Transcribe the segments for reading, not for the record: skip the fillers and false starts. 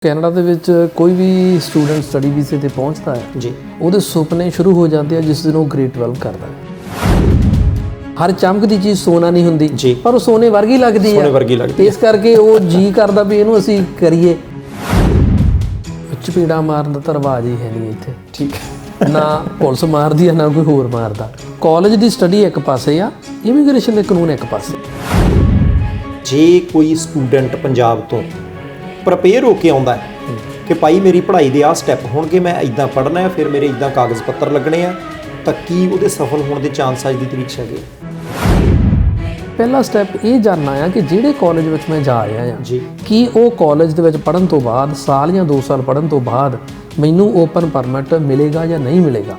Canada ਦੇ ਵਿੱਚ ਕੋਈ ਵੀ ਸਟੂਡੈਂਟ ਸਟੱਡੀ ਵੀਜ਼ੇ ਤੇ ਪਹੁੰਚਦਾ ਹੈ ਜੀ, ਉਹਦੇ ਸੁਪਨੇ ਸ਼ੁਰੂ ਹੋ ਜਾਂਦੇ ਆ ਜਿਸ ਦਿਨ ਉਹ ਗ੍ਰੇਡ 12 ਕਰਦਾ ਹੈ। ਹਰ ਚਮਕਦੀ ਚੀਜ਼ ਸੋਨਾ ਨਹੀਂ ਹੁੰਦੀ ਜੀ। ਪਰ ਉਹ ਸੋਨੇ ਵਰਗੀ ਲੱਗਦੀ ਸੋਨੇ ਵਰਗੀ ਲੱਗਦੀ ਇਸ ਕਰਕੇ ਉਹ ਜੀ ਕਰਦਾ ਵੀ ਇਹਨੂੰ ਅਸੀਂ ਕਰੀਏ। ਚਪੇੜਾ ਮਾਰਨ ਦਾ ਤਾਂ ਰਿਵਾਜ ਹੀ ਹੈ ਨਹੀਂ ਇੱਥੇ, ਠੀਕ ਹੈ। ਨਾ ਪੁਲਿਸ ਮਾਰਦੀ ਆ ਨਾ ਕੋਈ ਹੋਰ ਮਾਰਦਾ। ਕਾਲਜ ਦੀ ਸਟੱਡੀ ਇੱਕ ਪਾਸੇ ਆ, ਇਮੀਗ੍ਰੇਸ਼ਨ ਦੇ ਕਾਨੂੰਨ ਇੱਕ ਪਾਸੇ। ਜੇ ਕੋਈ ਸਟੂਡੈਂਟ ਪੰਜਾਬ ਤੋਂ ਪ੍ਰਪੇਅਰ ਹੋ ਕੇ ਆਉਂਦਾ ਹੈ ਕਿ ਭਾਈ ਮੇਰੀ ਪੜ੍ਹਾਈ ਦੇ ਆਹ ਸਟੈਪ ਹੋਣਗੇ, ਮੈਂ ਇਦਾਂ ਪੜ੍ਹਨਾ ਹੈ, ਫਿਰ ਮੇਰੇ ਇਦਾਂ ਕਾਗਜ਼ ਪੱਤਰ ਲੱਗਣੇ ਆ, ਤਾਂ ਕੀ ਉਹਦੇ ਸਫਲ ਹੋਣ ਦੇ ਚਾਂਸ ਅੱਜ ਦੀ ਤਰੀਕ 'ਚ ਹੈਗੇ? ਪਹਿਲਾ ਸਟੈਪ ਇਹ ਜਾਣਨਾ ਆ ਕਿ ਜਿਹੜੇ ਕਾਲਜ ਵਿੱਚ ਮੈਂ ਜਾ ਰਿਹਾ ਆ ਜੀ, ਕਿ ਉਹ ਕਾਲਜ ਦੇ ਵਿੱਚ ਪੜ੍ਹਨ ਤੋਂ ਬਾਅਦ ਸਾਲ ਜਾਂ 2 ਸਾਲ ਪੜ੍ਹਨ ਤੋਂ ਬਾਅਦ ਮੈਨੂੰ ਓਪਨ ਪਰਮਿਟ ਮਿਲੇਗਾ ਜਾਂ ਨਹੀਂ ਮਿਲੇਗਾ।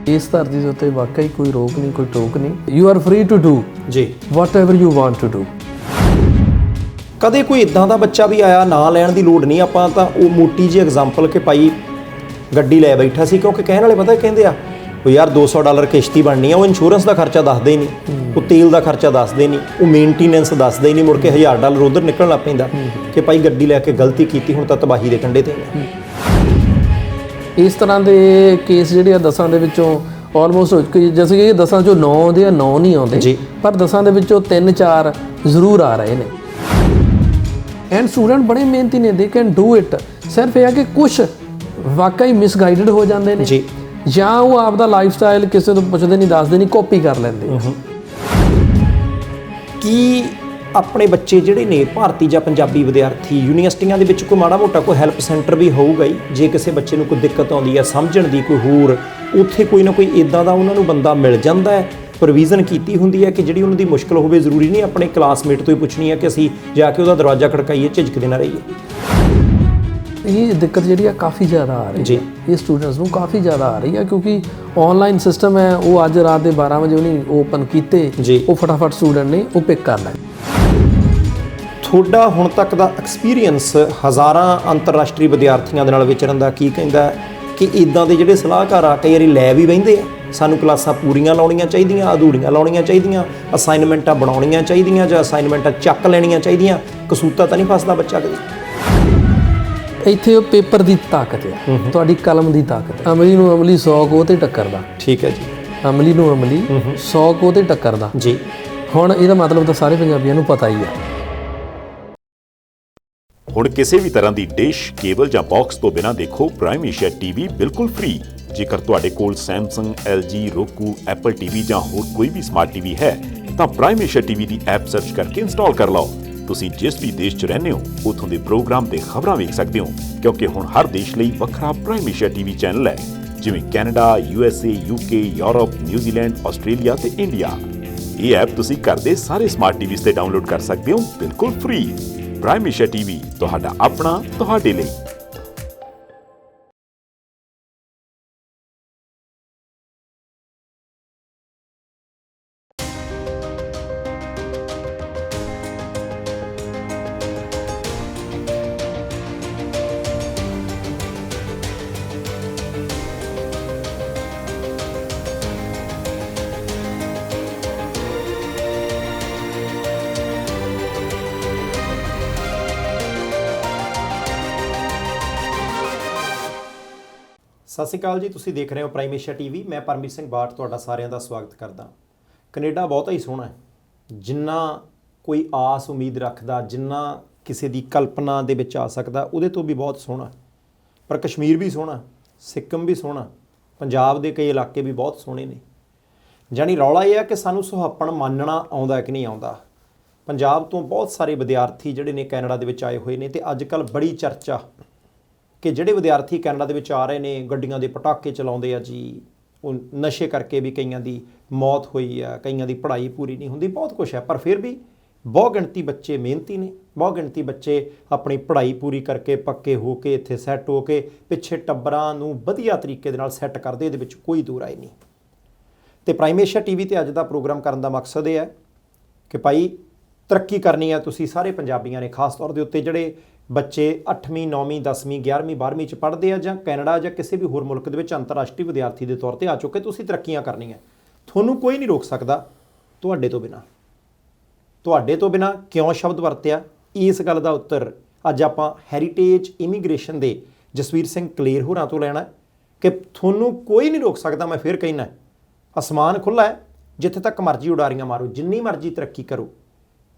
ਇਸ ਧਰਤੀ ਦੇ ਉੱਤੇ ਵਾਕਈ ਕੋਈ ਰੋਕ ਨਹੀਂ, ਕੋਈ ਟੋਕ ਨਹੀਂ। You are free to do ਜੀ, whatever you want to do. ਕਦੇ ਕੋਈ ਇਦਾਂ ਦਾ ਬੱਚਾ ਵੀ ਆਇਆ, ਨਾਂ ਲੈਣ ਦੀ ਲੋੜ ਨਹੀਂ, ਆਪਾਂ ਤਾਂ ਉਹ ਮੋਟੀ ਜਿਹੀ ਐਗਜ਼ਾਮਪਲ ਕਿ ਭਾਈ ਗੱਡੀ ਲੈ ਬੈਠਾ ਸੀ, ਕਿਉਂਕਿ ਕਹਿਣ ਵਾਲੇ ਪਤਾ ਕਹਿੰਦੇ ਆ ਉਹ ਯਾਰ $200 ਕਿਸ਼ਤੀ ਬਣਨੀ ਆ, ਉਹ ਇੰਸ਼ੋਰੈਂਸ ਦਾ ਖਰਚਾ ਦੱਸਦੇ ਹੀ ਨਹੀਂ, ਉਹ ਤੇਲ ਦਾ ਖਰਚਾ ਦੱਸਦੇ ਨਹੀਂ, ਉਹ ਮੇਨਟੇਨੈਂਸ ਦੱਸਦੇ ਹੀ ਨਹੀਂ, ਮੁੜ ਕੇ $1000 ਉਧਰ ਨਿਕਲਣਾ ਪੈਂਦਾ ਕਿ ਭਾਈ ਗੱਡੀ ਲੈ ਕੇ ਗਲਤੀ ਕੀਤੀ, ਹੁਣ ਤਾਂ ਤਬਾਹੀ ਦੇ ਕੰਢੇ ਤੇ। ਇਸ ਤਰ੍ਹਾਂ ਦੇ ਕੇਸ ਜਿਹੜੇ ਆ 10 ਦੇ ਵਿੱਚੋਂ ਆਲਮੋਸਟ ਜੈਸੇ ਕਿ 10 ਚੋਂ 9 ਆਉਂਦੇ ਆ, 9 ਨਹੀਂ ਆਉਂਦੇ ਜੀ, ਪਰ 10 ਦੇ ਵਿੱਚੋਂ 3-4 ਜ਼ਰੂਰ ਆ ਰਹੇ ਨੇ। ਐਂਡ ਸਟੂਡੈਂਟ ਬੜੇ ਮਿਹਨਤੀ ਨੇ, ਦੇ ਕੈਨ ਡੂ ਇਟ। ਸਿਰਫ ਇਹ ਆ ਕਿ ਕੁਛ ਵਾਕਈ ਮਿਸਗਾਈਡਡ ਹੋ ਜਾਂਦੇ ਨੇ ਜੀ, ਜਾਂ ਉਹ ਆਪਦਾ ਲਾਈਫ ਸਟਾਈਲ ਕਿਸੇ ਤੋਂ ਪੁੱਛਦੇ ਨਹੀਂ, ਦੱਸਦੇ ਨਹੀਂ, ਕਾਪੀ ਕਰ ਲੈਂਦੇ। ਕੀ ਆਪਣੇ ਬੱਚੇ ਜਿਹੜੇ ਨੇ ਭਾਰਤੀ ਜਾਂ ਪੰਜਾਬੀ ਵਿਦਿਆਰਥੀ ਯੂਨੀਵਰਸਿਟੀਆਂ ਦੇ ਵਿੱਚ ਕੋਈ ਮਾੜਾ ਮੋਟਾ ਕੋਈ ਹੈਲਪ ਸੈਂਟਰ ਵੀ ਹੋਊਗਾ ਹੀ? ਜੇ ਕਿਸੇ ਬੱਚੇ ਨੂੰ ਕੋਈ ਦਿੱਕਤ ਆਉਂਦੀ ਹੈ ਸਮਝਣ ਦੀ, ਕੋਈ ਹੋਰ ਉੱਥੇ ਕੋਈ ਨਾ ਕੋਈ ਇਦਾਂ ਦਾ ਉਹਨਾਂ ਨੂੰ ਬੰਦਾ ਮਿਲ ਜਾਂਦਾ ਹੈ, ਪ੍ਰੋਵੀਜ਼ਨ ਕੀਤੀ ਹੁੰਦੀ ਹੈ ਕਿ ਜਿਹੜੀ ਉਹਨਾਂ ਦੀ ਮੁਸ਼ਕਲ ਹੋਵੇ, ਜ਼ਰੂਰੀ ਨਹੀਂ ਆਪਣੇ ਕਲਾਸਮੇਟ ਤੋਂ ਹੀ ਪੁੱਛਣੀ ਹੈ ਕਿ ਅਸੀਂ ਜਾ ਕੇ ਉਹਦਾ ਦਰਵਾਜ਼ਾ ਖੜਕਾਈਏ, ਝਿਜਕਦੇ ਨਾ ਰਹੀਏ। ਇਹ ਦਿੱਕਤ ਜਿਹੜੀ ਆ ਕਾਫੀ ਜ਼ਿਆਦਾ ਆ ਰਹੀ ਜੀ, ਹੈ, ਇਹ ਸਟੂਡੈਂਟਸ ਨੂੰ ਕਾਫੀ ਜ਼ਿਆਦਾ ਆ ਰਹੀ ਹੈ ਕਿਉਂਕਿ ਆਨਲਾਈਨ ਸਿਸਟਮ ਹੈ। ਉਹ ਅੱਜ ਰਾਤ ਦੇ 12 ਵਜੇ ਉਹਨੇ ਓਪਨ ਕੀਤੇ, ਜੀ, ਉਹ ਫਟਾਫਟ ਸਟੂਡੈਂਟ ਨੇ ਉਹ ਪਿਕ ਕਰ ਲੈ। ਤੁਹਾਡਾ ਹੁਣ ਤੱਕ ਦਾ ਐਕਸਪੀਰੀਅੰਸ ਹਜ਼ਾਰਾਂ ਅੰਤਰਰਾਸ਼ਟਰੀ ਵਿਦਿਆਰਥੀਆਂ ਦੇ ਨਾਲ ਵਿਚਰਨ ਦਾ ਕੀ ਕਹਿੰਦਾ ਕਿ ਇਦਾਂ ਦੇ ਜਿਹੜੇ ਸਲਾਹਕਾਰ ਆ ਕਈ ਵਾਰੀ ਲੈ ਵੀ ਬਹਿੰਦੇ ਆ, ਸਾਨੂੰ ਕਲਾਸਾਂ ਪੂਰੀਆਂ ਲਾਉਣੀਆਂ ਚਾਹੀਦੀਆਂ, ਅਧੂਰੀਆਂ ਲਾਉਣੀਆਂ ਚਾਹੀਦੀਆਂ, ਅਸਾਈਨਮੈਂਟਾਂ ਬਣਾਉਣੀਆਂ ਚਾਹੀਦੀਆਂ ਜਾਂ ਅਸਾਈਨਮੈਂਟਾਂ ਚੱਕ ਲੈਣੀਆਂ ਚਾਹੀਦੀਆਂ, ਕਸੂਤਾ ਤਾਂ ਨਹੀਂ ਫਸਦਾ ਬੱਚਾ ਕਦੇ? ਇੱਥੇ ਉਹ ਪੇਪਰ ਦੀ ਤਾਕਤ ਹੈ, ਤੁਹਾਡੀ ਕਲਮ ਦੀ ਤਾਕਤ। ਅਮਲੀ ਨੂੰ ਅਮਲੀ 100 ਕੋਹ ਤੇ ਟੱਕਰਦਾ। ਠੀਕ ਹੈ ਜੀ, ਅਮਲੀ ਨੂੰ ਅਮਲੀ 100 ਕੋਹ ਤੇ ਟੱਕਰਦਾ। ਜੀ, ਹੁਣ ਇਹਦਾ ਮਤਲਬ ਤਾਂ ਸਾਰੇ ਪੰਜਾਬੀਆਂ ਨੂੰ ਪਤਾ ਹੀ ਆ। ਹੁਣ ਕਿਸੇ ਵੀ ਤਰ੍ਹਾਂ ਦੀ ਡਿਸ਼, ਕੇਬਲ ਜਾਂ ਬਾਕਸ ਤੋਂ ਬਿਨਾਂ ਦੇਖੋ ਪ੍ਰਾਈਮ ਏਸ਼ੀਆ ਟੀਵੀ ਬਿਲਕੁਲ ਫ੍ਰੀ। ਜੇਕਰ ਤੁਹਾਡੇ ਕੋਲ Samsung, LG, roku, Apple TV ਜਾਂ ਹੋਰ ਕੋਈ ਵੀ ਸਮਾਰਟ ਟੀਵੀ ਹੈ ਤਾਂ ਪ੍ਰਾਈਮ ਏਸ਼ੀਆ ਟੀਵੀ ਦੀ ਐਪ ਸਰਚ ਕਰਕੇ ਇੰਸਟਾਲ ਕਰ ਲਓ। ਤੁਸੀਂ ਜਿਸ ਵੀ ਦੇਸ਼ 'ਚ ਰਹਿੰਦੇ ਹੋ ਉੱਥੋਂ ਦੇ ਪ੍ਰੋਗਰਾਮ ਤੇ ਖਬਰਾਂ ਵੇਖ ਸਕਦੇ ਹੋ, ਕਿਉਂਕਿ ਹੁਣ ਹਰ ਦੇਸ਼ ਲਈ ਵੱਖਰਾ ਪ੍ਰਾਈਮ ਏਸ਼ੀਆ ਟੀਵੀ ਚੈਨਲ ਹੈ, ਜਿਵੇਂ Canada, USA, UK, Europe, New Zealand, Australia ਤੇ ਇੰਡੀਆ। ਇਹ ਐਪ ਤੁਸੀਂ ਘਰ ਦੇ ਸਾਰੇ ਸਮਾਰਟ ਟੀਵੀਜ਼ ਤੇ ਡਾਊਨਲੋਡ ਕਰ ਸਕਦੇ ਹੋ ਬਿਲਕੁਲ ਫ੍ਰੀ। ਪ੍ਰਾਈਮ ਏਸ਼ੀਆ ਟੀਵੀ, ਤੁਹਾਡਾ ਆਪਣਾ, ਤੁਹਾਡੇ ਲਈ। ਸਤਿ ਸ਼੍ਰੀ ਅਕਾਲ ਜੀ, ਤੁਸੀਂ ਦੇਖ ਰਹੇ ਹੋ ਪ੍ਰਾਈਮ ਏਸ਼ੀਆ ਟੀਵੀ। ਮੈਂ ਪਰਮਜੀਤ ਸਿੰਘ ਬਾਟ ਤੁਹਾਡਾ ਸਾਰਿਆਂ ਦਾ ਸਵਾਗਤ ਕਰਦਾ। ਕੈਨੇਡਾ ਬਹੁਤਾ ਹੀ ਸੋਹਣਾ ਹੈ, ਜਿੰਨਾ ਕੋਈ ਆਸ ਉਮੀਦ ਰੱਖਦਾ, ਜਿੰਨਾ ਕਿਸੇ ਦੀ ਕਲਪਨਾ ਦੇ ਵਿੱਚ ਆ ਸਕਦਾ, ਉਹਦੇ ਤੋਂ ਵੀ ਬਹੁਤ ਸੋਹਣਾ। ਪਰ ਕਸ਼ਮੀਰ ਵੀ ਸੋਹਣਾ, ਸਿੱਕਮ ਵੀ ਸੋਹਣਾ, ਪੰਜਾਬ ਦੇ ਕਈ ਇਲਾਕੇ ਵੀ ਬਹੁਤ ਸੋਹਣੇ ਨੇ। ਜਾਣੀ ਰੌਲਾ ਇਹ ਹੈ ਕਿ ਸਾਨੂੰ ਸੁਹੱਪਣ ਮੰਨਣਾ ਆਉਂਦਾ ਕਿ ਨਹੀਂ ਆਉਂਦਾ। ਪੰਜਾਬ ਤੋਂ ਬਹੁਤ ਸਾਰੇ ਵਿਦਿਆਰਥੀ ਜਿਹੜੇ ਨੇ ਕੈਨੇਡਾ ਦੇ ਵਿੱਚ ਆਏ ਹੋਏ ਨੇ, ਅਤੇ ਅੱਜ ਕੱਲ੍ਹ ਬੜੀ ਚਰਚਾ ਕਿ ਜਿਹੜੇ ਵਿਦਿਆਰਥੀ ਕੈਨੇਡਾ ਦੇ ਵਿੱਚ ਆ ਰਹੇ ਨੇ ਗੱਡੀਆਂ ਦੇ ਪਟਾਕੇ ਚਲਾਉਂਦੇ ਆ ਜੀ, ਉਹ ਨਸ਼ੇ ਕਰਕੇ ਵੀ ਕਈਆਂ ਦੀ ਮੌਤ ਹੋਈ ਆ, ਕਈਆਂ ਦੀ ਪੜ੍ਹਾਈ ਪੂਰੀ ਨਹੀਂ ਹੁੰਦੀ, ਬਹੁਤ ਕੁਛ ਹੈ। ਪਰ ਫਿਰ ਵੀ ਬਹੁਤ ਗਿਣਤੀ ਬੱਚੇ ਮਿਹਨਤੀ ਨੇ, ਬਹੁਤ ਗਿਣਤੀ ਬੱਚੇ ਆਪਣੀ ਪੜ੍ਹਾਈ ਪੂਰੀ ਕਰਕੇ ਪੱਕੇ ਹੋ ਕੇ ਇੱਥੇ ਸੈੱਟ ਹੋ ਕੇ ਪਿੱਛੇ ਟੱਬਰਾਂ ਨੂੰ ਵਧੀਆ ਤਰੀਕੇ ਦੇ ਨਾਲ ਸੈੱਟ ਕਰਦੇ, ਇਹਦੇ ਵਿੱਚ ਕੋਈ ਦੋ ਰਾਏ ਨਹੀਂ। ਅਤੇ ਪ੍ਰਾਈਮ ਏਸ਼ੀਆ ਟੀਵੀ 'ਤੇ ਅੱਜ ਦਾ ਪ੍ਰੋਗਰਾਮ ਕਰਨ ਦਾ ਮਕਸਦ ਇਹ ਹੈ ਕਿ ਭਾਈ ਤਰੱਕੀ ਕਰਨੀ ਹੈ ਤੁਸੀਂ ਸਾਰੇ ਪੰਜਾਬੀਆਂ ਨੇ, ਖਾਸ ਤੌਰ ਦੇ ਉੱਤੇ ਜਿਹੜੇ ਬੱਚੇ 8ਵੀਂ 9ਵੀਂ 10ਵੀਂ 11ਵੀਂ 12ਵੀਂ 'ਚ ਪੜ੍ਹਦੇ ਆ ਜਾਂ ਕੈਨੇਡਾ ਜਾਂ ਕਿਸੇ ਵੀ ਹੋਰ ਮੁਲਕ ਦੇ ਵਿੱਚ ਅੰਤਰਰਾਸ਼ਟਰੀ ਵਿਦਿਆਰਥੀ ਦੇ ਤੌਰ 'ਤੇ ਆ ਚੁੱਕੇ। ਤੁਸੀਂ ਤਰੱਕੀਆਂ ਕਰਨੀਆਂ, ਤੁਹਾਨੂੰ ਕੋਈ ਨਹੀਂ ਰੋਕ ਸਕਦਾ ਤੁਹਾਡੇ ਤੋਂ ਬਿਨਾਂ। ਤੁਹਾਡੇ ਤੋਂ ਬਿਨਾਂ ਕਿਉਂ ਸ਼ਬਦ ਵਰਤਿਆ, ਇਸ ਗੱਲ ਦਾ ਉੱਤਰ ਅੱਜ ਆਪਾਂ ਹੈਰੀਟੇਜ ਇਮੀਗ੍ਰੇਸ਼ਨ ਦੇ ਜਸਵੀਰ ਸਿੰਘ ਕਲੇਰ ਹੋਰਾਂ ਤੋਂ ਲੈਣਾ ਕਿ ਤੁਹਾਨੂੰ ਕੋਈ ਨਹੀਂ ਰੋਕ ਸਕਦਾ। ਮੈਂ ਫਿਰ ਕਹਿਣਾ, ਅਸਮਾਨ ਖੁੱਲ੍ਹਾ ਹੈ, ਜਿੱਥੇ ਤੱਕ ਮਰਜ਼ੀ ਉਡਾਰੀਆਂ ਮਾਰੋ, ਜਿੰਨੀ ਮਰਜ਼ੀ ਤਰੱਕੀ ਕਰੋ,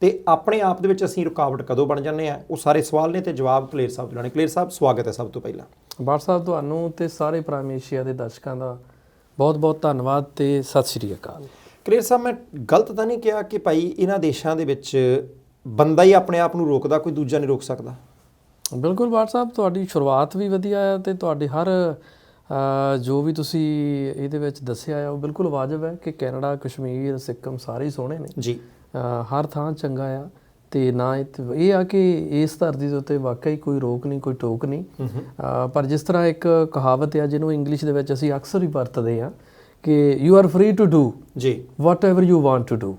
ਤੇ ਆਪਣੇ ਆਪ ਦੇ ਵਿੱਚ ਅਸੀਂ ਰੁਕਾਵਟ ਕਦੋਂ ਬਣ ਜਾਂਦੇ ਆ? ਉਹ ਸਾਰੇ ਸਵਾਲ ਨੇ ਤੇ ਜਵਾਬ ਕਲੇਰ ਸਾਹਿਬ ਤੋਂ ਲੈਣੇ। ਕਲੇਰ ਸਾਹਿਬ, ਸਵਾਗਤ ਹੈ ਸਭ ਤੋਂ ਪਹਿਲਾਂ। ਬਾਠ ਸਾਹਿਬ, ਤੁਹਾਨੂੰ ਤੇ ਸਾਰੇ ਪ੍ਰਾਈਮ ਏਸ਼ੀਆ ਦੇ ਦਰਸ਼ਕਾਂ ਦਾ ਬਹੁਤ ਬਹੁਤ ਧੰਨਵਾਦ ਤੇ ਸਤਿ ਸ਼੍ਰੀ ਅਕਾਲ। ਕਲੇਰ ਸਾਹਿਬ, ਮੈਂ ਗਲਤ ਤਾਂ ਨਹੀਂ ਕਿਹਾ ਕਿ ਭਾਈ ਇਹਨਾਂ ਦੇਸ਼ਾਂ ਦੇ ਵਿੱਚ ਬੰਦਾ ਹੀ ਆਪਣੇ ਆਪ ਨੂੰ ਰੋਕਦਾ, ਕੋਈ ਦੂਜਾ ਨਹੀਂ ਰੋਕ ਸਕਦਾ? ਬਿਲਕੁਲ ਬਾਠ ਸਾਹਿਬ, ਤੁਹਾਡੀ ਸ਼ੁਰੂਆਤ ਵੀ ਵਧੀਆ ਹੈ ਤੇ ਤੁਹਾਡੇ ਹਰ ਜੋ ਵੀ ਤੁਸੀਂ ਇਹਦੇ ਵਿੱਚ ਦੱਸਿਆ ਆ ਉਹ ਬਿਲਕੁਲ ਵਾਜਬ ਹੈ ਕਿ ਕੈਨੇਡਾ, ਕਸ਼ਮੀਰ, ਸਿੱਕਮ ਸਾਰੇ ਹੀ ਸੋਹਣੇ ਨੇ ਜੀ। ਹਰ ਥਾਂ ਚੰਗਾ ਆ ਤੇ ਨਾ ਇਹ ਆ ਕਿ ਇਸ ਧਰਤੀ ਦੇ ਉੱਤੇ ਵਾਕਈ ਕੋਈ ਰੋਕ ਨਹੀਂ, ਕੋਈ ਟੋਕ ਨਹੀਂ। ਪਰ ਜਿਸ ਤਰ੍ਹਾਂ ਇੱਕ ਕਹਾਵਤ ਆ ਜਿਹਨੂੰ ਇੰਗਲਿਸ਼ ਦੇ ਵਿੱਚ ਅਸੀਂ ਅਕਸਰ ਹੀ ਵਰਤਦੇ ਆ ਕਿ you are free to do ਜੀ whatever you want to do,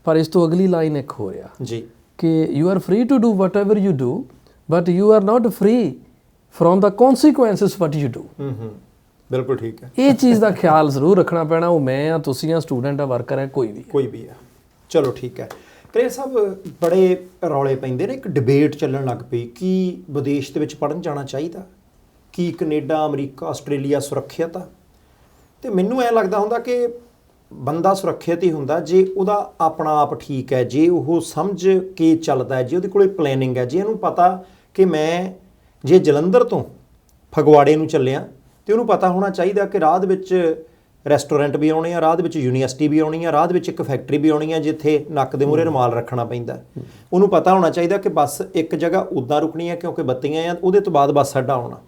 ਪਰ ਇਸ ਤੋਂ ਅਗਲੀ ਲਾਈਨ ਇੱਕ ਹੋ ਰਿਹਾ ਜੀ ਕਿ you are free to do whatever you do but you are not free from the consequences what you do. ਬਿਲਕੁਲ ਠੀਕ ਹੈ। ਇਹ ਚੀਜ਼ ਦਾ ਖਿਆਲ ਜ਼ਰੂਰ ਰੱਖਣਾ ਪੈਣਾ। ਉਹ ਮੈਂ ਆ, ਤੁਸੀਂ ਆ, ਸਟੂਡੈਂਟ ਆ, ਵਰਕਰ ਹੈ, ਕੋਈ ਵੀ ਆ। ਚਲੋ ਠੀਕ ਹੈ। ਕਲੇਰ ਸਾਹਿਬ, ਬੜੇ ਰੌਲੇ ਪੈਂਦੇ ਨੇ, ਇੱਕ ਡਿਬੇਟ ਚੱਲਣ ਲੱਗ ਪਈ ਕਿ ਵਿਦੇਸ਼ ਦੇ ਵਿੱਚ ਪੜ੍ਹਨ ਜਾਣਾ ਚਾਹੀਦਾ, ਕਿ ਕੈਨੇਡਾ, ਅਮਰੀਕਾ, ਆਸਟ੍ਰੇਲੀਆ ਸੁਰੱਖਿਅਤ ਆ। ਤੇ ਮੈਨੂੰ ਐਂ ਲੱਗਦਾ ਹੁੰਦਾ ਕਿ ਬੰਦਾ ਸੁਰੱਖਿਅਤ ਹੀ ਹੁੰਦਾ ਜੇ ਉਹਦਾ ਆਪਣਾ ਆਪ ਠੀਕ ਹੈ, ਜੇ ਉਹ ਸਮਝ ਕੇ ਚੱਲਦਾ ਹੈ, ਜੇ ਉਹਦੇ ਕੋਲੇ ਪਲੈਨਿੰਗ ਹੈ, ਜੇ ਇਹਨੂੰ ਪਤਾ ਕਿ ਮੈਂ ਜੇ ਜਲੰਧਰ ਤੋਂ ਫਗਵਾੜੇ ਨੂੰ ਚੱਲਿਆ ਤੇ ਉਹਨੂੰ ਪਤਾ ਹੋਣਾ ਚਾਹੀਦਾ ਕਿ ਰਾਹ ਦੇ ਵਿੱਚ ਰੈਸਟੋਰੈਂਟ ਵੀ ਆਉਣੇ ਆ, ਰਾਹ ਦੇ ਵਿੱਚ ਯੂਨੀਵਰਸਿਟੀ ਵੀ ਆਉਣੀ ਆ, ਰਾਹ ਦੇ ਵਿੱਚ ਇੱਕ ਫੈਕਟਰੀ ਵੀ ਆਉਣੀ ਆ ਜਿੱਥੇ ਨੱਕ ਦੇ ਮੂਹਰੇ ਰੁਮਾਲ ਰੱਖਣਾ ਪੈਂਦਾ। ਉਹਨੂੰ ਪਤਾ ਹੋਣਾ ਚਾਹੀਦਾ ਕਿ ਬੱਸ ਇੱਕ ਜਗ੍ਹਾ ਉੱਦਾਂ ਰੁਕਣੀ ਹੈ ਕਿਉਂਕਿ ਬੱਤੀਆਂ ਆ, ਉਹਦੇ ਤੋਂ ਬਾਅਦ ਬੱਸ ਅੱਡਾ ਆਉਣਾ।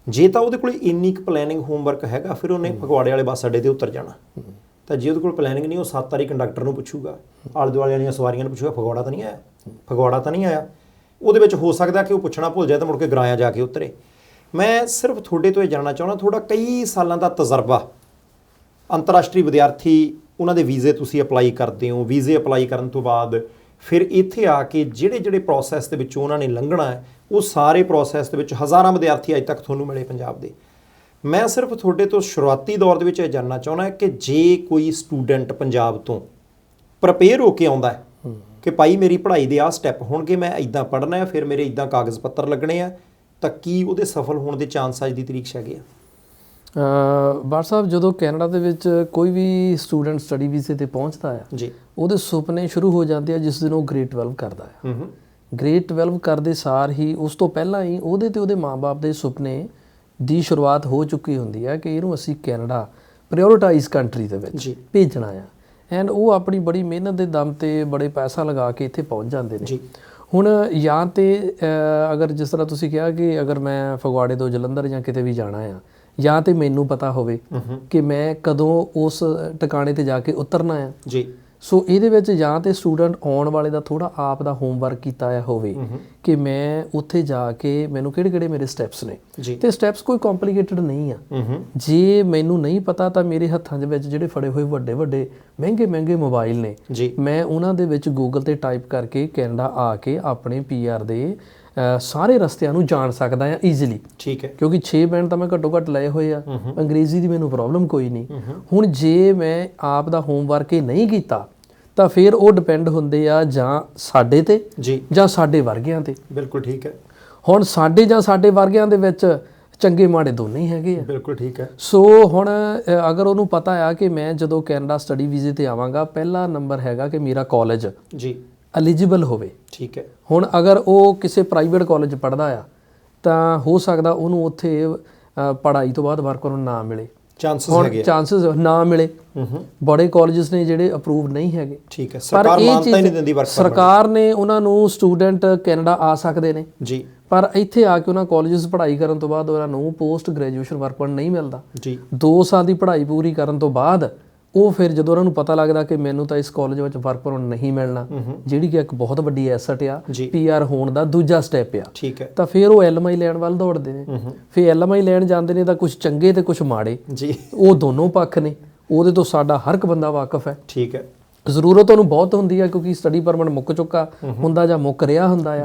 ਜੇ ਤਾਂ ਉਹਦੇ ਕੋਲ ਇੰਨੀ ਕੁ ਪਲੈਨਿੰਗ ਹੋਮਵਰਕ ਹੈਗਾ, ਫਿਰ ਉਹਨੇ ਫਗਵਾੜੇ ਵਾਲੇ ਬੱਸ ਅੱਡੇ 'ਤੇ ਉਤਰ ਜਾਣਾ। ਤਾਂ ਜੇ ਉਹਦੇ ਕੋਲ ਪਲੈਨਿੰਗ ਨਹੀਂ, ਉਹ 7 ਵਾਰੀ ਕੰਡਕਟਰ ਨੂੰ ਪੁੱਛੂਗਾ, ਆਲੇ ਦੁਆਲੇ ਵਾਲੀਆਂ ਸਵਾਰੀਆਂ ਨੂੰ ਪੁੱਛੂਗਾ, ਫਗਵਾੜਾ ਤਾਂ ਨਹੀਂ ਆਇਆ, ਫਗਵਾੜਾ ਤਾਂ ਨਹੀਂ ਆਇਆ। ਉਹਦੇ ਵਿੱਚ ਹੋ ਸਕਦਾ ਕਿ ਉਹ ਪੁੱਛਣਾ ਭੁੱਲ ਜਾਏ ਤਾਂ ਮੁੜ ਕੇ ਗਰਾਇਆ ਜਾ ਕੇ ਉਤਰੇ। ਮੈਂ ਸਿਰਫ ਤੁਹਾਡੇ ਤੋਂ ਇਹ ਜਾਣਨਾ ਚਾਹੁੰਦਾ, ਤੁਹਾਡਾ ਕਈ ਸਾਲਾਂ ਦਾ ਤਜਰਬਾ, ਅੰਤਰਰਾਸ਼ਟਰੀ ਵਿਦਿਆਰਥੀ, ਉਹਨਾਂ ਦੇ ਵੀਜ਼ੇ ਤੁਸੀਂ ਅਪਲਾਈ ਕਰਦੇ ਹੋ, ਵੀਜ਼ੇ ਅਪਲਾਈ ਕਰਨ ਤੋਂ ਬਾਅਦ ਫਿਰ ਇੱਥੇ ਆ ਕੇ ਜਿਹੜੇ ਪ੍ਰੋਸੈਸ ਦੇ ਵਿੱਚੋਂ ਉਹਨਾਂ ਨੇ ਲੰਘਣਾ ਹੈ, ਉਹ ਸਾਰੇ ਪ੍ਰੋਸੈਸ ਦੇ ਵਿੱਚ ਹਜ਼ਾਰਾਂ ਵਿਦਿਆਰਥੀ ਅੱਜ ਤੱਕ ਤੁਹਾਨੂੰ ਮਿਲੇ ਪੰਜਾਬ ਦੇ। ਮੈਂ ਸਿਰਫ ਤੁਹਾਡੇ ਤੋਂ ਸ਼ੁਰੂਆਤੀ ਦੌਰ ਦੇ ਵਿੱਚ ਇਹ ਜਾਣਨਾ ਚਾਹੁੰਦਾ ਕਿ ਜੇ ਕੋਈ ਸਟੂਡੈਂਟ ਪੰਜਾਬ ਤੋਂ ਪ੍ਰਪੇਅਰ ਹੋ ਕੇ ਆਉਂਦਾ ਹੈ ਕਿ ਭਾਈ ਮੇਰੀ ਪੜ੍ਹਾਈ ਦੇ ਆਹ ਸਟੈਪ ਹੋਣਗੇ, ਮੈਂ ਇੱਦਾਂ ਪੜ੍ਹਨਾ ਹੈ, ਫਿਰ ਮੇਰੇ ਇੱਦਾਂ ਕਾਗਜ਼ ਪੱਤਰ ਲੱਗਣੇ ਆ, ਤਾਂ ਕੀ ਉਹਦੇ ਸਫਲ ਹੋਣ ਦੇ ਚਾਂਸ ਅੱਜ ਦੀ ਤਰੀਕ 'ਚ ਹੈਗੇ ਆ? ਬਾਠ ਸਾਹਿਬ, ਜਦੋਂ ਕੈਨੇਡਾ ਦੇ ਵਿੱਚ ਕੋਈ ਵੀ ਸਟੂਡੈਂਟ ਸਟੱਡੀ ਵੀਜ਼ੇ ਤੇ ਪਹੁੰਚਦਾ ਆ ਜੀ, ਉਹਦੇ ਸੁਪਨੇ ਸ਼ੁਰੂ ਹੋ ਜਾਂਦੇ ਆ ਜਿਸ ਦਿਨ ਉਹ ਗ੍ਰੇਡ 12 ਕਰਦਾ ਆ। ਗ੍ਰੇਡ 12 ਕਰਦੇ ਸਾਰ ਹੀ, ਉਸ ਤੋਂ ਪਹਿਲਾਂ ਹੀ ਉਹਦੇ ਤੇ ਉਹਦੇ ਮਾਂ-ਬਾਪ ਦੇ ਸੁਪਨੇ ਦੀ ਸ਼ੁਰੂਆਤ ਹੋ ਚੁੱਕੀ ਹੁੰਦੀ ਹੈ ਕਿ ਇਹਨੂੰ ਅਸੀਂ ਕੈਨੇਡਾ ਪ੍ਰਾਇਓਰਟਾਈਜ਼ ਕੰਟਰੀ ਦੇ ਵਿੱਚ ਭੇਜਣਾ ਆ। ਐਂਡ ਉਹ ਆਪਣੀ ਬੜੀ ਮਿਹਨਤ ਦੇ ਦਮ ਤੇ ਬੜੇ ਪੈਸਾ ਲਗਾ ਕੇ ਇੱਥੇ ਪਹੁੰਚ ਜਾਂਦੇ ਨੇ। ਹੁਣ ਜਾਂ ਤੇ ਅਗਰ ਜਿਸ ਤਰ੍ਹਾਂ ਤੁਸੀਂ ਕਿਹਾ ਕਿ ਅਗਰ ਮੈਂ ਫਗਵਾੜੇ ਤੋਂ ਜਲੰਧਰ ਜਾਂ ਕਿਤੇ ਵੀ ਜਾਣਾ ਆ, ਜਾਂ ਤੇ ਮੈਨੂੰ ਪਤਾ ਹੋਵੇ ਕਿ ਮੈਂ ਕਦੋਂ ਉਸ ਟਿਕਾਣੇ ਤੇ ਜਾ ਕੇ ਉਤਰਨਾ ਆ ਜੀ। ਸੋ ਇਹਦੇ ਵਿੱਚ ਜਾਂ ਤੇ ਸਟੂਡੈਂਟ ਆਉਣ ਵਾਲੇ ਦਾ ਥੋੜਾ ਆਪ ਦਾ ਹੋਮਵਰਕ ਕੀਤਾ ਹੋਵੇ ਕਿ ਮੈਂ ਉੱਥੇ ਜਾ ਕੇ ਮੈਨੂੰ ਕਿਹੜੇ ਮੇਰੇ ਸਟੈਪਸ ਨੇ, ਤੇ ਸਟੈਪਸ ਕੋਈ ਕੰਪਲਿਕੇਟਡ ਨਹੀਂ ਆ। ਜੇ ਮੈਨੂੰ ਨਹੀਂ ਪਤਾ ਤਾਂ ਮੇਰੇ ਹੱਥਾਂ ਦੇ ਵਿੱਚ ਜਿਹੜੇ ਫੜੇ ਹੋਏ ਵੱਡੇ ਮਹਿੰਗੇ ਮੋਬਾਈਲ ਨੇ, ਮੈਂ ਉਹਨਾਂ ਦੇ ਵਿੱਚ ਗੂਗਲ ਤੇ ਟਾਈਪ ਕਰਕੇ ਕੈਨੇਡਾ ਆ ਕੇ ਆਪਣੇ PR ਦੇ ਸਾਰੇ ਰਸਤਿਆਂ ਨੂੰ ਜਾਣ ਸਕਦਾ ਆ ਈਜ਼ੀਲੀ। ਠੀਕ ਹੈ, ਕਿਉਂਕਿ 6 ਬੈਂਡ ਤਾਂ ਮੈਂ ਘੱਟੋ ਘੱਟ ਲਏ ਹੋਏ ਆ, ਅੰਗਰੇਜ਼ੀ ਦੀ ਮੈਨੂੰ ਪ੍ਰੋਬਲਮ ਕੋਈ ਨਹੀਂ। ਹੁਣ ਜੇ ਮੈਂ ਆਪ ਦਾ ਹੋਮਵਰਕ ਇਹ ਨਹੀਂ ਕੀਤਾ ਤਾਂ ਫਿਰ ਉਹ ਡਿਪੈਂਡ ਹੁੰਦੇ ਆ ਜਾਂ ਸਾਡੇ ਤੇ ਜਾਂ ਸਾਡੇ ਵਰਗਿਆਂ ਤੇ। ਬਿਲਕੁਲ ਠੀਕ ਹੈ। ਹੁਣ ਸਾਡੇ ਜਾਂ ਸਾਡੇ ਵਰਗਿਆਂ ਦੇ ਵਿੱਚ ਚੰਗੇ ਮਾੜੇ ਦੋਨੇ ਹੀ ਹੈਗੇ ਆ। ਬਿਲਕੁਲ ਠੀਕ ਹੈ। ਸੋ ਹੁਣ ਅਗਰ ਉਹਨੂੰ ਪਤਾ ਆ ਕਿ ਮੈਂ ਜਦੋਂ ਕੈਨੇਡਾ ਸਟੱਡੀ ਵੀਜ਼ੇ ਤੇ ਆਵਾਂਗਾ, ਪਹਿਲਾ ਨੰਬਰ ਹੈਗਾ ਕਿ ਮੇਰਾ ਕਾਲਜ ਐਲੀਜੀਬਲ ਹੋਵੇ। ਠੀਕ ਹੈ। ਹੁਣ ਅਗਰ ਉਹ ਕਿਸੇ ਪ੍ਰਾਈਵੇਟ ਕਾਲਜ ਪੜ੍ਹਦਾ ਆ ਤਾਂ ਹੋ ਸਕਦਾ ਉਹਨੂੰ ਉੱਥੇ ਪੜ੍ਹਾਈ ਤੋਂ ਬਾਅਦ ਵਰਕ ਪਰਮਿਟ ਨਾ ਮਿਲੇ, ਚਾਂਸਸ ਨਾ ਮਿਲੇ। ਬੜੇ ਕਾਲਜਸ ਨੇ ਜਿਹੜੇ ਅਪਰੂਵ ਨਹੀਂ ਹੈਗੇ। ਠੀਕ ਹੈ। ਸਰਕਾਰ ਮਾਨਤਾ ਹੀ ਨਹੀਂ ਦਿੰਦੀ ਵਰਕ ਪਰਮਿਟ। ਸਰਕਾਰ ਨੇ ਉਹਨਾਂ ਨੂੰ ਸਟੂਡੈਂਟ ਕੈਨੇਡਾ ਆ ਸਕਦੇ ਨੇ ਜੀ, ਪਰ ਇੱਥੇ ਆ ਕੇ ਉਹਨਾਂ ਕਾਲਜਸ ਪੜ੍ਹਾਈ ਕਰਨ ਤੋਂ ਬਾਅਦ ਉਹਨਾਂ ਨੂੰ ਪੋਸਟ ਗ੍ਰੈਜੂਏਸ਼ਨ ਵਰਕ ਪਰਮਿਟ ਨਹੀਂ ਮਿਲਦਾ ਜੀ। 2 ਸਾਲ ਦੀ ਪੜ੍ਹਾਈ ਪੂਰੀ ਕਰਨ ਤੋਂ ਬਾਅਦ ਉਹ ਫਿਰ ਜਦੋਂ ਉਹਨਾਂ ਨੂੰ ਪਤਾ ਲੱਗਦਾ ਕਿ ਮੈਨੂੰ ਤਾਂ ਇਸ ਕਾਲਜ ਵਿੱਚ ਵਰਕ ਪਰਮਿਟ ਨਹੀਂ ਮਿਲਣਾ, ਜਿਹੜੀ ਕਿ ਇੱਕ ਬਹੁਤ ਵੱਡੀ ਐਸਟ ਆ, PR ਹੋਣ ਦਾ ਦੂਜਾ ਸਟੈਪ ਆ, ਠੀਕ ਹੈ, ਤਾਂ ਫਿਰ ਉਹ LMI ਲੈਣ ਵੱਲ ਦੌੜਦੇ ਨੇ। ਫਿਰ LMI ਲੈਣ ਜਾਂਦੇ ਨੇ ਤਾਂ ਕੁਝ ਚੰਗੇ ਤੇ ਕੁਝ ਮਾੜੇ ਜੀ, ਉਹ ਦੋਨੋਂ ਪੱਖ ਨੇ। ਉਹਦੇ ਤੋਂ ਸਾਡਾ ਹਰ ਇੱਕ ਬੰਦਾ ਵਾਕਿਫ ਹੈ। ਠੀਕ ਹੈ। ਜ਼ਰੂਰਤ ਉਹਨੂੰ ਬਹੁਤ ਹੁੰਦੀ ਆ ਕਿਉਂਕਿ ਸਟੱਡੀ ਪਰਮਿਟ ਮੁੱਕ ਚੁੱਕਾ ਹੁੰਦਾ ਜਾਂ ਮੁੱਕ ਰਿਹਾ ਹੁੰਦਾ ਆ।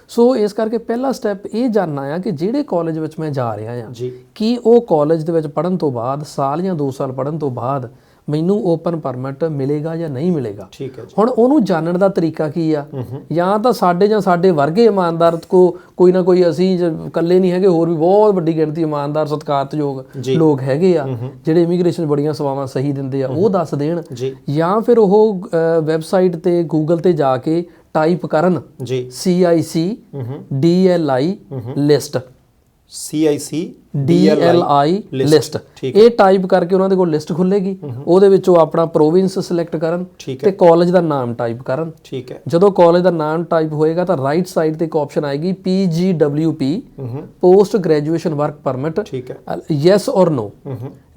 ਸੋ ਇਸ ਕਰਕੇ ਪਹਿਲਾ ਸਟੈਪ ਇਹ ਜਾਣਨਾ ਆ ਕਿ ਜਿਹੜੇ ਕਾਲਜ ਵਿੱਚ ਮੈਂ ਜਾ ਰਿਹਾ ਆ, ਕੀ ਉਹ ਕਾਲਜ ਦੇ ਵਿੱਚ ਪੜ੍ਹਨ ਤੋਂ ਬਾਅਦ ਸਾਲ ਜਾਂ 2 ਸਾਲ ਪੜ੍ਹਨ ਤੋਂ ਬਾਅਦ ਮੈਨੂੰ ਓਪਨ ਪਰਮਿਟ ਮਿਲੇਗਾ ਜਾਂ ਨਹੀਂ ਮਿਲੇਗਾ। ਠੀਕ ਹੈ ਜੀ। ਹੁਣ ਉਹਨੂੰ ਜਾਣਨ ਦਾ ਤਰੀਕਾ ਕੀ ਆ? ਜਾਂ ਤਾਂ ਸਾਡੇ ਵਰਗੇ ਇਮਾਨਦਾਰ ਕੋਈ ਨਾ ਕੋਈ, ਅਸੀਂ ਇਕੱਲੇ ਨਹੀਂ ਹੈਗੇ, ਹੋਰ ਵੀ ਬਹੁਤ ਵੱਡੀ ਗਿਣਤੀ ਇਮਾਨਦਾਰ ਸਤਿਕਾਰਯੋਗ ਲੋਕ ਹੈਗੇ ਆ ਜਿਹੜੇ ਇਮੀਗ੍ਰੇਸ਼ਨ ਬੜੀਆਂ ਸੇਵਾਵਾਂ ਸਹੀ ਦਿੰਦੇ ਆ, ਉਹ ਦੱਸ ਦੇਣ। ਜਾਂ ਫਿਰ ਉਹ ਵੈਬਸਾਈਟ ਤੇ ਗੂਗਲ ਤੇ ਜਾ ਕੇ ਟਾਈਪ ਕਰਨ CIC DLI list, CIC DLI list, ਇਹ ਟਾਈਪ ਕਰਕੇ ਉਹਨਾਂ ਦੇ ਕੋਲ ਲਿਸਟ ਖੁੱਲੇਗੀ। ਉਹਦੇ ਵਿੱਚੋਂ ਆਪਣਾ ਪ੍ਰੋਵਿੰਸ ਸਿਲੈਕਟ ਕਰਨ ਤੇ ਕਾਲਜ ਦਾ ਨਾਮ ਟਾਈਪ ਕਰਨ। ਠੀਕ ਹੈ। ਜਦੋਂ ਕਾਲਜ ਦਾ ਨਾਮ ਟਾਈਪ ਹੋਏਗਾ ਤਾਂ ਰਾਈਟ ਸਾਈਡ ਤੇ ਇੱਕ ਆਪਸ਼ਨ ਆਏਗੀ PGWP, post graduation work permit, yes ਔਰ ਨੋ।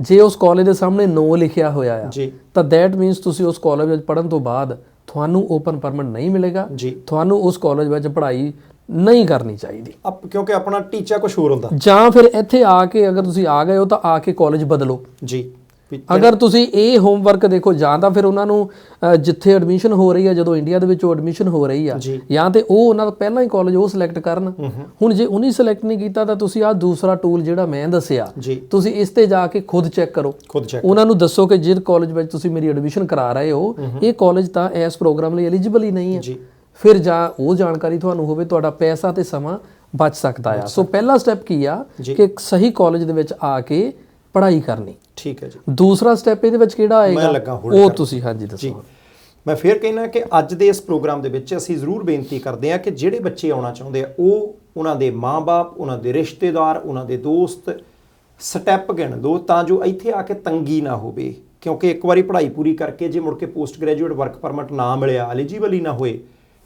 ਜੇ ਉਸ ਕਾਲਜ ਦੇ ਸਾਹਮਣੇ ਨੋ ਲਿਖਿਆ ਹੋਇਆ ਆ ਤਾਂ ਦੈਟ ਮੀਨਸ ਤੁਸੀਂ ਉਸ ਕਾਲਜ ਵਿੱਚ ਪੜ੍ਹਨ ਤੋਂ ਬਾਅਦ ਤੁਹਾਨੂੰ ਓਪਨ ਪਰਮਿਟ ਨਹੀਂ ਮਿਲੇਗਾ, ਤੁਹਾਨੂੰ ਉਸ ਕਾਲਜ ਵਿੱਚ ਪੜ੍ਹਾਈ ਨਹੀਂ ਕਰਨੀ ਚਾਹੀਦੀ, ਕਿਉਂਕਿ ਆਪਣਾ ਟੀਚਾ ਕੁਝ ਹੋਰ ਹੁੰਦਾ। ਜਾਂ ਫਿਰ ਇੱਥੇ ਆ ਕੇ ਅਗਰ ਤੁਸੀਂ ਆ ਗਏ ਹੋ ਤਾਂ ਆ ਕੇ ਕਾਲਜ ਬਦਲੋ ਜੀ। ਅਗਰ ਤੁਸੀਂ ਇਹ ਹੋਮਵਰਕ ਦੇਖੋ, ਜਾਂ ਤਾਂ ਫਿਰ ਉਹਨਾਂ ਨੂੰ ਜਿੱਥੇ ਐਡਮਿਸ਼ਨ ਹੋ ਰਹੀ ਆ, ਜਦੋਂ ਇੰਡੀਆ ਦੇ ਵਿੱਚ ਉਹ ਐਡਮਿਸ਼ਨ ਹੋ ਰਹੀ ਆ, ਜਾਂ ਤੇ ਉਹ ਉਹਨਾਂ ਦਾ ਪਹਿਲਾਂ ਹੀ ਕਾਲਜ ਉਹ ਸਿਲੈਕਟ ਕਰਨ। ਹੁਣ ਜੇ ਉਹਨੇ ਸਿਲੈਕਟ ਨਹੀਂ ਕੀਤਾ ਤਾਂ ਤੁਸੀਂ ਆਹ ਦੂਸਰਾ ਟੂਲ ਜਿਹੜਾ ਮੈਂ ਦੱਸਿਆ, ਤੁਸੀਂ ਇਸ ਤੇ ਜਾ ਕੇ ਖੁਦ ਚੈੱਕ ਕਰੋ। ਉਹਨਾਂ ਨੂੰ ਦੱਸੋ ਕਿ ਜਿਸ ਕਾਲਜ ਵਿੱਚ ਤੁਸੀਂ ਮੇਰੀ ਐਡਮਿਸ਼ਨ ਕਰਾ ਰਹੇ ਹੋ ਇਹ ਕਾਲਜ ਤਾਂ ਇਸ ਪ੍ਰੋਗਰਾਮ ਲਈ ਐਲੀਜੀਬਲ ਹੀ ਨਹੀਂ ਹੈ। ਫਿਰ ਜਾਂ ਉਹ ਜਾਣਕਾਰੀ ਤੁਹਾਨੂੰ ਹੋਵੇ, ਤੁਹਾਡਾ ਪੈਸਾ ਤੇ ਸਮਾਂ ਬਚ ਸਕਦਾ ਆ। ਸੋ ਪਹਿਲਾ ਸਟੈਪ ਕੀ ਆ ਕਿ ਇੱਕ ਸਹੀ ਕਾਲਜ ਦੇ ਵਿੱਚ ਆ ਕੇ ਪੜ੍ਹਾਈ ਕਰਨੀ। ਠੀਕ ਹੈ ਜੀ। ਦੂਸਰਾ ਸਟੈਪ ਇਹਦੇ ਵਿੱਚ ਕਿਹੜਾ ਆਏਗਾ ਉਹ ਤੁਸੀਂ ਹਾਂਜੀ ਦੱਸੋ। ਮੈਂ ਫਿਰ ਕਹਿਣਾ ਕਿ ਅੱਜ ਦੇ ਇਸ ਪ੍ਰੋਗਰਾਮ ਦੇ ਵਿੱਚ ਅਸੀਂ ਜ਼ਰੂਰ ਬੇਨਤੀ ਕਰਦੇ ਹਾਂ ਕਿ ਜਿਹੜੇ ਬੱਚੇ ਆਉਣਾ ਚਾਹੁੰਦੇ ਆ ਉਹ ਉਹਨਾਂ ਦੇ ਮਾਂ-ਬਾਪ, ਉਹਨਾਂ ਦੇ ਰਿਸ਼ਤੇਦਾਰ, ਉਹਨਾਂ ਦੇ ਦੋਸਤ ਸਟੈਪ ਗਿਣ ਲਓ ਤਾਂ ਜੋ ਇੱਥੇ ਆ ਕੇ ਤੰਗੀ ਨਾ ਹੋਵੇ। ਕਿਉਂਕਿ ਇੱਕ ਵਾਰੀ ਪੜ੍ਹਾਈ ਪੂਰੀ ਕਰਕੇ ਜੇ ਮੁੜ ਕੇ ਪੋਸਟ ਗ੍ਰੈਜੂਏਟ ਵਰਕ ਪਰਮਿਟ ਨਾ ਮਿਲਿਆ, ਐਲੀਜੀਬਲ ਹੀ ਨਾ ਹੋਏ,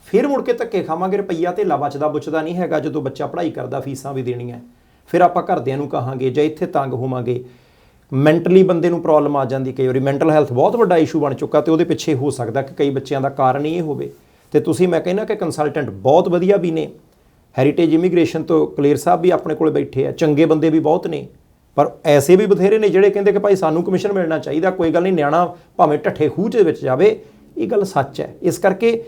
ਫਿਰ ਮੁੜ ਕੇ ਧੱਕੇ ਖਾਵਾਂਗੇ। ਰੁਪਈਆ ਧੇਲਾ ਬਚਦਾ ਨਹੀਂ ਹੈਗਾ ਜਦੋਂ ਬੱਚਾ ਪੜ੍ਹਾਈ ਕਰਦਾ, ਫੀਸਾਂ ਵੀ ਦੇਣੀਆਂ, ਫਿਰ ਆਪਾਂ ਘਰਦਿਆਂ ਨੂੰ ਕਹਾਂਗੇ ਜਾਂ ਇੱਥੇ ਤੰਗ ਹੋਵਾਂਗੇ। ਮੈਂਟਲੀ ਬੰਦੇ ਨੂੰ ਪ੍ਰੋਬਲਮ ਆ ਜਾਂਦੀ, ਕਈ ਵਾਰੀ ਮੈਂਟਲ ਹੈਲਥ ਬਹੁਤ ਵੱਡਾ ਇਸ਼ੂ ਬਣ ਚੁੱਕਾ ਤੇ ਉਹਦੇ ਪਿੱਛੇ ਹੋ ਸਕਦਾ ਕਿ ਕਈ ਬੱਚਿਆਂ ਦਾ ਕਾਰਨ ਇਹ ਹੋਵੇ। ਤੇ ਤੁਸੀਂ, ਮੈਂ ਕਹਿੰਦਾ ਕਿ ਕੰਸਲਟੈਂਟ ਬਹੁਤ ਵਧੀਆ ਵੀ ਨੇ, ਹੈਰੀਟੇਜ ਇਮੀਗ੍ਰੇਸ਼ਨ ਤੋਂ ਕਲੇਰ ਸਾਹਿਬ ਵੀ ਆਪਣੇ ਕੋਲ ਬੈਠੇ ਆ, ਚੰਗੇ ਬੰਦੇ ਵੀ ਬਹੁਤ ਨੇ, ਪਰ ਐਸੇ ਵੀ ਬਥੇਰੇ ਨੇ ਜਿਹੜੇ ਕਹਿੰਦੇ ਕਿ ਭਾਈ ਸਾਨੂੰ ਕਮਿਸ਼ਨ ਮਿਲਣਾ ਚਾਹੀਦਾ, ਕੋਈ ਗੱਲ ਨਹੀਂ, ਨਿਆਣਾ ਭਾਵੇਂ ਢੱਠੇ ਖੂਹ ਦੇ ਵਿੱਚ ਜਾਵੇ। ਇਹ ਗੱਲ ਸੱਚ ਹੈ। ਇਸ ਕਰਕੇ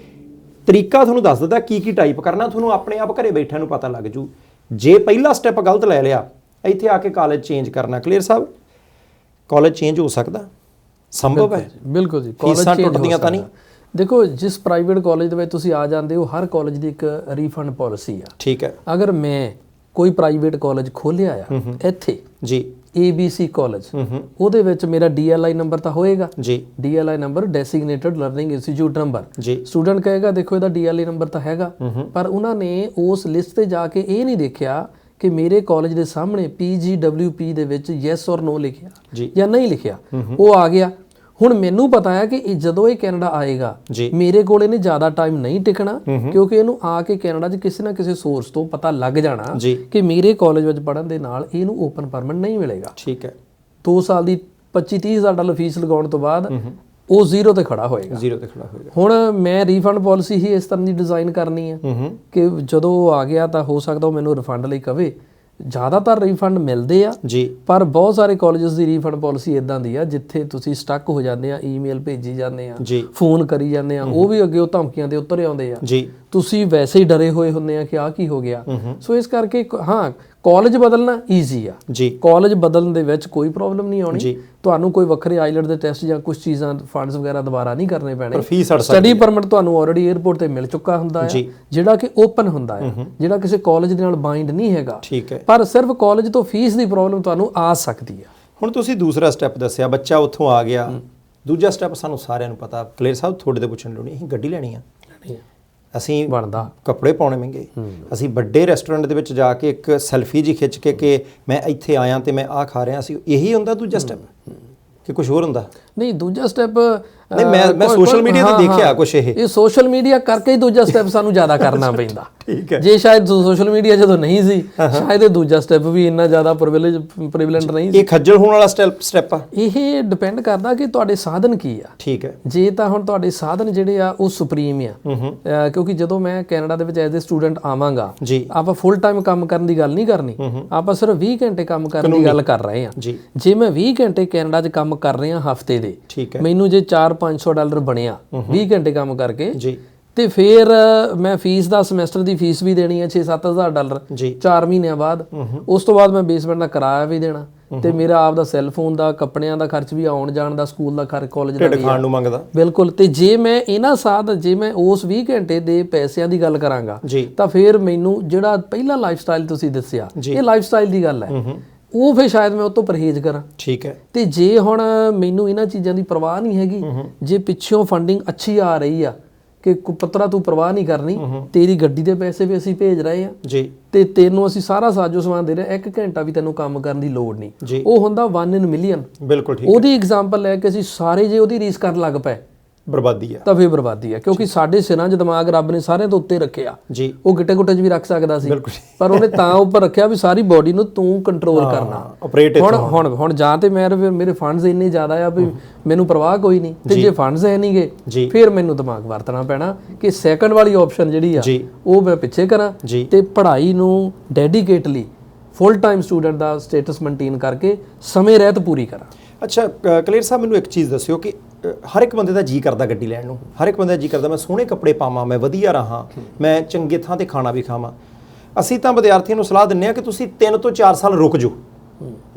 ਤਰੀਕਾ ਤੁਹਾਨੂੰ ਦੱਸ ਦਿੰਦਾ ਕੀ ਟਾਈਪ ਕਰਨਾ, ਤੁਹਾਨੂੰ ਆਪਣੇ ਆਪ ਘਰੇ ਬੈਠਿਆਂ ਨੂੰ ਪਤਾ ਲੱਗ ਜੂ। ਜੇ ਪਹਿਲਾ ਸਟੈਪ ਗਲਤ ਲੈ ਲਿਆ, ਇੱਥੇ ਆ ਕੇ ਕਾਲਜ ਚੇਂਜ ਕਰਨਾ, ਕਲੀਅਰ ਸਾਹਿਬ ਕਾਲਜ ਚੇਂਜ ਹੋ ਸਕਦਾ, ਸੰਭਵ ਹੈ। ਬਿਲਕੁਲ ਜੀ, ਫੀਸਾਂ ਟੁੱਟਦੀਆਂ ਤਾਂ ਨਹੀਂ। ਦੇਖੋ, ਜਿਸ ਪ੍ਰਾਈਵੇਟ ਕਾਲਜ ਦੇ ਵਿੱਚ ਤੁਸੀਂ ਆ ਜਾਂਦੇ ਹੋ, ਹਰ ਕਾਲਜ ਦੀ ਇੱਕ ਰੀਫੰਡ ਪਾਲਿਸੀ ਆ। ਠੀਕ ਹੈ। ਅਗਰ ਮੈਂ ਕੋਈ ਪ੍ਰਾਈਵੇਟ ਕਾਲਜ ਖੋਲਿਆ ਆ ਇੱਥੇ ਜੀ, ABC ਕਾਲਜ, ਉਹਦੇ ਵਿੱਚ ਮੇਰਾ DLI ਨੰਬਰ ਤਾਂ ਹੋਏਗਾ ਜੀ, DLI number, designated learning institute number ਜੀ। ਸਟੂਡੈਂਟ ਕਹੇਗਾ ਦੇਖੋ ਇਹਦਾ DLI ਨੰਬਰ ਤਾਂ ਹੈਗਾ, ਪਰ ਉਹਨਾਂ ਨੇ ਉਸ ਲਿਸਟ ਤੇ ਜਾ ਕੇ ਇਹ ਨਹੀਂ ਦੇਖਿਆ ਕਿ ਮੇਰੇ ਕਾਲਜ ਦੇ ਸਾਹਮਣੇ PGWP ਦੇ ਵਿੱਚ ਯੈਸ ਔਰ ਨੋ ਲਿਖਿਆ ਜਾਂ ਨਹੀਂ ਲਿਖਿਆ। ਉਹ ਆ ਗਿਆ। ਹੁਣ ਮੈਨੂੰ ਪਤਾ ਹੈ ਕਿ ਜਦੋਂ ਇਹ ਕੈਨੇਡਾ ਆਏਗਾ ਮੇਰੇ ਕੋਲ ਇਹਨੇ ਜ਼ਿਆਦਾ ਟਾਈਮ ਨਹੀਂ ਟਿਕਣਾ, ਕਿਉਂਕਿ ਇਹਨੂੰ ਆ ਕੇ ਕੈਨੇਡਾ 'ਚ ਕਿਸੇ ਨਾ ਕਿਸੇ ਸੋਰਸ ਤੋਂ ਪਤਾ ਲੱਗ ਜਾਣਾ ਕਿ ਮੇਰੇ ਕਾਲਜ ਵਿੱਚ ਪੜ੍ਹਨ ਦੇ ਨਾਲ ਇਹਨੂੰ ਓਪਨ ਪਰਮਿਟ ਨਹੀਂ ਮਿਲੇਗਾ। ਠੀਕ ਹੈ। 2 ਸਾਲ ਦੀ $25,000 ਫੀਸ ਲਗਾਉਣ ਤੋਂ ਬਾਅਦ ਉਹ ਜ਼ੀਰੋ ਤੇ ਖੜਾ ਹੋਏਗਾ। ਹੁਣ ਮੈਂ ਰੀਫੰਡ ਪਾਲਿਸੀ ਹੀ ਇਸ ਤਰ੍ਹਾਂ ਦੀ ਡਿਜ਼ਾਈਨ ਕਰਨੀ ਹੈ ਕਿ ਜਦੋਂ ਉਹ ਆ ਗਿਆ ਤਾਂ ਹੋ ਸਕਦਾ ਉਹ ਮੈਨੂੰ ਰਿਫੰਡ ਲਈ ਕਵੇ। ਜ਼ਿਆਦਾਤਰ ਰੀਫੰਡ ਮਿਲਦੇ ਆ ਜੀ, ਪਰ ਬਹੁਤ ਸਾਰੇ ਕਾਲਜਸ ਦੀ ਰੀਫੰਡ ਪਾਲਿਸੀ ਇਦਾਂ ਦੀ ਆ ਜਿੱਥੇ ਤੁਸੀਂ ਸਟਕ ਹੋ ਜਾਂਦੇ ਆ, ਈਮੇਲ ਭੇਜੀ ਜਾਂਦੇ ਆ, ਫੋਨ ਕਰੀ ਜਾਂਦੇ ਆ, ਉਹ ਵੀ ਅੱਗੇ ਉਹ ਧਮਕੀਆਂ ਦੇ ਉੱਤਰ ਆਉਂਦੇ ਆ ਜੀ, ਤੁਸੀਂ ਵੈਸੇ ਹੀ ਡਰੇ ਹੋਏ ਹੁੰਦੇ ਆ ਕਿ ਆਹ ਕੀ ਹੋ ਗਿਆ। ਸੋ ਇਸ ਕਰਕੇ ਹਾਂ, ਕਾਲਜ ਬਦਲਣਾ ਈਜ਼ੀ ਆ ਜੀ, ਕਾਲਜ ਬਦਲਣ ਦੇ ਵਿੱਚ ਕੋਈ ਪ੍ਰੋਬਲਮ ਨਹੀਂ ਆਉਣੀ। ਤੁਹਾਨੂੰ ਕੋਈ ਵੱਖਰੇ ਆਈਲੈਟ ਦੇ ਟੈਸਟ ਜਾਂ ਕੁਝ ਚੀਜ਼ਾਂ ਫੰਡਸ ਵਗੈਰਾ ਦੁਬਾਰਾ ਨਹੀਂ ਕਰਨੇ ਪੈਣੇ। ਸਟੱਡੀ ਪਰਮਿਟ ਤੁਹਾਨੂੰ ਆਲਰੇਡੀ 에ਅਰਪੋਰਟ ਤੇ ਮਿਲ ਚੁੱਕਾ ਹੁੰਦਾ ਹੈ, ਜਿਹੜਾ ਕਿ ਓਪਨ ਹੁੰਦਾ ਹੈ, ਜਿਹੜਾ ਕਿਸੇ ਕਾਲਜ ਦੇ ਨਾਲ ਬਾਈਂਡ ਨਹੀਂ ਹੈਗਾ। ਪਰ ਸਿਰਫ ਕਾਲਜ ਤੋਂ ਫੀਸ ਦੀ ਪ੍ਰੋਬਲਮ ਤੁਹਾਨੂੰ ਆ ਸਕਦੀ ਹੈ। ਹੁਣ ਤੁਸੀਂ ਦੂਸਰਾ ਸਟੈਪ ਦੱਸਿਆ, ਬੱਚਾ ਉੱਥੋਂ ਆ ਗਿਆ। ਦੂਜਾ ਸਟੈਪ ਸਾਨੂੰ ਸਾਰਿਆਂ ਨੂੰ ਪਤਾ, ਕਲੀਅਰ ਸਾਹਿਬ ਤੁਹਾਡੇ ਤੋਂ ਪੁੱਛਣ ਲੋੜ ਨਹੀਂ, ਅਸੀਂ ਗੱਡੀ ਲੈਣੀ ਆ, ਅਸੀਂ ਬਣਦਾ ਕੱਪੜੇ ਪਾਉਣੇ ਮਹਿੰਗੇ, ਅਸੀਂ ਵੱਡੇ ਰੈਸਟੋਰੈਂਟ ਦੇ ਵਿੱਚ ਜਾ ਕੇ ਇੱਕ ਸੈਲਫੀ ਜੀ ਖਿੱਚ ਕੇ ਕਿ ਮੈਂ ਇੱਥੇ ਆਇਆ ਤੇ ਮੈਂ ਆਹ ਖਾ ਰਿਹਾ ਸੀ, ਇਹੀ ਹੁੰਦਾ ਦੂਜਾ ਸਟੈਪ ਕਿ ਕੁਝ ਹੋਰ ਹੁੰਦਾ? ਨਹੀਂ, ਦੂਜਾ ਸਟੈਪ ਨਹੀਂ, ਮੈਂ ਸੋਸ਼ਲ ਮੀਡੀਆ ਤੇ ਦੇਖਿਆ ਕੁਝ ਇਹ ਸੋਸ਼ਲ ਮੀਡੀਆ ਕਰਕੇ ਹੀ ਦੂਜਾ ਸਟੈਪ ਸਾਨੂੰ ਜ਼ਿਆਦਾ ਕਰਨਾ ਪੈਂਦਾ। ਠੀਕ ਹੈ। ਜੇ ਸ਼ਾਇਦ ਸੋਸ਼ਲ ਮੀਡੀਆ ਜਦੋਂ ਨਹੀਂ ਸੀ, ਸ਼ਾਇਦ ਇਹ ਦੂਜਾ ਸਟੈਪ ਵੀ ਇੰਨਾ ਜ਼ਿਆਦਾ ਪ੍ਰਿਵਿਲੇਂਟ ਨਹੀਂ ਸੀ। ਇਹ ਖੱਜਲ ਹੋਣ ਵਾਲਾ ਸਟੈਪ ਆ। ਇਹ ਡਿਪੈਂਡ ਕਰਦਾ ਕਿ ਤੁਹਾਡੇ ਸਾਧਨ ਕੀ ਆ। ਠੀਕ ਹੈ। ਜੇ ਤਾਂ ਹੁਣ ਤੁਹਾਡੇ ਸਾਧਨ ਜਿਹੜੇ ਆ ਉਹ ਸੁਪਰੀਮ ਆ, ਕਿਉਂਕਿ ਜਦੋਂ ਮੈਂ ਕੈਨੇਡਾ ਦੇ ਵਿੱਚ ਐਜ਼ ਏ ਸਟੂਡੈਂਟ ਆਵਾਂਗਾ, ਆਪਾਂ ਫੁੱਲ ਟਾਈਮ ਕੰਮ ਕਰਨ ਦੀ ਗੱਲ ਨਹੀਂ ਕਰਨੀ, ਆਪਾਂ ਸਿਰਫ 20 ਘੰਟੇ ਕੰਮ ਕਰਨ ਦੀ ਗੱਲ ਕਰ ਰਹੇ ਹਾਂ। ਜੇ ਮੈਂ 20 ਘੰਟੇ ਕੈਨੇਡਾ 'ਚ ਕੰਮ ਕਰ ਰਿਹਾ ਹਫਤੇ ਦੇ, ਮੈਨੂੰ ਜੇ $400-500 ਬਣਿਆ 20 ਘੰਟੇ ਕੰਮ ਕਰਕੇ, ਤੇ ਫਿਰ ਮੈਂ ਫੀਸ ਦਾ ਸਮੈਸਟਰ ਦੀ ਫੀਸ ਵੀ ਦੇਣੀ ਹੈ $6,000-7,000 4 ਮਹੀਨਿਆਂ ਬਾਅਦ। ਉਸ ਤੋਂ ਬਾਅਦ ਮੈਂ ਬੇਸਮੈਂਟ ਦਾ ਕਿਰਾਇਆ ਵੀ ਦੇਣਾ, ਤੇ ਮੇਰਾ ਆਪਦਾ ਸੈੱਲ ਫੋਨ ਦਾ, ਕੱਪੜਿਆਂ ਦਾ ਖਰਚ ਵੀ, ਆਉਣ ਜਾਣ ਦਾ, ਸਕੂਲ ਦਾ ਖਰਚ, ਕਾਲਜ ਦਾ ਢਿੱਡ ਖਾਣ ਨੂੰ ਮੰਗਦਾ। ਬਿਲਕੁਲ। ਤੇ ਜੇ ਮੈਂ ਇਹਨਾਂ ਸਾਧ ਜੇ ਮੈਂ ਉਸ 20 ਘੰਟੇ ਦੇ ਪੈਸਿਆਂ ਦੀ ਗੱਲ ਕਰਾਂਗਾ ਜੀ ਤਾਂ ਫਿਰ ਮੈਨੂੰ ਜਿਹੜਾ ਪਹਿਲਾ ਲਾਈਫ ਸਟਾਈਲ ਤੁਸੀਂ ਦੱਸਿਆ, ਇਹ ਲਾਈਫ ਸਟਾਈਲ ਦੀ ਗੱਲ ਹੈ, ਉਹ ਫਿਰ ਸ਼ਾਇਦ ਮੈਂ ਉਹ ਤੋਂ ਪਰਹੇਜ਼ ਕਰਾਂ। ਠੀਕ ਹੈ। ਤੇ ਜੇ ਹੁਣ ਮੈਨੂੰ ਇਹਨਾਂ ਚੀਜ਼ਾਂ ਦੀ ਪਰਵਾਹ ਨਹੀਂ ਹੈਗੀ, ਜੇ ਪਿੱਛੋਂ ਫੰਡਿੰਗ ਅੱਛੀ ਆ ਰਹੀ ਆ ਕਿ ਪੁੱਤਰਾ ਤੂੰ ਪਰਵਾਹ ਨਹੀਂ ਕਰਨੀ, ਤੇਰੀ ਗੱਡੀ ਦੇ ਪੈਸੇ ਵੀ ਅਸੀਂ ਭੇਜ ਰਹੇ ਆ ਜੀ, ਤੇ ਤੈਨੂੰ ਅਸੀਂ ਸਾਰਾ ਸਾਜੋ ਸਮਾਨ ਦੇ ਰਹੇ, 1 ਘੰਟਾ ਵੀ ਤੈਨੂੰ ਕੰਮ ਕਰਨ ਦੀ ਲੋੜ ਨਹੀਂ। ਜੀ। ਉਹ ਹੁੰਦਾ 1 in million। ਬਿਲਕੁਲ ਠੀਕ। ਉਹਦੀ ਐਗਜ਼ਾਮਪਲ ਲੈ ਕੇ ਅਸੀਂ ਸਾਰੇ ਜੇ ਉਹਦੀ ਰੀਸ ਕਰਨ ਲੱਗ ਪਏ, ਬਰਬਾਦੀ ਹੈ। ਤਾਂ ਫਿਰ ਬਰਬਾਦੀ ਹੈ, ਕਿਉਂਕਿ ਸਾਡੇ ਸਿਰਾਂ 'ਚ ਦਿਮਾਗ ਰੱਬ ਨੇ ਸਾਰਿਆਂ ਤੋਂ ਉੱਤੇ ਰੱਖਿਆ। ਜੀ। ਉਹ ਗਿੱਟੇ ਗੁੱਟੇ 'ਚ ਵੀ ਰੱਖ ਸਕਦਾ ਸੀ, ਬਿਲਕੁਲ। ਪਰ ਉਹਨੇ ਤਾਂ ਉੱਪਰ ਰੱਖਿਆ ਵੀ ਸਾਰੀ ਬੋਡੀ ਨੂੰ ਤੂੰ ਕੰਟਰੋਲ ਕਰਨਾ। ਆਪਰੇਟ ਹੁਣ ਜਾਂ ਤੇ ਮੇਰੇ ਫੰਡਸ ਇੰਨੇ ਜ਼ਿਆਦਾ ਆ ਵੀ ਮੈਨੂੰ ਪਰਵਾਹ ਕੋਈ ਨਹੀਂ, ਤੇ ਜੇ ਫੰਡਸ ਹੈ ਨਹੀਂਗੇ ਫਿਰ ਮੈਨੂੰ ਦਿਮਾਗ ਵਰਤਣਾ ਪੈਣਾ ਕਿ ਸੈਕੰਡ ਵਾਲੀ ਆਪਸ਼ਨ ਜਿਹੜੀ ਆ ਉਹ ਮੈਂ ਪਿੱਛੇ ਕਰਾਂ ਤੇ ਪੜ੍ਹਾਈ ਨੂੰ ਡੈਡੀਕੇਟਲੀ ਫੁੱਲ ਟਾਈਮ ਸਟੂਡੈਂਟ ਦਾ ਸਟੇਟਸ ਮੇਨਟੇਨ ਕਰਕੇ ਸਮੇਂ ਰਹਿਤ ਪੂਰੀ ਕਰਾਂ। ਅੱਛਾ ਕਲੀਅਰ ਸਾਹਿਬ, ਮੈਨੂੰ ਇੱਕ ਚੀਜ਼ ਦੱਸਿਓ ਕਿ ਹਰ ਇੱਕ ਬੰਦੇ ਦਾ ਜੀ ਕਰਦਾ ਗੱਡੀ ਲੈਣ ਨੂੰ, ਹਰ ਇੱਕ ਬੰਦੇ ਦਾ ਜੀ ਕਰਦਾ ਮੈਂ ਸੋਹਣੇ ਕੱਪੜੇ ਪਾਵਾਂ, ਮੈਂ ਵਧੀਆ ਰਹਾਂ, ਮੈਂ ਚੰਗੇ ਥਾਂ ਤੇ ਖਾਣਾ ਵੀ ਖਾਵਾਂ। ਅਸੀਂ ਤਾਂ ਵਿਦਿਆਰਥੀਆਂ ਨੂੰ ਸਲਾਹ ਦਿੰਦੇ ਹਾਂ ਕਿ ਤੁਸੀਂ 3 ਤੋਂ 4 ਸਾਲ ਰੁਕ ਜਾਓ,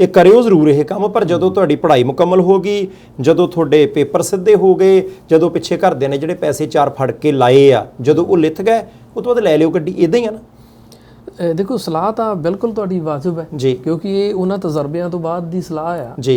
ਇਹ ਕਰਿਓ ਜ਼ਰੂਰ ਇਹ ਕੰਮ, ਪਰ ਜਦੋਂ ਤੁਹਾਡੀ ਪੜ੍ਹਾਈ ਮੁਕੰਮਲ ਹੋ ਗਈ, ਜਦੋਂ ਤੁਹਾਡੇ ਪੇਪਰ ਸਿੱਧੇ ਹੋ ਗਏ, ਜਦੋਂ ਪਿੱਛੇ ਘਰਦਿਆਂ ਨੇ ਜਿਹੜੇ ਪੈਸੇ 4 ਫੜ ਕੇ ਲਾਏ ਆ, ਜਦੋਂ ਉਹ ਲਿੱਥ ਗਏ, ਉਹ ਤੋਂ ਬਾਅਦ ਲੈ ਲਿਓ ਗੱਡੀ। ਇਦਾਂ ਹੀ ਆ ਨਾ? ਦੇਖੋ, ਸਲਾਹ ਤਾਂ ਬਿਲਕੁਲ ਤੁਹਾਡੀ ਵਾਜਬ ਹੈ ਜੀ, ਕਿਉਂਕਿ ਇਹ ਉਹਨਾਂ ਤਜਰਬਿਆਂ ਤੋਂ ਬਾਅਦ ਦੀ ਸਲਾਹ ਆ ਜੀ,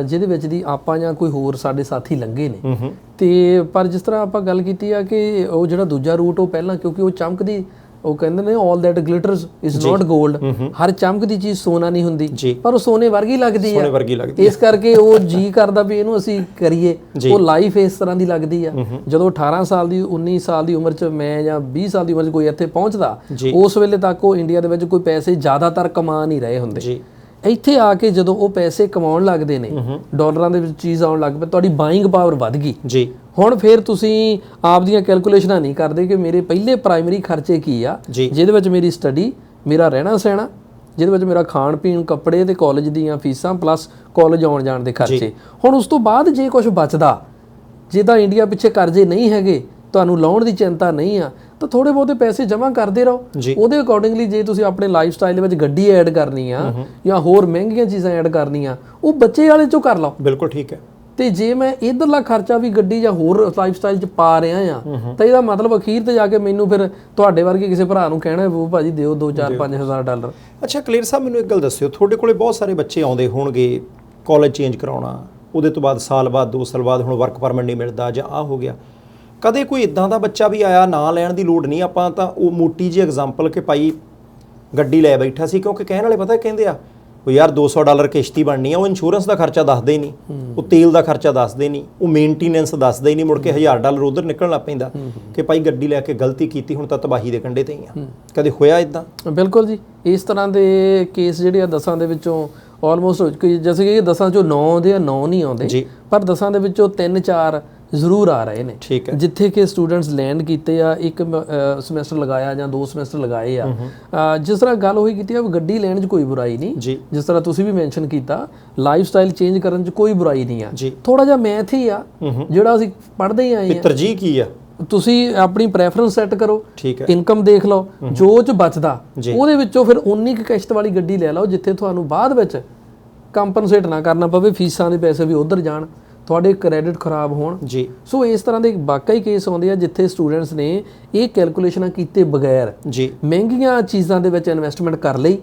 ਜਿਹਦੇ ਵਿੱਚ ਦੀ ਆਪਾਂ ਜਾਂ ਕੋਈ ਹੋਰ ਸਾਡੇ ਸਾਥੀ ਲੰਘੇ ਨੇ। ਤੇ ਪਰ ਜਿਸ ਤਰ੍ਹਾਂ ਆਪਾਂ ਗੱਲ ਕੀਤੀ ਆ ਕਿ ਉਹ ਜਿਹੜਾ ਦੂਜਾ ਰੂਟ, ਉਹ ਪਹਿਲਾਂ ਕਿਉਂਕਿ ਉਹ ਚਮਕਦੀ, ਉਹ ਕਹਿੰਦੇ ਨੇ all that glitters is not gold, ਹਰ ਚਮਕਦੀ ਚੀਜ਼ ਸੋਨਾ ਨਹੀਂ ਹੁੰਦੀ, ਪਰ ਉਹ ਸੋਨੇ ਵਰਗੀ ਲੱਗਦੀ ਆ। ਇਸ ਕਰਕੇ ਉਹ ਜੀ ਕਰਦਾ ਵੀ ਇਹਨੂੰ ਅਸੀਂ ਕਰੀਏ। ਉਹ ਲਾਈਫ ਇਸ ਤਰ੍ਹਾਂ ਦੀ ਲੱਗਦੀ ਆ। ਜਦੋਂ 18 ਸਾਲ ਦੀ 19 ਸਾਲ ਦੀ ਉਮਰ 'ਚ ਮੈਂ ਜਾਂ 20 ਸਾਲ ਦੀ ਉਮਰ 'ਚ ਕੋਈ ਇੱਥੇ ਪਹੁੰਚਦਾ, ਉਸ ਵੇਲੇ ਤੱਕ ਉਹ ਇੰਡੀਆ ਦੇ ਵਿੱਚ ਕੋਈ ਪੈਸੇ ਜ਼ਿਆਦਾਤਰ ਕਮਾ ਨਹੀਂ ਰਹੇ ਹੁੰਦੇ। ਇੱਥੇ ਆ ਕੇ ਜਦੋਂ ਉਹ ਪੈਸੇ ਕਮਾਉਣ ਲੱਗਦੇ ਨੇ, ਡਾਲਰਾਂ ਦੇ ਵਿੱਚ ਚੀਜ਼ ਆਉਣ ਲੱਗ ਪਈ, ਤੁਹਾਡੀ ਬਾਇੰਗ ਪਾਵਰ ਵੱਧ ਗਈ। ਹੁਣ ਫਿਰ ਤੁਸੀਂ ਆਪਦੀਆਂ ਕੈਲਕੂਲੇਸ਼ਨਾਂ ਨਹੀਂ ਕਰਦੇ ਕਿ ਮੇਰੇ ਪਹਿਲੇ ਪ੍ਰਾਇਮਰੀ ਖਰਚੇ ਕੀ ਆ, ਜਿਹਦੇ ਵਿੱਚ ਮੇਰੀ ਸਟੱਡੀ, ਮੇਰਾ ਰਹਿਣਾ ਸਹਿਣਾ, ਜਿਹਦੇ ਵਿੱਚ ਮੇਰਾ ਖਾਣ ਪੀਣ, ਕੱਪੜੇ ਤੇ ਕਾਲਜ ਦੀਆਂ ਫੀਸਾਂ ਪਲੱਸ ਕਾਲਜ ਆਉਣ ਜਾਣ ਦੇ ਖਰਚੇ। ਹੁਣ ਉਸ ਤੋਂ ਬਾਅਦ ਜੇ ਕੁਝ ਬਚਦਾ, ਜੇ ਤਾਂ ਇੰਡੀਆ ਪਿੱਛੇ ਕਰਜ਼ੇ ਨਹੀਂ ਹੈਗੇ, ਤੁਹਾਨੂੰ ਲਾਉਣ ਦੀ ਚਿੰਤਾ ਨਹੀਂ ਆ, ਤਾਂ ਥੋੜੇ ਬਹੁਤੇ ਪੈਸੇ ਜਮ੍ਹਾਂ ਕਰਦੇ ਰਹੋ। ਉਹਦੇ ਅਕੋਰਡਿੰਗਲੀ ਜੇ ਤੁਸੀਂ ਆਪਣੇ ਲਾਈਫ ਸਟਾਈਲ ਦੇ ਵਿੱਚ ਗੱਡੀ ਐਡ ਕਰਨੀ ਆ ਜਾਂ ਹੋਰ ਮਹਿੰਗੀਆਂ ਚੀਜ਼ਾਂ ਐਡ ਕਰਨੀਆਂ, ਉਹ ਬੱਚੇ ਵਾਲੇ ਚੋਂ ਕਰ ਲਓ। ਬਿਲਕੁਲ ਠੀਕ ਹੈ। ਤੇ ਜੇ ਮੈਂ ਇਧਰਲਾ ਖਰਚਾ ਵੀ ਗੱਡੀ ਜਾਂ ਹੋਰ ਲਾਈਫ ਸਟਾਈਲ 'ਚ ਪਾ ਰਿਹਾ ਆ, ਤਾਂ ਇਹਦਾ ਮਤਲਬ ਅਖੀਰ ਤੇ ਜਾ ਕੇ ਮੈਨੂੰ ਫਿਰ ਤੁਹਾਡੇ ਵਰਗੇ ਕਿਸੇ ਭਰਾ ਨੂੰ ਕਹਿਣਾ ਉਹ ਭਾਜੀ ਦਿਓ 2-4-5 ਹਜ਼ਾਰ ਡਾਲਰ। ਅੱਛਾ ਕਲੀਅਰ ਸਾਹਿਬ, ਮੈਨੂੰ ਇੱਕ ਗੱਲ ਦੱਸਿਓ, ਤੁਹਾਡੇ ਕੋਲੇ ਬਹੁਤ ਸਾਰੇ ਬੱਚੇ ਆਉਂਦੇ ਹੋਣਗੇ ਕਾਲਜ ਚੇਂਜ ਕਰਾਉਣਾ, ਉਹਦੇ ਤੋਂ ਬਾਅਦ ਸਾਲ ਬਾਅਦ 2 ਸਾਲ ਬਾਅਦ ਹੁਣ ਵਰਕ ਪਰਮਿਟ ਨਹੀਂ ਮਿਲਦਾ ਜਾਂ ਆਹ ਹੋ ਗਿਆ। ਕਦੇ ਕੋਈ ਇਦਾਂ ਦਾ ਬੱਚਾ ਵੀ ਆਇਆ, ਨਾ ਲੈਣ ਦੀ ਲੋੜ ਨਹੀਂ, ਆਪਾਂ ਤਾਂ ਉਹ ਮੋਟੀ ਜਿਹੀ ਐਗਜ਼ਾਮਪਲ ਕਿ ਭਾਈ ਗੱਡੀ ਲੈ ਬੈਠਾ ਸੀ, ਕਿਉਂਕਿ ਕਹਿਣ ਵਾਲੇ ਪਤਾ ਕਹਿੰਦੇ ਆ ਉਹ ਯਾਰ $200 ਕਿਸ਼ਤੀ ਬਣਨੀ ਆ, ਉਹ ਇੰਸ਼ੋਰੈਂਸ ਦਾ ਖਰਚਾ ਦੱਸਦੇ ਹੀ ਨਹੀਂ, ਉਹ ਤੇਲ ਦਾ ਖਰਚਾ ਦੱਸਦੇ ਨਹੀਂ, ਉਹ ਮੇਨਟੇਨੈਂਸ ਦੱਸਦੇ ਹੀ ਨਹੀਂ, ਮੁੜ ਕੇ $1000 ਉਧਰ ਨਿਕਲਣ ਲੱਗ ਪੈਂਦਾ ਕਿ ਭਾਈ ਗੱਡੀ ਲੈ ਕੇ ਗਲਤੀ ਕੀਤੀ, ਹੁਣ ਤਾਂ ਤਬਾਹੀ ਦੇ ਕੰਢੇ ਤੇ ਹੀ ਆ। ਕਦੇ ਹੋਇਆ ਇਦਾਂ? ਬਿਲਕੁਲ ਜੀ, ਇਸ ਤਰ੍ਹਾਂ ਦੇ ਕੇਸ ਜਿਹੜੇ ਆ 10 ਦੇ ਵਿੱਚੋਂ ਆਲਮੋਸਟ, ਜੈਸੇ ਕਿ 10 ਚੋਂ 9 ਆਉਂਦੇ ਆ, 9 ਨਹੀਂ ਆਉਂਦੇ, ਪਰ 10 ਦੇ ਵਿੱਚੋਂ 3-4 ਜ਼ਰੂਰ ਆ ਰਹੇ ਨੇ। ਜਿੱਥੇ ਕਿ ਸਟੂਡੈਂਟਸ ਲੈਂਡ ਕੀਤੇ ਆ, 1 ਸਮੈਸਟਰ ਲਗਾਇਆ ਜਾਂ 2 ਸਮੈਸਟਰ ਲਗਾਏ ਆ। ਜਿਸ ਤਰ੍ਹਾਂ ਗੱਲ ਹੋਈ ਕੀਤੀ ਆ, ਗੱਡੀ ਲੈਣ 'ਚ ਕੋਈ ਬੁਰਾਈ ਨਹੀਂ, ਜਿਸ ਤਰ੍ਹਾਂ ਤੁਸੀਂ ਵੀ ਮੈਂਸ਼ਨ ਕੀਤਾ, ਲਾਈਫ ਸਟਾਈਲ ਚੇਂਜ ਕਰਨ 'ਚ ਕੋਈ ਬੁਰਾਈ ਨਹੀਂ ਆ। ਥੋੜਾ ਜਿਹਾ ਮੈਥ ਹੀ ਆ ਜਿਹੜਾ ਅਸੀਂ ਪੜ੍ਹਦੇ ਹੀ ਆਏ ਆ। ਤਰਜੀਹ ਕੀ ਆ? ਤੁਸੀਂ ਆਪਣੀ ਪ੍ਰੈਫਰੈਂਸ ਸੈੱਟ ਕਰੋ, ਇਨਕਮ ਦੇਖ ਲਓ, ਜੋ ਚ ਬਚਦਾ ਉਹਦੇ ਵਿੱਚੋਂ ਫਿਰ ਉਨੀ ਕੁ ਕਿਸ਼ਤ ਵਾਲੀ ਗੱਡੀ ਲੈ ਲਓ ਜਿੱਥੇ ਤੁਹਾਨੂੰ ਬਾਅਦ ਵਿੱਚ ਕੰਪਨਸੇਟ ਨਾ ਕਰਨਾ ਪਵੇ, ਫੀਸਾਂ ਦੇ ਪੈਸੇ ਵੀ ਉਧਰ ਜਾਣ, ਤੁਹਾਡੇ ਕ੍ਰੈਡਿਟ ਖਰਾਬ ਹੋਣ। ਸੋ ਇਸ ਤਰ੍ਹਾਂ ਦੇ ਵਾਕਈ ਕੇਸ ਆਉਂਦੇ ਆ ਜਿੱਥੇ ਸਟੂਡੈਂਟਸ ਨੇ ਇਹ ਕੈਲਕੂਲੇਸ਼ਨਾਂ ਕੀਤੇ ਬਗੈਰ ਮਹਿੰਗੀਆਂ ਚੀਜ਼ਾਂ ਦੇ ਵਿੱਚ ਇਨਵੈਸਟਮੈਂਟ ਕਰ ਲਈ।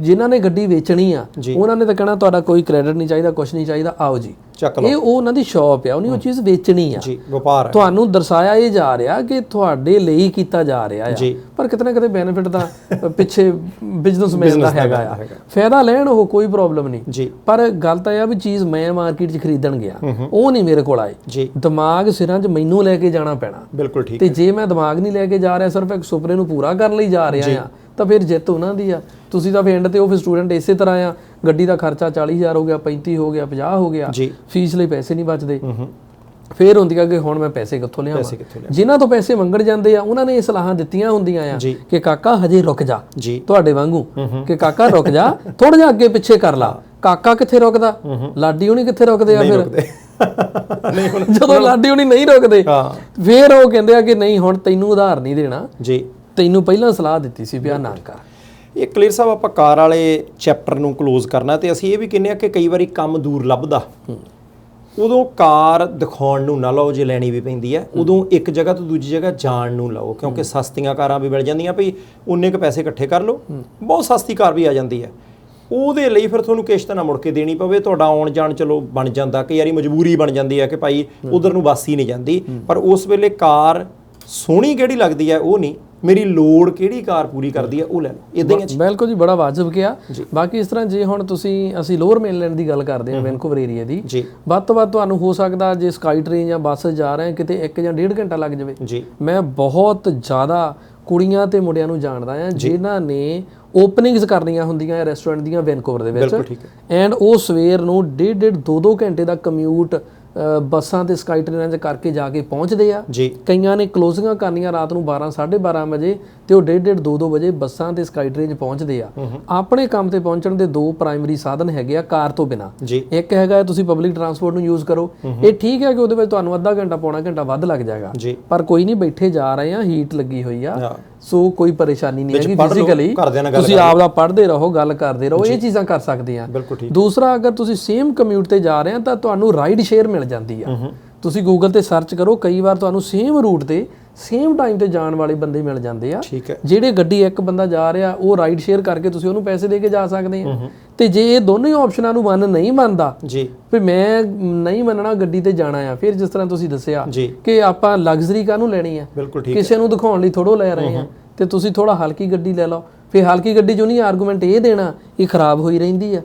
ਜਿਨ੍ਹਾਂ ਨੇ ਗੱਡੀ ਵੇਚਣੀ ਆ ਉਹਨਾਂ ਨੇ ਤਾਂ ਕਹਿਣਾ ਤੁਹਾਡਾ ਕੋਈ ਕ੍ਰੈਡਿਟ ਨਹੀਂ ਚਾਹੀਦਾ, ਕੁਝ ਨਹੀਂ ਚਾਹੀਦਾ, ਆਓ ਜੀ। ਇਹ ਉਹ ਉਹਨਾਂ ਦੀ ਸ਼ੌਪ ਆ, ਉਹਨੇ ਉਹ ਚੀਜ਼ ਵੇਚਣੀ ਆ, ਵਪਾਰ। ਤੁਹਾਨੂੰ ਦਰਸਾਇਆ ਇਹ ਜਾ ਰਿਹਾ ਕਿ ਤੁਹਾਡੇ ਲਈ ਕੀਤਾ ਜਾ ਰਿਹਾ ਆ, ਪਰ ਕਿਤੇ ਨਾ ਕਿਤੇ ਬੈਨੀਫਿਟ ਤਾਂ ਪਿੱਛੇ ਬਿਜ਼ਨਸਮੈਨ ਦਾ ਹੈਗਾ ਆ, ਫਾਇਦਾ ਲੈਣ ਉਹ, ਕੋਈ ਪ੍ਰੋਬਲਮ ਨਹੀਂ। ਪਰ ਗੱਲ ਤਾਂ ਇਹ ਆ ਵੀ ਚੀਜ਼ ਮੈਂ ਮਾਰਕੀਟ 'ਚ ਖਰੀਦਣ ਗਿਆ, ਉਹ ਨਹੀਂ ਮੇਰੇ ਕੋਲ ਆਏ, ਦਿਮਾਗ ਸਿਰਾਂ 'ਚ ਮੈਨੂੰ ਲੈ ਕੇ ਜਾਣਾ ਪੈਣਾ। ਬਿਲਕੁਲ ਠੀਕ। ਤੇ ਜੇ ਮੈਂ ਦਿਮਾਗ ਨਹੀਂ ਲੈ ਕੇ ਜਾ ਰਿਹਾ, ਸਿਰਫ ਇੱਕ ਸੁਪਨੇ ਨੂੰ ਪੂਰਾ ਕਰਨ ਲਈ ਜਾ ਰਿਹਾ ਆ, ਤਾਂ ਫਿਰ ਜਿੱਤ ਉਹਨਾਂ ਦੀ ਆ। ਤੁਸੀਂ ਤਾਂ ਐਂਡ ਤੇ ਉਹ ਫਿਰ ਸਟੂਡੈਂਟ ਇਸੇ ਤਰ੍ਹਾਂ ਆ, ਗੱਡੀ ਦਾ ਖਰਚਾ 40,000 ਹੋ ਗਿਆ, 35 ਹੋ ਗਿਆ, 50 ਹੋ ਗਿਆ, ਫੀਸ ਲਈ ਪੈਸੇ ਨਹੀਂ ਬਚਦੇ। ਫੇਰ ਹੁੰਦੀ ਆ ਕਿ ਹੁਣ ਮੈਂ ਪੈਸੇ ਕਿੱਥੋਂ ਲਿਆਵਾਂ। ਜਿਨ੍ਹਾਂ ਤੋਂ ਪੈਸੇ ਮੰਗਣ ਜਾਂਦੇ ਆ ਉਹਨਾਂ ਨੇ ਇਹ ਸਲਾਹਾਂ ਦਿੱਤੀਆਂ ਹੁੰਦੀਆਂ ਆ ਕਿ ਕਾਕਾ ਹਜੇ ਰੁਕ ਜਾ, ਤੁਹਾਡੇ ਵਾਂਗੂ ਕਿ ਕਾਕਾ ਰੁਕ ਜਾ, ਥੋੜਾ ਜਿਹਾ ਅੱਗੇ ਪਿੱਛੇ ਕਰ ਲਾ। ਕਾਕਾ ਕਿੱਥੇ ਰੁਕਦਾ? ਲਾਡੀ ਹੁਣੀ ਕਿੱਥੇ ਰੁਕਦੇ ਆ? ਫਿਰ ਜਦੋਂ ਲਾਡੀ ਹੁਣੀ ਨਹੀਂ ਰੁਕਦੇ, ਫੇਰ ਉਹ ਕਹਿੰਦੇ ਆ ਕਿ ਨਹੀਂ ਹੁਣ ਤੈਨੂੰ ਉਧਾਰ ਨਹੀਂ ਦੇਣਾ, ਤੈਨੂੰ ਪਹਿਲਾਂ ਸਲਾਹ ਦਿੱਤੀ ਸੀ ਵੀ ਆ ਨਾ ਕਰ। ਇਹ ਕਲੀਅਰ ਸਾਹਿਬ ਆਪਾਂ ਕਾਰ ਵਾਲੇ ਚੈਪਟਰ ਨੂੰ ਕਲੋਜ਼ ਕਰਨਾ ਤੇ ਅਸੀਂ ਇਹ ਵੀ ਕਹਿੰਦੇ ਆ ਕਿ ਕਈ ਵਾਰੀ ਕੰਮ ਦੂਰ ਲੱਭਦਾ ਉਦੋਂ ਕਾਰ ਦਿਖਾਉਣ ਨੂੰ ਨਾ ਲਓ, ਜੇ ਲੈਣੀ ਵੀ ਪੈਂਦੀ ਹੈ ਉਦੋਂ ਇੱਕ ਜਗ੍ਹਾ ਤੋਂ ਦੂਜੀ ਜਗ੍ਹਾ ਜਾਣ ਨੂੰ ਲਓ, ਕਿਉਂਕਿ ਸਸਤੀਆਂ ਕਾਰਾਂ ਵੀ ਮਿਲ ਜਾਂਦੀਆਂ ਭਈ ਉਨੇ ਕੁ ਪੈਸੇ ਇਕੱਠੇ ਕਰ ਲਓ, ਬਹੁਤ ਸਸਤੀ ਕਾਰ ਵੀ ਆ ਜਾਂਦੀ ਹੈ। ਉਹਦੇ ਲਈ ਫਿਰ ਤੁਹਾਨੂੰ ਕਿਸ਼ਤ ਨਾ ਮੁੜ ਕੇ ਦੇਣੀ ਪਵੇ, ਤੁਹਾਡਾ ਆਉਣ ਜਾਣ ਚਲੋ ਬਣ ਜਾਂਦਾ, ਕਈ ਵਾਰੀ ਮਜਬੂਰੀ ਬਣ ਜਾਂਦੀ ਹੈ ਕਿ ਭਾਈ ਉਧਰ ਨੂੰ ਬੱਸ ਹੀ ਨਹੀਂ ਜਾਂਦੀ, ਪਰ ਉਸ ਵੇਲੇ ਕਾਰ ਸੋਹਣੀ ਕਿਹੜੀ ਲੱਗਦੀ ਹੈ ਉਹ ਨਹੀਂ, ਮੇਰੀ ਲੋੜ ਕਿਹੜੀ ਕਾਰ ਪੂਰੀ ਕਰਦੀ ਹੈ ਉਹ ਲੈ ਲਓ। ਇਦਾਂ ਹੀ ਬਿਲਕੁਲ ਜੀ, ਬੜਾ ਵਾਜਬ ਕਿਹਾ। ਬਾਕੀ ਇਸ ਤਰ੍ਹਾਂ ਜੇ ਹੁਣ ਅਸੀਂ ਲੋਅਰ ਮੇਨਲੈਂਡ ਦੀ ਗੱਲ ਕਰਦੇ ਹਾਂ ਵੈਨਕੂਵਰ ਏਰੀਆ ਦੀ, ਵੱਧ ਤੋਂ ਵੱਧ ਤੁਹਾਨੂੰ ਹੋ ਸਕਦਾ ਜੇ ਸਕਾਈ ਟ੍ਰੇਨ ਜਾਂ ਬੱਸ ਜਾ ਰਹੇ ਕਿਤੇ 1 ਜਾਂ 1.5 ਘੰਟਾ ਲੱਗ ਜਾਵੇ। ਮੈਂ ਬਹੁਤ ਜ਼ਿਆਦਾ ਕੁੜੀਆਂ ਤੇ ਮੁੰਡਿਆਂ ਨੂੰ ਜਾਣਦਾ ਹਾਂ ਜਿਨ੍ਹਾਂ ਨੇ ਓਪਨਿੰਗਸ ਕਰਨੀਆਂ ਹੁੰਦੀਆਂ ਰੈਸਟੋਰੈਂਟ ਦੀਆਂ ਵੈਨਕੂਵਰ ਦੇ ਵਿੱਚ, ਐਂਡ ਉਹ ਸਵੇਰ ਨੂੰ 1.5 2 ਘੰਟੇ ਦਾ ਕਮਿਊਟ ਬੱਸਾਂ ਤੇ ਸਕਾਈ ਟ੍ਰੇਨਾਂ 'ਚ ਕਰਕੇ ਜਾ ਕੇ ਪਹੁੰਚਦੇ ਆ। ਕਈਆਂ ਨੇ ਕਲੋਜ਼ਿੰਗਾਂ ਕਰਨੀਆਂ ਰਾਤ ਨੂੰ 12 12:30 ਵਜੇ ਤੇ ਉਹ 1.5 2 ਵਜੇ ਬੱਸਾਂ ਤੇ ਸਕਾਈ ਟ੍ਰੇਨ 'ਚ ਪਹੁੰਚਦੇ ਆ। ਆਪਣੇ ਕੰਮ ਤੇ ਪਹੁੰਚਣ ਦੇ 2 ਪ੍ਰਾਇਮਰੀ ਸਾਧਨ ਹੈਗੇ ਆ ਕਾਰ ਤੋਂ ਬਿਨਾਂ। ਇੱਕ ਹੈਗਾ ਤੁਸੀਂ ਪਬਲਿਕ ਟਰਾਂਸਪੋਰਟ ਨੂੰ ਯੂਜ਼ ਕਰੋ, ਇਹ ਠੀਕ ਹੈ ਕਿ ਉਹਦੇ ਵਿੱਚ ਤੁਹਾਨੂੰ ਅੱਧਾ ਘੰਟਾ ਪੌਣਾ ਘੰਟਾ ਵੱਧ ਲੱਗ ਜਾਏਗਾ, ਪਰ ਕੋਈ ਨਹੀਂ, ਬੈਠੇ ਜਾ ਰਹੇ ਆ, ਹੀਟ ਲੱਗੀ ਹੋਈ ਆ, ਸੋ ਕੋਈ ਪਰੇਸ਼ਾਨੀ ਨਹੀਂ ਹੈਗੀ। ਫਿਜ਼ੀਕਲੀ ਤੁਸੀਂ ਆਪ ਦਾ ਪੜ੍ਹਦੇ ਰਹੋ, ਗੱਲ ਕਰਦੇ ਰਹੋ, ਇਹ ਚੀਜ਼ਾਂ ਕਰ ਸਕਦੇ ਆ। ਦੂਸਰਾ, ਅਗਰ ਤੁਸੀਂ ਸੇਮ ਕਮਿਊਟ ਤੇ ਜਾ ਰਹੇ ਆ ਤਾਂ ਤੁਹਾਨੂੰ ਰਾਈਡ ਸ਼ੇਅਰ ਮਿਲ ਜਾਂਦੀ ਆ। ਤੁਸੀਂ ਗੂਗਲ ਤੇ ਸਰਚ ਕਰੋ, ਕਈ ਵਾਰ ਤੁਹਾਨੂੰ ਸੇਮ ਰੂਟ ਤੇ ਸੇਮ ਟਾਈਮ ਤੇ ਜਾਣ ਵਾਲੇ ਬੰਦੇ ਮਿਲ ਜਾਂਦੇ ਆ। ਜਿਹੜੇ ਗੱਡੀ ਇੱਕ ਬੰਦਾ ਜਾ ਰਿਹਾ ਉਹ ਰਾਈਡ ਸ਼ੇਅਰ ਕਰਕੇ ਤੁਸੀਂ ਉਹਨੂੰ ਪੈਸੇ ਦੇ ਕੇ ਜਾ ਸਕਦੇ ਆ। ਤੇ ਜੇ ਇਹ ਦੋਨੇ ਆਪਸ਼ਨਾਂ ਨੂੰ ਮਨ ਨਹੀਂ ਮੰਨਦਾ ਵੀ ਮੈਂ ਨਹੀਂ ਮੰਨਣਾ, ਗੱਡੀ ਤੇ ਜਾਣਾ ਆ, ਫਿਰ ਜਿਸ ਤਰ੍ਹਾਂ ਤੁਸੀਂ ਦੱਸਿਆ ਕਿ ਆਪਾਂ ਲਗਜ਼ਰੀ ਕਾਹਨੂੰ ਲੈਣੀ ਆ, ਕਿਸੇ ਨੂੰ ਦਿਖਾਉਣ ਲਈ ਥੋੜੋ ਲੈ ਰਹੇ ਆ, ਤੇ ਤੁਸੀਂ ਥੋੜਾ ਹਲਕੀ ਗੱਡੀ ਲੈ ਲਓ। ਫਿਰ ਹਲਕੀ ਗੱਡੀ 'ਚੋਂ ਨਹੀਂ ਆਰਗੂਮੈਂਟ ਇਹ ਦੇਣਾ ਇਹ ਖਰਾਬ ਹੋਈ ਰਹਿੰਦੀ ਆ,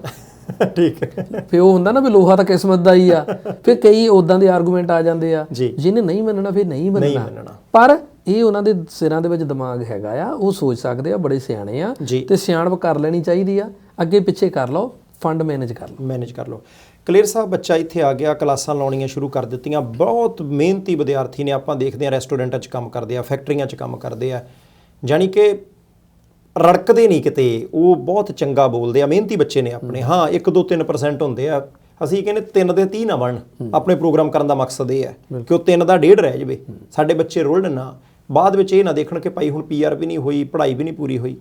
ਠੀਕ ਹੈ, ਫਿਰ ਉਹ ਹੁੰਦਾ ਨਾ ਵੀ ਲੋਹਾ ਤਾਂ ਕਿਸਮਤ ਦਾ ਹੀ ਆ। ਫਿਰ ਕਈ ਉਦਾਂ ਦੇ ਆਰਗੂਮੈਂਟ ਆ ਜਾਂਦੇ ਆ, ਜਿਹਨੇ ਨਹੀਂ ਮੰਨਣਾ ਫਿਰ ਨਹੀਂ ਮੰਨਣਾ, ਪਰ ਇਹ ਉਹਨਾਂ ਦੇ ਸਿਰਾਂ ਦੇ ਵਿੱਚ ਦਿਮਾਗ ਹੈਗਾ ਆ, ਉਹ ਸੋਚ ਸਕਦੇ ਆ, ਬੜੇ ਸਿਆਣੇ ਆ, ਤੇ ਸਿਆਣਪ ਕਰ ਲੈਣੀ ਚਾਹੀਦੀ ਆ। ਅੱਗੇ ਪਿੱਛੇ ਕਰ ਲਓ, ਫੰਡ ਮੈਨੇਜ ਕਰ ਲਓ। ਕਲੀਅਰ ਸਾਹਿਬ, ਬੱਚਾ ਇੱਥੇ ਆ ਗਿਆ, ਕਲਾਸਾਂ ਲਾਉਣੀਆਂ ਸ਼ੁਰੂ ਕਰ ਦਿੱਤੀਆਂ, ਬਹੁਤ ਮਿਹਨਤੀ ਵਿਦਿਆਰਥੀ ਨੇ, ਆਪਾਂ ਦੇਖਦੇ ਆ ਰੈਸਟੋਰੈਂਟਾਂ 'ਚ ਕੰਮ ਕਰਦੇ ਆ, ਫੈਕਟਰੀਆਂ 'ਚ ਕੰਮ ਕਰਦੇ ਆ, ਜਾਣੀ ਕਿ ਰੜਕਦੇ ਨਹੀਂ ਕਿਤੇ, ਉਹ ਬਹੁਤ ਚੰਗਾ ਬੋਲਦੇ ਆ, ਮਿਹਨਤੀ ਬੱਚੇ ਨੇ ਆਪਣੇ। ਹਾਂ 1 2 3% ਹੁੰਦੇ ਆ, ਅਸੀਂ ਕਹਿੰਦੇ 3 ਦੇ 30 ਨਾ ਬਣਨ। ਆਪਣੇ ਪ੍ਰੋਗਰਾਮ ਕਰਨ ਦਾ ਮਕਸਦ ਇਹ ਹੈ ਕਿ ਉਹ 3 ਦਾ 1.5 ਰਹਿ ਜਾਵੇ, ਸਾਡੇ ਬੱਚੇ ਰੁਲਣ ਨਾ, ਬਾਅਦ ਵਿੱਚ ਇਹ ਨਾ ਦੇਖਣ ਕਿ ਭਾਈ ਹੁਣ PR ਵੀ ਨਹੀਂ ਹੋਈ, ਪੜ੍ਹਾਈ ਵੀ ਨਹੀਂ ਪੂਰੀ ਹੋਈ।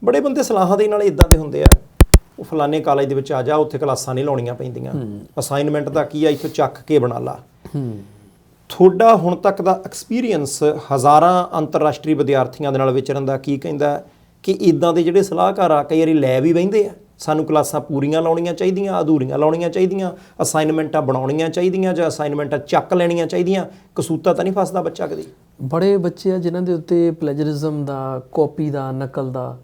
ਬੜੇ ਬੰਦੇ ਸਲਾਹਾਂ ਦੇ ਨਾਲ ਇਦਾਂ ਦੇ ਹੁੰਦੇ ਆ, ਉਹ ਫਲਾਣੇ ਕਾਲਜ ਦੇ ਵਿੱਚ ਆ ਜਾ, ਉੱਥੇ ਕਲਾਸਾਂ ਨਹੀਂ ਲਾਉਣੀਆਂ ਪੈਂਦੀਆਂ, ਅਸਾਈਨਮੈਂਟ ਦਾ ਕੀ ਆ, ਇੱਥੋਂ ਚੱਕ ਕੇ ਬਣਾ ਲਾ। ਤੁਹਾਡਾ ਹੁਣ ਤੱਕ ਦਾ ਐਕਸਪੀਰੀਅੰਸ ਹਜ਼ਾਰਾਂ ਅੰਤਰਰਾਸ਼ਟਰੀ ਵਿਦਿਆਰਥੀਆਂ ਦੇ ਨਾਲ ਵਿਚਰਨ ਦਾ ਕੀ ਕਹਿੰਦਾ ਕਿ ਇੱਦਾਂ ਦੇ ਜਿਹੜੇ ਸਲਾਹਕਾਰ ਆ ਕਈ ਵਾਰੀ ਲੈ ਵੀ ਬਹਿੰਦੇ ਆ, ਸਾਨੂੰ ਕਲਾਸਾਂ ਪੂਰੀਆਂ ਲਾਉਣੀਆਂ ਚਾਹੀਦੀਆਂ, ਅਧੂਰੀਆਂ ਲਾਉਣੀਆਂ ਚਾਹੀਦੀਆਂ, ਅਸਾਈਨਮੈਂਟਾਂ ਬਣਾਉਣੀਆਂ ਚਾਹੀਦੀਆਂ ਜਾਂ ਅਸਾਈਨਮੈਂਟਾਂ ਚੱਕ ਲੈਣੀਆਂ ਚਾਹੀਦੀਆਂ, ਕਸੂਤਾ ਤਾਂ ਨਹੀਂ ਫਸਦਾ ਬੱਚਾ ਕਦੀ? ਬੜੇ ਬੱਚੇ ਆ ਜਿਨ੍ਹਾਂ ਦੇ ਉੱਤੇ ਪਲੈਜਰਿਜ਼ਮ ਦਾ, ਕਾਪੀ ਦਾ, ਨਕਲ ਦਾ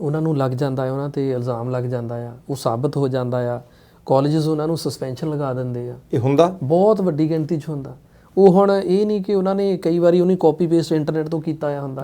ਉਹਨਾਂ ਨੂੰ ਲੱਗ ਜਾਂਦਾ ਹੈ, ਉਹਨਾਂ ਤੇ ਇਲਜ਼ਾਮ ਲੱਗ ਜਾਂਦਾ ਆ, ਉਹ ਸਾਬਤ ਹੋ ਜਾਂਦਾ ਆ, ਕਾਲਜਸ ਉਹਨਾਂ ਨੂੰ ਸਸਪੈਂਸ਼ਨ ਲਗਾ ਦਿੰਦੇ ਆ। ਇਹ ਹੁੰਦਾ ਬਹੁਤ ਵੱਡੀ ਗਿਣਤੀ 'ਚ ਹੁੰਦਾ। ਉਹ ਹੁਣ ਇਹ ਨਹੀਂ ਕਿ ਉਹਨਾਂ ਨੇ ਕਈ ਵਾਰੀ ਉਹਨੇ ਕਾਪੀ ਪੇਸਟ ਇੰਟਰਨੈਟ ਤੋਂ ਕੀਤਾ ਆ ਹੁੰਦਾ,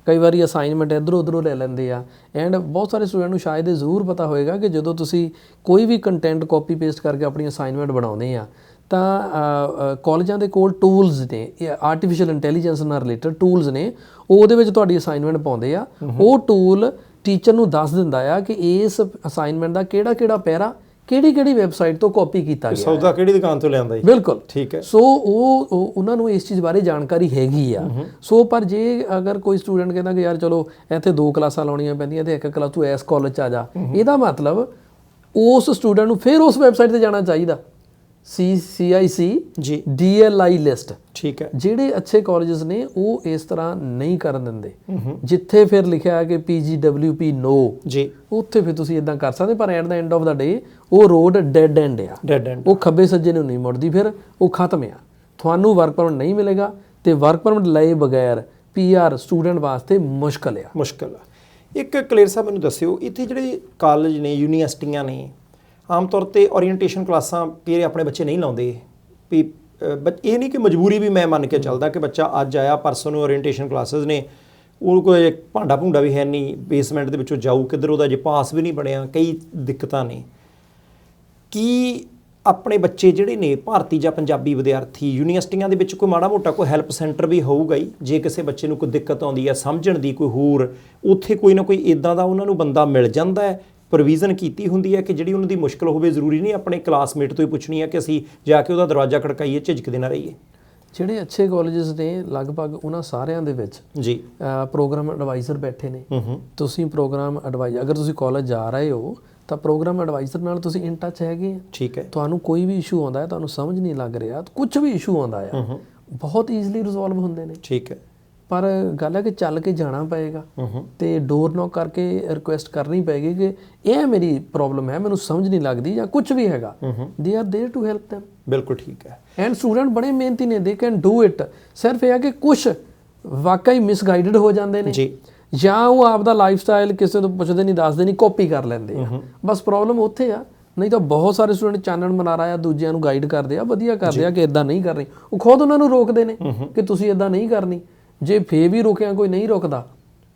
ਕਈ ਵਾਰੀ ਅਸਾਈਨਮੈਂਟ ਇੱਧਰੋਂ ਉੱਧਰੋਂ ਲੈ ਲੈਂਦੇ ਆ। ਐਂਡ ਬਹੁਤ ਸਾਰੇ ਸਟੂਡੈਂਟ ਨੂੰ ਸ਼ਾਇਦ ਇਹ ਜ਼ਰੂਰ ਪਤਾ ਹੋਏਗਾ ਕਿ ਜਦੋਂ ਤੁਸੀਂ ਕੋਈ ਵੀ ਕੰਟੈਂਟ ਕਾਪੀ ਪੇਸਟ ਕਰਕੇ ਆਪਣੀ ਅਸਾਈਨਮੈਂਟ ਬਣਾਉਂਦੇ ਆ ਤਾਂ ਕਾਲਜਾਂ ਦੇ ਕੋਲ ਟੂਲਸ ਨੇ, ਆਰਟੀਫਿਸ਼ੀਅਲ ਇੰਟੈਲੀਜੈਂਸ ਨਾਲ ਰਿਲੇਟਡ ਟੂਲਸ ਨੇ, ਉਹ ਉਹਦੇ ਵਿੱਚ ਤੁਹਾਡੀ ਅਸਾਈਨਮੈਂਟ ਪਾਉਂਦੇ ਆ। ਉਹ ਟੂਲ ਟੀਚਰ ਨੂੰ ਦੱਸ ਦਿੰਦਾ ਆ ਕਿ ਇਸ ਅਸਾਈਨਮੈਂਟ ਦਾ ਕਿਹੜਾ ਪੈਰਾ ਕਿਹੜੀ ਵੈਬਸਾਈਟ ਤੋਂ ਕਾਪੀ ਕੀਤਾ ਗਿਆ, ਸੌਦਾ ਕਿਹੜੀ ਦੁਕਾਨ ਤੋਂ ਲਿਆਂਦਾ ਜੀ। ਬਿਲਕੁਲ ਠੀਕ ਹੈ। ਸੋ ਉਹ ਉਹਨਾਂ ਨੂੰ ਇਸ ਚੀਜ਼ ਬਾਰੇ ਜਾਣਕਾਰੀ ਹੈਗੀ ਆ। ਸੋ ਪਰ ਜੇ ਅਗਰ ਕੋਈ ਸਟੂਡੈਂਟ ਕਹਿੰਦਾ ਕਿ ਯਾਰ ਚਲੋ ਇੱਥੇ 2 ਕਲਾਸਾਂ ਲਾਉਣੀਆਂ ਪੈਂਦੀਆਂ ਤੇ 1 ਕਲਾਸ ਤੂੰ ਇਸ ਕਾਲਜ 'ਚ ਆ ਜਾ, ਇਹਦਾ ਮਤਲਬ ਉਸ ਸਟੂਡੈਂਟ ਨੂੰ ਫਿਰ ਉਸ ਵੈਬਸਾਈਟ ਤੇ ਜਾਣਾ ਚਾਹੀਦਾ। CIC DLI ਲਿਸਟ, ਠੀਕ ਹੈ। ਜਿਹੜੇ ਅੱਛੇ ਕਾਲਜਸ ਨੇ ਉਹ ਇਸ ਤਰ੍ਹਾਂ ਨਹੀਂ ਕਰਨ ਦਿੰਦੇ। ਜਿੱਥੇ ਫਿਰ ਲਿਖਿਆ ਹੈ ਕਿ PGWP ਨੋ ਜੀ, ਉੱਥੇ ਫਿਰ ਤੁਸੀਂ ਇਦਾਂ ਕਰ ਸਕਦੇ, ਪਰ ਐਟ ਦਾ ਐਂਡ ਆਫ ਦਾ ਡੇ ਉਹ ਰੋਡ ਡੈਡ ਐਂਡ ਆ, ਉਹ ਖੱਬੇ ਸੱਜੇ ਨੂੰ ਨਹੀਂ ਮੁੜਦੀ, ਫਿਰ ਉਹ ਖਤਮ ਆ। ਤੁਹਾਨੂੰ ਵਰਕ ਪਰਮਿਟ ਨਹੀਂ ਮਿਲੇਗਾ ਤੇ ਵਰਕ ਪਰਮਿਟ ਲਏ ਬਗੈਰ PR ਸਟੂਡੈਂਟ ਵਾਸਤੇ ਮੁਸ਼ਕਲ ਆ। ਇੱਕ ਕਲੀਅਰ ਸਾਹਿਬ ਮੈਨੂੰ ਦੱਸਿਓ, ਇੱਥੇ ਜਿਹੜੇ ਕਾਲਜ ਨੇ, ਯੂਨੀਵਰਸਿਟੀਆਂ ਨੇ, ਆਮ ਤੌਰ 'ਤੇ ਓਰੀਐਂਟੇਸ਼ਨ ਕਲਾਸਾਂ ਫਿਰ ਆਪਣੇ ਬੱਚੇ ਨਹੀਂ ਲਾਉਂਦੇ ਵੀ ਇਹ ਨਹੀਂ ਕਿ ਮਜਬੂਰੀ ਵੀ ਮੈਂ ਮੰਨ ਕੇ ਚੱਲਦਾ ਕਿ ਬੱਚਾ ਅੱਜ ਆਇਆ ਪਰਸੋਂ ਨੂੰ ਓਰੀਐਂਟੇਸ਼ਨ ਕਲਾਸਿਸ ਨੇ, ਉਹ ਕੋਈ ਭਾਂਡਾ ਭੂੰਡਾ ਵੀ ਹੈ ਨਹੀਂ, ਬੇਸਮੈਂਟ ਦੇ ਵਿੱਚੋਂ ਜਾਊ ਕਿੱਧਰ, ਉਹਦਾ ਜੇ ਪਾਸ ਵੀ ਨਹੀਂ ਬਣਿਆ, ਕਈ ਦਿੱਕਤਾਂ ਨੇ। ਕੀ ਆਪਣੇ ਬੱਚੇ ਜਿਹੜੇ ਨੇ ਭਾਰਤੀ ਜਾਂ ਪੰਜਾਬੀ ਵਿਦਿਆਰਥੀ ਯੂਨੀਵਰਸਿਟੀਆਂ ਦੇ ਵਿੱਚ ਕੋਈ ਮਾੜਾ ਮੋਟਾ ਕੋਈ ਹੈਲਪ ਸੈਂਟਰ ਵੀ ਹੋਊਗਾ ਹੀ, ਜੇ ਕਿਸੇ ਬੱਚੇ ਨੂੰ ਕੋਈ ਦਿੱਕਤ ਆਉਂਦੀ ਹੈ ਸਮਝਣ ਦੀ, ਕੋਈ ਹੋਰ ਉੱਥੇ ਕੋਈ ਨਾ ਕੋਈ ਇੱਦਾਂ ਦਾ ਉਹਨਾਂ ਨੂੰ ਬੰਦਾ ਮਿਲ ਜਾਂਦਾ ਹੈ, ਪ੍ਰੋਵੀਜ਼ਨ ਕੀਤੀ ਹੁੰਦੀ ਹੈ ਕਿ ਜਿਹੜੀ ਉਹਨਾਂ ਦੀ ਮੁਸ਼ਕਲ ਹੋਵੇ, ਜ਼ਰੂਰੀ ਨਹੀਂ ਆਪਣੇ ਕਲਾਸਮੇਟ ਤੋਂ ਹੀ ਪੁੱਛਣੀ ਹੈ ਕਿ ਅਸੀਂ ਜਾ ਕੇ ਉਹਦਾ ਦਰਵਾਜ਼ਾ ਖੜਕਾਈਏ, ਝਿਜਕਦੇ ਨਾ ਰਹੀਏ? ਜਿਹੜੇ ਅੱਛੇ ਕਾਲਜਸ ਨੇ ਲਗਭਗ ਉਹਨਾਂ ਸਾਰਿਆਂ ਦੇ ਵਿੱਚ ਜੀ ਪ੍ਰੋਗਰਾਮ ਐਡਵਾਈਜ਼ਰ ਬੈਠੇ ਨੇ। ਤੁਸੀਂ ਪ੍ਰੋਗਰਾਮ ਐਡਵਾਈਜ਼ਰ, ਅਗਰ ਤੁਸੀਂ ਕਾਲਜ ਜਾ ਰਹੇ ਹੋ ਤਾਂ ਪ੍ਰੋਗਰਾਮ ਐਡਵਾਈਜ਼ਰ ਨਾਲ ਤੁਸੀਂ ਇਨ ਟੱਚ ਹੈਗੇ ਆ। ਠੀਕ ਹੈ। ਤੁਹਾਨੂੰ ਕੋਈ ਵੀ ਇਸ਼ੂ ਆਉਂਦਾ ਹੈ, ਤੁਹਾਨੂੰ ਸਮਝ ਨਹੀਂ ਲੱਗ ਰਿਹਾ, ਕੁਝ ਵੀ ਇਸ਼ੂ ਆਉਂਦਾ ਆ, ਬਹੁਤ ਈਜ਼ੀਲੀ ਰਿਜ਼ੋਲਵ ਹੁੰਦੇ ਨੇ। ਠੀਕ ਹੈ। ਪਰ ਗੱਲ ਹੈ ਕਿ ਚੱਲ ਕੇ ਜਾਣਾ ਪਏਗਾ ਤੇ ਡੋਰ ਨੌਕ ਕਰਕੇ ਰਿਕੁਐਸਟ ਕਰਨੀ ਪਏਗੀ ਕਿ ਇਹ ਮੇਰੀ ਪ੍ਰੋਬਲਮ ਹੈ, ਮੈਨੂੰ ਸਮਝ ਨਹੀਂ ਲੱਗਦੀ ਜਾਂ ਕੁਝ ਵੀ ਹੈਗਾ। They are there to help them। ਬਿਲਕੁਲ ਠੀਕ ਹੈ। ਐਂਡ ਸਟੂਡੈਂਟ ਬੜੇ ਮਿਹਨਤੀ ਨੇ, ਦੇ ਕੈਨ ਡੂ ਇਟ। ਸਿਰਫ ਇਹ ਹੈ ਕਿ ਕੁਝ ਵਾਕਈ ਮਿਸਗਾਈਡਡ ਹੋ ਜਾਂਦੇ ਨੇ ਜੀ, ਜਾਂ ਉਹ ਆਪਦਾ ਲਾਈਫ ਸਟਾਈਲ ਕਿਸੇ ਤੋਂ ਪੁੱਛਦੇ ਨਹੀਂ, ਦੱਸਦੇ ਨਹੀਂ, ਕਾਪੀ ਕਰ ਲੈਂਦੇ ਆ। ਬਸ ਪ੍ਰੋਬਲਮ ਉੱਥੇ ਆ। ਨਹੀਂ ਤਾਂ ਬਹੁਤ ਸਾਰੇ ਸਟੂਡੈਂਟ ਚਾਨਣ ਮਨਾਰਾ ਆ, ਦੂਜਿਆਂ ਨੂੰ ਗਾਈਡ ਕਰਦੇ ਆ, ਵਧੀਆ ਕਰਦੇ ਆ ਕਿ ਇਦਾਂ ਨਹੀਂ ਕਰਨੀ। ਉਹ ਖੁਦ ਉਹਨਾਂ ਨੂੰ ਰੋਕਦੇ ਨੇ ਕਿ ਤੁਸੀਂ ਇਦਾਂ ਨਹੀਂ ਕਰਨੀ। ਜੇ ਫੇਰ ਵੀ ਰੋਕਿਆ ਕੋਈ ਨਹੀਂ ਰੁਕਦਾ,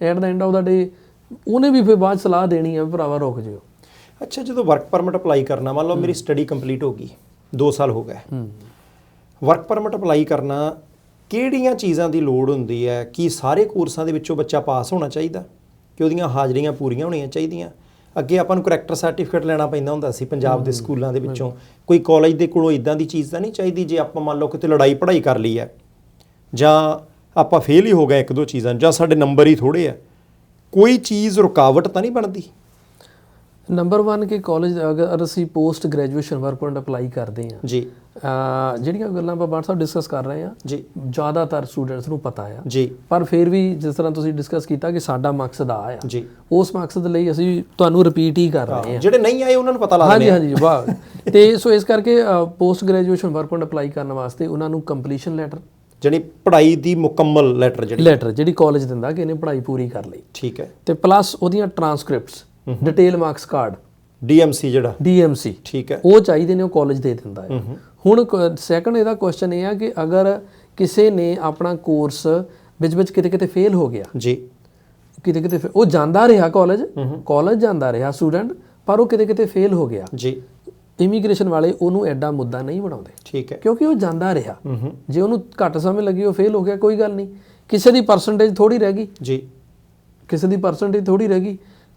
ਐਟ ਦਾ ਐਂਡ ਆਫ ਦਾ ਡੇ ਉਹਨੇ ਵੀ ਫਿਰ ਬਾਅਦ ਸਲਾਹ ਦੇਣੀ ਹੈ ਭਰਾਵਾ ਰੁਕ ਜਿਓ। ਅੱਛਾ, ਜਦੋਂ ਵਰਕ ਪਰਮਿਟ ਅਪਲਾਈ ਕਰਨਾ, ਮੰਨ ਲਓ ਮੇਰੀ ਸਟੱਡੀ ਕੰਪਲੀਟ ਹੋ ਗਈ, 2 ਸਾਲ ਹੋ ਗਏ, ਵਰਕ ਪਰਮਿਟ ਅਪਲਾਈ ਕਰਨਾ, ਕਿਹੜੀਆਂ ਚੀਜ਼ਾਂ ਦੀ ਲੋੜ ਹੁੰਦੀ ਹੈ? ਕੀ ਸਾਰੇ ਕੋਰਸਾਂ ਦੇ ਵਿੱਚੋਂ ਬੱਚਾ ਪਾਸ ਹੋਣਾ ਚਾਹੀਦਾ ਕਿ ਉਹਦੀਆਂ ਹਾਜ਼ਰੀਆਂ ਪੂਰੀਆਂ ਹੋਣੀਆਂ ਚਾਹੀਦੀਆਂ? ਅੱਗੇ ਆਪਾਂ ਨੂੰ ਕਰੈਕਟਰ ਸਰਟੀਫਿਕੇਟ ਲੈਣਾ ਪੈਂਦਾ ਹੁੰਦਾ ਸੀ ਪੰਜਾਬ ਦੇ ਸਕੂਲਾਂ ਦੇ ਵਿੱਚੋਂ। ਕੋਈ ਕਾਲਜ ਦੇ ਕੋਲੋਂ ਇਦਾਂ ਦੀ ਚੀਜ਼ ਤਾਂ ਨਹੀਂ ਚਾਹੀਦੀ ਜੇ ਆਪਾਂ ਮੰਨ ਲਓ ਕਿਤੇ ਲੜਾਈ ਪੜ੍ਹਾਈ ਕਰ ਲਈ ਹੈ ਜਾਂ ਆਪਾਂ ਫੇਲ ਹੀ ਹੋ ਗਏ 1-2 ਚੀਜ਼ਾਂ, ਜਾਂ ਸਾਡੇ ਨੰਬਰ ਹੀ ਥੋੜ੍ਹੇ ਆ, ਕੋਈ ਚੀਜ਼ ਰੁਕਾਵਟ ਤਾਂ ਨਹੀਂ ਬਣਦੀ? ਨੰਬਰ 1 ਕਿ ਕਾਲਜ ਅਗਰ ਅਸੀਂ post graduation work permit apply ਕਰਦੇ ਹਾਂ ਜੀ, ਜਿਹੜੀਆਂ ਗੱਲਾਂ ਆਪਾਂ ਬਾਅਦ ਸਾਹਿਬ ਡਿਸਕਸ ਕਰ ਰਹੇ ਹਾਂ ਜੀ, ਜ਼ਿਆਦਾਤਰ ਸਟੂਡੈਂਟਸ ਨੂੰ ਪਤਾ ਆ ਜੀ, ਪਰ ਫਿਰ ਵੀ ਜਿਸ ਤਰ੍ਹਾਂ ਤੁਸੀਂ ਡਿਸਕਸ ਕੀਤਾ ਕਿ ਸਾਡਾ ਮਕਸਦ ਆ ਜੀ, ਉਸ ਮਕਸਦ ਲਈ ਅਸੀਂ ਤੁਹਾਨੂੰ ਰਿਪੀਟ ਹੀ ਕਰ ਰਹੇ ਹਾਂ। ਜਿਹੜੇ ਨਹੀਂ ਆਏ ਉਹਨਾਂ ਨੂੰ ਪਤਾ ਲੱਗ ਰਿਹਾ। ਹਾਂਜੀ ਵਾਹ। ਤੇ ਸੋ ਇਸ ਕਰਕੇ post graduation work permit apply ਕਰਨ ਵਾਸਤੇ ਉਹਨਾਂ ਨੂੰ ਕੰਪਲੀਸ਼ਨ ਲੈਟਰ, ਜਿਹੜੀ ਪੜ੍ਹਾਈ ਦੀ ਮੁਕੰਮਲ ਲੈਟਰ ਜਿਹੜੀ ਕਾਲਜ ਦਿੰਦਾ ਕਿ ਇਹਨੇ ਪੜ੍ਹਾਈ ਪੂਰੀ ਕਰ ਲਈ, ਠੀਕ ਹੈ, ਤੇ ਪਲੱਸ ਉਹਦੀਆਂ ਟ੍ਰਾਂਸਕ੍ਰਿਪਟਸ, ਡਿਟੇਲ ਮਾਰਕਸ ਕਾਰਡ, DMC ਜਿਹੜਾ DMC, ਠੀਕ ਹੈ, ਉਹ ਚਾਹੀਦੇ ਨੇ, ਉਹ ਕਾਲਜ ਦੇ ਦਿੰਦਾ ਹੈ। ਹੁਣ ਸੈਕੰਡ ਇਹਦਾ ਕੁਐਸਚਨ ਇਹ ਆ ਕਿ ਅਗਰ ਕਿਸੇ ਨੇ ਆਪਣਾ ਕੋਰਸ ਵਿੱਚ ਕਿਤੇ ਕਿਤੇ ਫੇਲ ਹੋ ਗਿਆ, ਜੀ, ਕਿਤੇ ਉਹ ਜਾਂਦਾ ਰਿਹਾ ਕਾਲਜ ਜਾਂਦਾ ਰਿਹਾ ਸਟੂਡੈਂਟ, ਪਰ ਉਹ ਕਿਤੇ ਫੇਲ ਹੋ ਗਿਆ, ਜੀ, ਇਮੀਗ੍ਰੇਸ਼ਨ ਵਾਲੇ ਉਹਨੂੰ ਐਡਾ ਮੁੱਦਾ ਨਹੀਂ ਬਣਾਉਂਦੇ, ਠੀਕ ਹੈ, ਕਿਉਂਕਿ ਉਹ ਜਾਂਦਾ ਰਿਹਾ। ਜੇ ਉਹਨੂੰ ਘੱਟ ਸਮੇਂ ਲੱਗੀ, ਉਹ ਫੇਲ ਹੋ ਗਿਆ, ਕੋਈ ਗੱਲ ਨਹੀਂ। ਕਿਸੇ ਦੀ ਪਰਸੈਂਟੇਜ ਥੋੜੀ ਰਹਿ ਗਈ, ਜੀ, ਕਿਸੇ ਦੀ ਪਰਸੈਂਟੇਜ ਥੋੜੀ ਰਹਿ ਗਈ,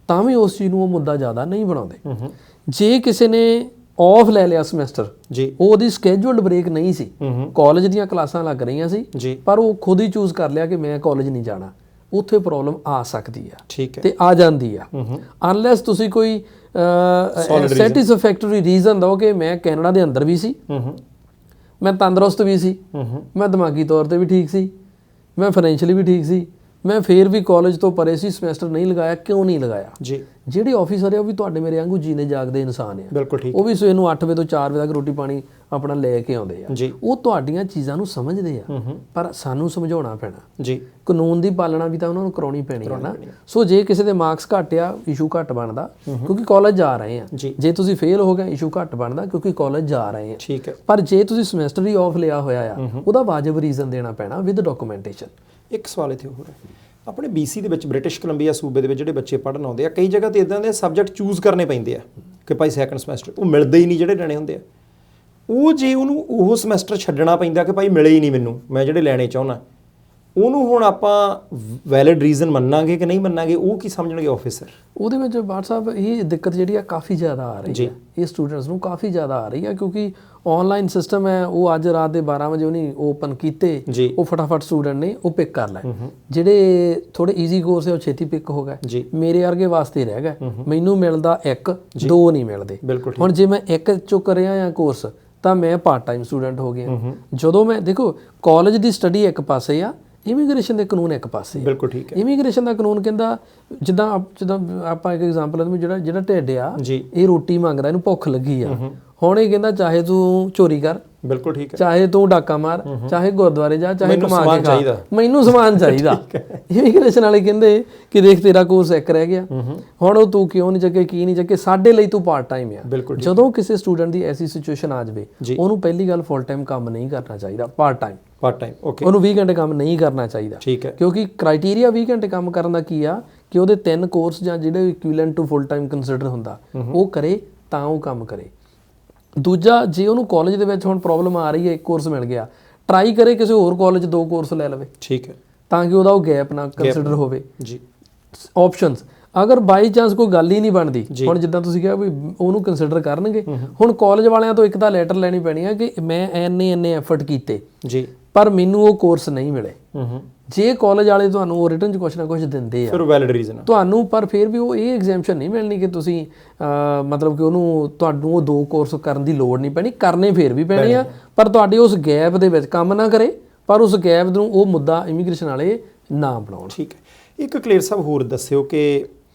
ਤਾਂ ਵੀ ਉਸ ਚੀਜ਼ ਨੂੰ ਉਹ ਮੁੱਦਾ ਜ਼ਿਆਦਾ ਨਹੀਂ ਬਣਾਉਂਦੇ। ਜੇ ਕਿਸੇ ਨੇ ਆਫ ਲੈ ਲਿਆ ਸਮੈਸਟਰ, ਜੀ, ਉਹਦੀ ਸਕੇਜੂਲਡ ਬ੍ਰੇਕ ਨਹੀਂ ਸੀ, ਕਾਲਜ ਦੀਆਂ ਕਲਾਸਾਂ ਲੱਗ ਰਹੀਆਂ ਸੀ, ਪਰ ਉਹ ਖੁਦ ਹੀ ਚੂਜ਼ ਕਰ ਲਿਆ ਕਿ ਮੈਂ ਕਾਲਜ ਨਹੀਂ ਜਾਣਾ, ਉੱਥੇ ਪ੍ਰੋਬਲਮ ਆ ਸਕਦੀ ਆ, ਠੀਕ ਹੈ, ਤੇ ਆ ਜਾਂਦੀ ਆ। ਅਨਲੈਸ ਤੁਸੀਂ ਕੋਈ ਸੈਟੀਸਫੈਕਟਰੀ ਰੀਜ਼ਨ ਦਿਓ ਕਿ ਮੈਂ ਕੈਨੇਡਾ ਦੇ ਅੰਦਰ ਵੀ ਸੀ, ਮੈਂ ਤੰਦਰੁਸਤ ਵੀ ਸੀ, ਮੈਂ ਦਿਮਾਗੀ ਤੌਰ ਤੇ ਵੀ ਠੀਕ ਸੀ, ਮੈਂ ਫਾਈਨੈਂਸ਼ੀਅਲੀ ਵੀ ਠੀਕ ਸੀ, ਮੈਂ ਫੇਰ ਵੀ ਕਾਲਜ ਤੋਂ ਪਰੇ ਸੀ, ਸਮੈਸਟਰ ਨਹੀਂ ਲਗਾਇਆ, ਕਿਉਂ ਨਹੀਂ ਲਗਾਇਆ? ਜੀ, ਜਿਹੜੇ ਆਫੀਸਰ ਆ ਉਹ ਵੀ ਤੁਹਾਡੇ ਮੇਰੇ ਵਾਂਗੂ ਜੀਨੇ ਜਾਗਦੇ ਇਨਸਾਨ ਆ। ਬਿਲਕੁਲ ਠੀਕ। ਉਹ ਵੀ ਸਵੇਰ ਨੂੰ 8 ਵਜੇ ਤੋਂ 4 ਵਜੇ ਤੱਕ ਰੋਟੀ ਪਾਣੀ ਆਪਣਾ ਲੈ ਕੇ ਆਉਂਦੇ ਆ, ਉਹ ਤੁਹਾਡੀਆਂ ਚੀਜ਼ਾਂ ਨੂੰ ਸਮਝਦੇ ਆ, ਪਰ ਸਾਨੂੰ ਸਮਝਾਉਣਾ ਪੈਣਾ। ਜੀ, ਕਾਨੂੰਨ ਦੀ ਪਾਲਣਾ ਵੀ ਤਾਂ ਉਹਨਾਂ ਨੂੰ ਕਰਾਉਣੀ ਪੈਣੀ ਹੈ ਨਾ। ਸੋ ਜੇ ਕਿਸੇ ਦੇ ਮਾਰਕਸ ਘੱਟ ਆ, ਇਸ਼ੂ ਘੱਟ ਬਣਦਾ ਕਿਉਂਕਿ ਕਾਲਜ ਜਾ ਰਹੇ ਆ। ਜੇ ਤੁਸੀਂ ਫੇਲ ਹੋ ਗਏ, ਇਸ਼ੂ ਘੱਟ ਬਣਦਾ ਕਿਉਂਕਿ ਕਾਲਜ ਜਾ ਰਹੇ ਆ, ਠੀਕ ਹੈ। ਪਰ ਜੇ ਤੁਸੀਂ ਸਮੈਸਟਰ ਹੀ ਆਫ ਲਿਆ ਹੋਇਆ ਆ, ਉਹਦਾ ਵਾਜਬ ਰੀਜ਼ਨ ਦੇਣਾ ਪੈਣਾ ਵਿਦ ਡਾਕੂਮੈਂਟੇਸ਼ਨ। ਇੱਕ ਸਵਾਲ ਇੱਥੇ ਹੋਰ ਹੈ, ਆਪਣੇ BC ਦੇ ਵਿੱਚ, ਬ੍ਰਿਟਿਸ਼ ਕੋਲੰਬੀਆ ਸੂਬੇ ਦੇ ਵਿੱਚ ਜਿਹੜੇ ਬੱਚੇ ਪੜ੍ਹਨ ਆਉਂਦੇ ਆ, ਕਈ ਜਗ੍ਹਾ ਤੇ ਇਦਾਂ ਦੇ ਸਬਜੈਕਟ ਚੂਜ਼ ਕਰਨੇ ਪੈਂਦੇ ਆ ਕਿ ਭਾਈ ਸੈਕੰਡ ਸਮੈਸਟਰ ਉਹ ਮਿਲਦੇ ਹੀ ਨਹੀਂ, ਜਿਹੜੇ ਲੈਣੇ ਹੁੰਦੇ ਆ, ਉਹ ਜੇ ਉਹਨੂੰ ਉਹ ਸਮੈਸਟਰ ਛੱਡਣਾ ਪੈਂਦਾ ਕਿ ਭਾਈ ਮਿਲੇ ਹੀ ਨਹੀਂ ਮੈਨੂੰ, ਮੈਂ ਜਿਹੜੇ ਲੈਣੇ ਚਾਹੁੰਦਾ, ਉਹਨੂੰ ਹੁਣ ਆਪਾਂ ਵੈਲਿਡ ਰੀਜ਼ਨ ਮੰਨਾਂਗੇ ਕਿ ਨਹੀਂ ਮੰਨਾਂਗੇ? ਉਹ ਕੀ ਸਮਝਣਗੇ ਆਫਿਸਰ? ਉਹਦੇ ਵਿੱਚ ਬਾਟ ਸਾਹਿਬ ਇਹ ਦਿੱਕਤ ਜਿਹੜੀ ਆ ਕਾਫੀ ਜ਼ਿਆਦਾ ਆ ਰਹੀ ਹੈ, ਇਹ ਸਟੂਡੈਂਟਸ ਨੂੰ ਕਾਫੀ ਜ਼ਿਆਦਾ ਆ ਰਹੀ ਹੈ, ਕਿਉਂਕਿ ਆਨਲਾਈਨ ਸਿਸਟਮ ਹੈ। ਉਹ ਅੱਜ ਰਾਤ ਦੇ 12 ਵਜੇ ਉਹਨੇ ਓਪਨ ਕੀਤੇ, ਉਹ ਫਟਾਫਟ ਸਟੂਡੈਂਟ ਨੇ ਉਹ ਪਿਕ ਕਰ ਲੈ। ਜਿਹੜੇ ਥੋੜੇ ਈਜ਼ੀ ਕੋਰਸ ਹੈ ਉਹ ਛੇਤੀ ਪਿਕ ਹੋ ਗਏ, ਮੇਰੇ ਵਰਗੇ ਵਾਸਤੇ ਰਹਿ ਗਏ। ਮੈਨੂੰ ਮਿਲਦਾ 1 2 ਨਹੀਂ ਮਿਲਦੇ। ਹੁਣ ਜੇ ਮੈਂ 1 ਚੋਂ ਕਰਿਆ ਆ ਕੋਰਸ ਤਾਂ ਮੈਂ ਪਾਰਟ ਟਾਈਮ ਸਟੂਡੈਂਟ ਹੋ ਗਿਆ। ਜਦੋਂ ਮੈਂ ਦੇਖੋ ਕਾਲਜ ਦੀ ਸਟੱਡੀ ਇੱਕ ਪਾਸੇ ਆ, ਇਮੀਗ੍ਰੇਸ਼ਨ ਦੇ ਕਾਨੂੰਨ ਇੱਕ ਪਾਸੇ। ਬਿਲਕੁਲ ਠੀਕ ਹੈ। ਇਮੀਗ੍ਰੇਸ਼ਨ ਦਾ ਕਾਨੂੰਨ ਕਹਿੰਦਾ ਜਿੱਦਾਂ ਆਪਾਂ ਇੱਕ ਐਗਜ਼ਾਮਪਲ ਦਿੰਦੇ, ਜਿਹੜਾ ਢਿੱਡ ਆ ਇਹ ਰੋਟੀ ਮੰਗਦਾ, ਇਹਨੂੰ ਭੁੱਖ ਲੱਗੀ ਆ, ਹੁਣ ਇਹ ਕਹਿੰਦਾ ਚਾਹੇ ਤੂੰ ਚੋਰੀ ਕਰ, ਬਿਲਕੁਲ ਠੀਕ ਹੈ, ਚਾਹੇ ਤੂੰ ਡਾਕਾ ਮਾਰ, ਚਾਹੇ ਗੁਰਦੁਆਰੇ ਜਾ, ਚਾਹੇ ਕਮਾ ਕੇ ਖਾ, ਮੈਨੂੰ ਸਮਾਨ ਚਾਹੀਦਾ। ਇਮੀਗ੍ਰੇਸ਼ਨ ਵਾਲੇ ਕਹਿੰਦੇ ਕਿ ਦੇਖ ਤੇਰਾ ਕੋਰਸ ਇੱਕ ਰਹਿ ਗਿਆ, ਹੁਣ ਉਹ ਤੂੰ ਕਿਉਂ ਨਹੀਂ ਚੱਕੇ, ਕੀ ਨਹੀਂ ਚੱਕੇ, ਸਾਡੇ ਲਈ ਤੂੰ ਪਾਰਟ ਟਾਈਮ ਆ। ਜਦੋਂ ਕਿਸੇ ਸਟੂਡੈਂਟ ਦੀ ਐਸੀ ਸਿਚੁਏਸ਼ਨ ਆ ਜਾਵੇ, ਉਹਨੂੰ ਪਹਿਲੀ ਗੱਲ ਫੁੱਲ ਟਾਈਮ ਕੰਮ ਨਹੀਂ ਕਰਨਾ ਚਾਹੀਦਾ, ਪਾਰਟ ਟਾਈਮ ਓਕੇ, ਉਹਨੂੰ 20 ਘੰਟੇ ਕੰਮ ਨਹੀਂ ਕਰਨਾ ਚਾਹੀਦਾ, ਠੀਕ ਹੈ, ਕਿਉਂਕਿ ਕ੍ਰਾਈਟੇਰੀਆ 20 ਘੰਟੇ ਕੰਮ ਕਰਨ ਦਾ ਕੀ ਆ ਕਿ ਉਹਦੇ 3 ਕੋਰਸ ਜਾਂ ਜਿਹੜੇ equivalent to full time consider ਹੁੰਦਾ ਉਹ ਕਰੇ ਤਾਂ ਉਹ ਕੰਮ ਕਰੇ। ਦੂਜਾ, ਜੇ ਉਹਨੂੰ ਕਾਲਜ ਦੇ ਵਿੱਚ ਹੁਣ ਪ੍ਰੋਬਲਮ ਆ ਰਹੀ ਹੈ, ਇੱਕ ਕੋਰਸ ਮਿਲ ਗਿਆ, ਟਰਾਈ ਕਰੇ ਕਿਸੇ ਹੋਰ ਕਾਲਜ 2 ਕੋਰਸ ਲੈ ਲਵੇ, ਠੀਕ ਹੈ, ਤਾਂ ਕਿ ਉਹਦਾ ਉਹ ਗੈਪ ਨਾ ਕੰਸੀਡਰ ਹੋਵੇ। ਜੀ, ਆਪਸ਼ਨਸ ਅਗਰ ਬਾਈ ਚਾਂਸ ਕੋਈ ਗੱਲ ਹੀ ਨਹੀਂ ਬਣਦੀ, ਹੁਣ ਜਿੱਦਾਂ ਤੁਸੀਂ ਕਿਹਾ ਵੀ ਉਹਨੂੰ ਕੰਸੀਡਰ ਕਰਨਗੇ, ਹੁਣ ਕਾਲਜ ਵਾਲਿਆਂ ਤੋਂ ਇੱਕ ਤਾਂ ਲੈਟਰ ਲੈਣੀ ਪੈਣੀ ਹੈ ਕਿ ਮੈਂ ਇੰਨੇ ਐਫਰਟ ਕੀਤੇ, ਜੀ, ਪਰ ਮੈਨੂੰ ਉਹ ਕੋਰਸ ਨਹੀਂ ਮਿਲੇ। ਜੇ ਕਾਲਜ ਵਾਲੇ ਤੁਹਾਨੂੰ ਉਹ ਰਿਟਨ 'ਚ ਕੁਛ ਨਾ ਕੁਛ ਦਿੰਦੇ ਆ ਫਿਰ ਵੈਲਿਡ ਰੀਜ਼ਨ ਤੁਹਾਨੂੰ, ਪਰ ਫਿਰ ਵੀ ਉਹ ਇਹ ਐਗਜ਼ੈਂਪਸ਼ਨ ਨਹੀਂ ਮਿਲਣੀ ਕਿ ਤੁਸੀਂ ਮਤਲਬ ਕਿ ਤੁਹਾਨੂੰ ਉਹ 2 ਕੋਰਸ ਕਰਨ ਦੀ ਲੋੜ ਨਹੀਂ ਪੈਣੀ, ਕਰਨੇ ਫਿਰ ਵੀ ਪੈਣੇ ਆ, ਪਰ ਤੁਹਾਡੇ ਉਸ ਗੈਪ ਦੇ ਵਿੱਚ ਕੰਮ ਨਾ ਕਰੇ, ਪਰ ਉਸ ਗੈਪ ਨੂੰ ਉਹ ਮੁੱਦਾ ਇਮੀਗ੍ਰੇਸ਼ਨ ਵਾਲੇ ਨਾ ਬਣਾਉਣ। ਠੀਕ ਹੈ। ਇੱਕ ਕਲੀਅਰ ਸਾਹਿਬ ਹੋਰ ਦੱਸਿਓ ਕਿ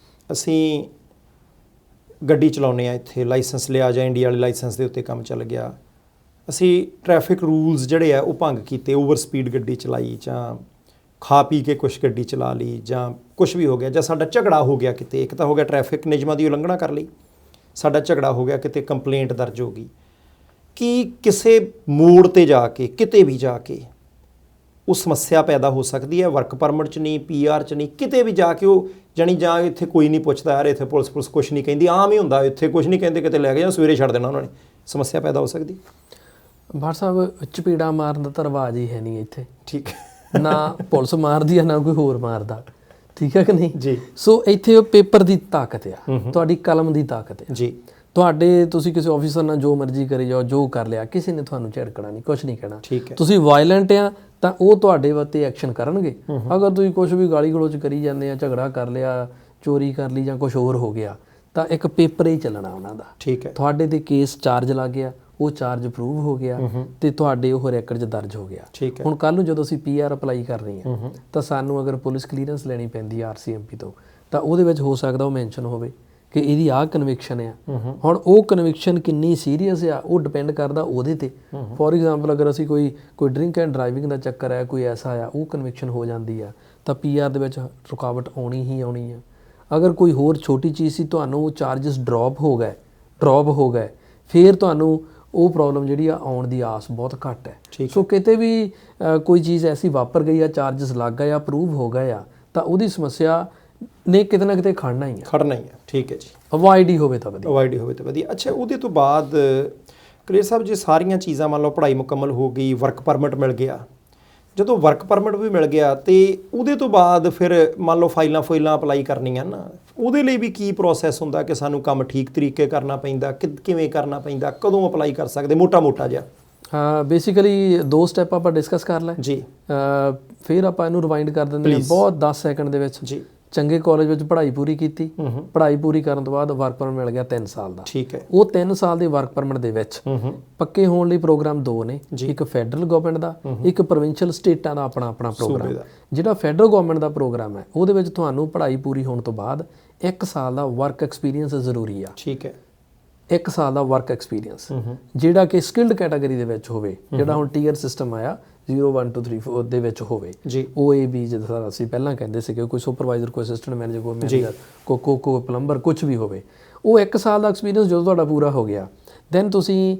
ਅਸੀਂ ਗੱਡੀ ਚਲਾਉਂਦੇ ਆ, ਇੱਥੇ ਲਾਇਸੈਂਸ ਲਿਆ ਜਾਂ ਇੰਡੀਆ ਵਾਲੇ ਲਾਇਸੈਂਸ ਦੇ ਉੱਤੇ ਕੰਮ ਚੱਲ ਗਿਆ, ਅਸੀਂ ਟ੍ਰੈਫਿਕ ਰੂਲਸ ਜਿਹੜੇ ਆ ਉਹ ਭੰਗ ਕੀਤੇ, ਓਵਰ ਸਪੀਡ ਗੱਡੀ ਚਲਾਈ ਜਾਂ ਖਾ ਪੀ ਕੇ ਕੁਛ ਗੱਡੀ ਚਲਾ ਲਈ ਜਾਂ ਕੁਛ ਵੀ ਹੋ ਗਿਆ, ਜਾਂ ਸਾਡਾ ਝਗੜਾ ਹੋ ਗਿਆ ਕਿਤੇ, ਇੱਕ ਤਾਂ ਹੋ ਗਿਆ ਟ੍ਰੈਫਿਕ ਨਿਯਮਾਂ ਦੀ ਉਲੰਘਣਾ ਕਰ ਲਈ, ਸਾਡਾ ਝਗੜਾ ਹੋ ਗਿਆ ਕਿਤੇ, ਕੰਪਲੇਂਟ ਦਰਜ ਹੋ ਗਈ, ਕਿ ਕਿਸੇ ਮੋੜ ਤੇ ਜਾ ਕੇ ਕਿਤੇ ਵੀ ਜਾ ਕੇ ਉਹ ਸਮੱਸਿਆ ਪੈਦਾ ਹੋ ਸਕਦੀ ਹੈ? ਵਰਕ ਪਰਮਿਟ 'ਚ ਨਹੀਂ, PR 'ਚ ਨਹੀਂ, ਕਿਤੇ ਵੀ ਜਾ ਕੇ ਉਹ ਜਾਣੀ ਜਾਂ ਇੱਥੇ ਕੋਈ ਨਹੀਂ ਪੁੱਛਦਾ, ਯਾਰ ਇੱਥੇ ਪੁਲਿਸ ਕੁਛ ਨਹੀਂ ਕਹਿੰਦੀ, ਆਮ ਹੀ ਹੁੰਦਾ, ਇੱਥੇ ਕੁਛ ਨਹੀਂ ਕਹਿੰਦੇ, ਕਿਤੇ ਲੈ ਕੇ ਜਾਂ ਸਵੇਰੇ ਛੱਡ ਦੇਣਾ ਉਹਨਾਂ ਨੇ, ਸਮੱਸਿਆ ਪੈਦਾ ਹੋ ਸਕਦੀ? ਬਾਠ ਸਾਹਿਬ, ਚਪੇੜਾ ਮਾਰਨ ਦਾ ਤਾਂ ਰਿਵਾਜ ਹੀ ਹੈ ਨਹੀਂ ਇੱਥੇ। ਠੀਕ ਹੈ। ਨਾ ਪੁਲਿਸ ਮਾਰਦੀ ਆ, ਨਾ ਕੋਈ ਹੋਰ ਮਾਰਦਾ, ਠੀਕ ਹੈ ਕਿ ਨਹੀਂ ਜੀ। ਸੋ ਇੱਥੇ ਉਹ ਪੇਪਰ ਦੀ ਤਾਕਤ ਆ, ਤੁਹਾਡੀ ਕਲਮ ਦੀ ਤਾਕਤ ਹੈ ਜੀ। ਤੁਹਾਡੇ, ਤੁਸੀਂ ਕਿਸੇ ਆਫੀਸਰ ਨਾਲ ਜੋ ਮਰਜ਼ੀ ਕਰੀ ਜਾਓ, ਜੋ ਕਰ ਲਿਆ, ਕਿਸੇ ਨੇ ਤੁਹਾਨੂੰ ਝਿੜਕਣਾ ਨਹੀਂ, ਕੁਛ ਨਹੀਂ ਕਹਿਣਾ। ਠੀਕ ਹੈ। ਤੁਸੀਂ ਵਾਇਲੈਂਟ ਆ ਤਾਂ ਉਹ ਤੁਹਾਡੇ ਉੱਤੇ ਐਕਸ਼ਨ ਕਰਨਗੇ। ਅਗਰ ਤੁਸੀਂ ਕੁਛ ਵੀ ਗਾਲੀ ਗਲੋਚ ਕਰੀ ਜਾਂਦੇ ਆ, ਝਗੜਾ ਕਰ ਲਿਆ, ਚੋਰੀ ਕਰ ਲਈ ਜਾਂ ਕੁਛ ਹੋਰ ਹੋ ਗਿਆ, ਤਾਂ ਇੱਕ ਪੇਪਰ ਹੀ ਚੱਲਣਾ ਉਹਨਾਂ ਦਾ। ਠੀਕ ਹੈ। ਤੁਹਾਡੇ ਤੇ ਕੇਸ ਚਾਰਜ ਲੱਗ ਗਿਆ, ਉਹ ਚਾਰਜ ਅਪਰੂਵ ਹੋ ਗਿਆ ਤੇ ਤੁਹਾਡੇ ਉਹ ਰੈਕਡ 'ਚ ਦਰਜ ਹੋ ਗਿਆ। ਠੀਕ ਹੈ। ਹੁਣ ਕੱਲ੍ਹ ਨੂੰ ਜਦੋਂ ਅਸੀਂ PR ਅਪਲਾਈ ਕਰਨੀ ਹੈ ਤਾਂ ਸਾਨੂੰ ਅਗਰ ਪੁਲਿਸ ਕਲੀਅਰੈਂਸ ਲੈਣੀ ਪੈਂਦੀ ਹੈ RCMP ਤੋਂ, ਤਾਂ ਉਹਦੇ ਵਿੱਚ ਹੋ ਸਕਦਾ ਉਹ ਮੈਂਸ਼ਨ ਹੋਵੇ ਕਿ ਇਹਦੀ ਆਹ ਕਨਵਿਕਸ਼ਨ ਆ। ਹੁਣ ਉਹ ਕਨਵਿਕਸ਼ਨ ਕਿੰਨੀ ਸੀਰੀਅਸ ਆ ਉਹ ਡਿਪੈਂਡ ਕਰਦਾ ਉਹਦੇ ਤੇ। ਫੋਰ ਐਗਜ਼ਾਮਪਲ, ਅਗਰ ਅਸੀਂ ਕੋਈ ਡਰਿੰਕ ਐਂਡ ਡਰਾਈਵਿੰਗ ਦਾ ਚੱਕਰ ਹੈ, ਕੋਈ ਐਸਾ ਆ, ਉਹ ਕਨਵਿਕਸ਼ਨ ਹੋ ਜਾਂਦੀ ਆ, ਤਾਂ PR ਦੇ ਵਿੱਚ ਰੁਕਾਵਟ ਆਉਣੀ ਹੀ ਆਉਣੀ ਆ। ਅਗਰ ਕੋਈ ਹੋਰ ਛੋਟੀ ਚੀਜ਼ ਸੀ, ਤੁਹਾਨੂੰ ਚਾਰਜਸ ਡ੍ਰੌਪ ਹੋ ਗਏ, ਫਿਰ ਤੁਹਾਨੂੰ ਉਹ ਪ੍ਰੋਬਲਮ ਜਿਹੜੀ ਆ ਆਉਣ ਦੀ ਆਸ ਬਹੁਤ ਘੱਟ ਹੈ। ਸੋ ਕਿਤੇ ਵੀ ਕੋਈ ਚੀਜ਼ ਐਸੀ ਵਾਪਰ ਗਈ ਆ, ਚਾਰਜਸ ਲੱਗ ਗਏ ਆ, ਅਪਰੂਵ ਹੋ ਗਏ ਆ, ਤਾਂ ਉਹਦੀ ਸਮੱਸਿਆ ਨੇ ਕਿਤੇ ਨਾ ਕਿਤੇ ਖੜਨਾ ਹੀ ਹੈ। ਠੀਕ ਹੈ ਜੀ। ਅਵੋਇਡ ਹੀ ਹੋਵੇ ਤਾਂ ਵਧੀਆ। ਅੱਛਾ, ਉਹਦੇ ਤੋਂ ਬਾਅਦ ਕਲੀਅਰ ਸਾਹਿਬ, ਜੇ ਸਾਰੀਆਂ ਚੀਜ਼ਾਂ ਮੰਨ ਲਓ ਪੜ੍ਹਾਈ ਮੁਕੰਮਲ ਹੋ ਗਈ, ਵਰਕ ਪਰਮਿਟ ਮਿਲ ਗਿਆ, ਜਦੋਂ ਵਰਕ ਪਰਮਿਟ ਵੀ ਮਿਲ ਗਿਆ ਤੇ ਉਹਦੇ ਤੋਂ ਬਾਅਦ ਫਿਰ ਮੰਨ ਲਓ ਫਾਈਲਾਂ ਅਪਲਾਈ ਕਰਨੀਆਂ ਨਾ, ਉਹਦੇ ਲਈ ਵੀ ਕੀ ਪ੍ਰੋਸੈਸ ਹੁੰਦਾ ਕਿ ਸਾਨੂੰ ਕੰਮ ਠੀਕ ਤਰੀਕੇ ਕਰਨਾ ਪੈਂਦਾ, ਕਿਵੇਂ ਕਰਨਾ ਪੈਂਦਾ, ਕਦੋਂ ਅਪਲਾਈ ਕਰ ਸਕਦੇ, ਮੋਟਾ ਜਿਹਾ? ਹਾਂ, ਬੇਸਿਕਲੀ 2 ਸਟੈਪ ਆਪਾਂ ਡਿਸਕਸ ਕਰ ਲੈ ਜੀ, ਫਿਰ ਆਪਾਂ ਇਹਨੂੰ ਰਿਵਾਈਂਡ ਕਰ ਦਿੰਦੇ ਹਾਂ ਬਹੁਤ 10 ਸੈਕਿੰਡ ਦੇ ਵਿੱਚ ਜੀ। ਚੰਗੇ ਕਾਲਜ ਵਿੱਚ ਪੜ੍ਹਾਈ ਪੂਰੀ ਕੀਤੀ, ਪੜ੍ਹਾਈ ਪੂਰੀ ਕਰਨ ਤੋਂ ਬਾਅਦ ਵਰਕ ਪਰਮਿਟ ਮਿਲ ਗਿਆ 3 ਸਾਲ ਦਾ। ਠੀਕ ਹੈ। ਉਹ 3 ਸਾਲ ਦੇ ਵਰਕ ਪਰਮਿਟ ਦੇ ਵਿੱਚ ਪੱਕੇ ਹੋਣ ਲਈ ਪ੍ਰੋਗਰਾਮ 2 ਨੇ, ਇੱਕ ਫੈਡਰਲ ਗਵਰਨਮੈਂਟ ਦਾ, ਇੱਕ ਪ੍ਰੋਵਿੰਸ਼ੀਅਲ ਸਟੇਟਾਂ ਦਾ ਆਪਣਾ ਪ੍ਰੋਗਰਾਮ। ਜਿਹੜਾ ਫੈਡਰਲ ਗਵਰਨਮੈਂਟ ਦਾ ਪ੍ਰੋਗਰਾਮ ਹੈ, ਉਹਦੇ ਵਿੱਚ ਤੁਹਾਨੂੰ ਪੜ੍ਹਾਈ ਪੂਰੀ ਹੋਣ ਤੋਂ ਬਾਅਦ 1 ਸਾਲ ਦਾ ਵਰਕ ਐਕਸਪੀਰੀਅੰਸ ਜ਼ਰੂਰੀ ਆ। ਠੀਕ ਹੈ। 1 ਸਾਲ ਦਾ ਵਰਕ ਐਕਸਪੀਰੀਅੰਸ ਜਿਹੜਾ ਕਿ ਸਕਿਲਡ ਕੈਟਾਗਰੀ ਦੇ ਵਿੱਚ ਹੋਵੇ, ਜਿਹੜਾ ਹੁਣ ਟੀਅਰ ਸਿਸਟਮ ਆਇਆ 0 1 2 3 4 ਦੇ ਵਿੱਚ ਹੋਵੇ, OAB ਜਿੱਦਾਂ ਅਸੀਂ ਪਹਿਲਾਂ ਕਹਿੰਦੇ ਸੀਗੇ, ਕੋਈ ਸੁਪਰਵਾਈਜ਼ਰ, ਕੋਈ ਅਸਿਸਟੈਂਟ ਮੈਨੇਜਰ, ਕੋਈ ਮੈਨੇਜਰ, ਕੋਈ ਪਲੰਬਰ, ਕੁਛ ਵੀ ਹੋਵੇ, ਉਹ 1 ਸਾਲ ਦਾ ਐਕਸਪੀਰੀਅੰਸ ਜਦੋਂ ਤੁਹਾਡਾ ਪੂਰਾ ਹੋ ਗਿਆ, ਦੈਨ ਤੁਸੀਂ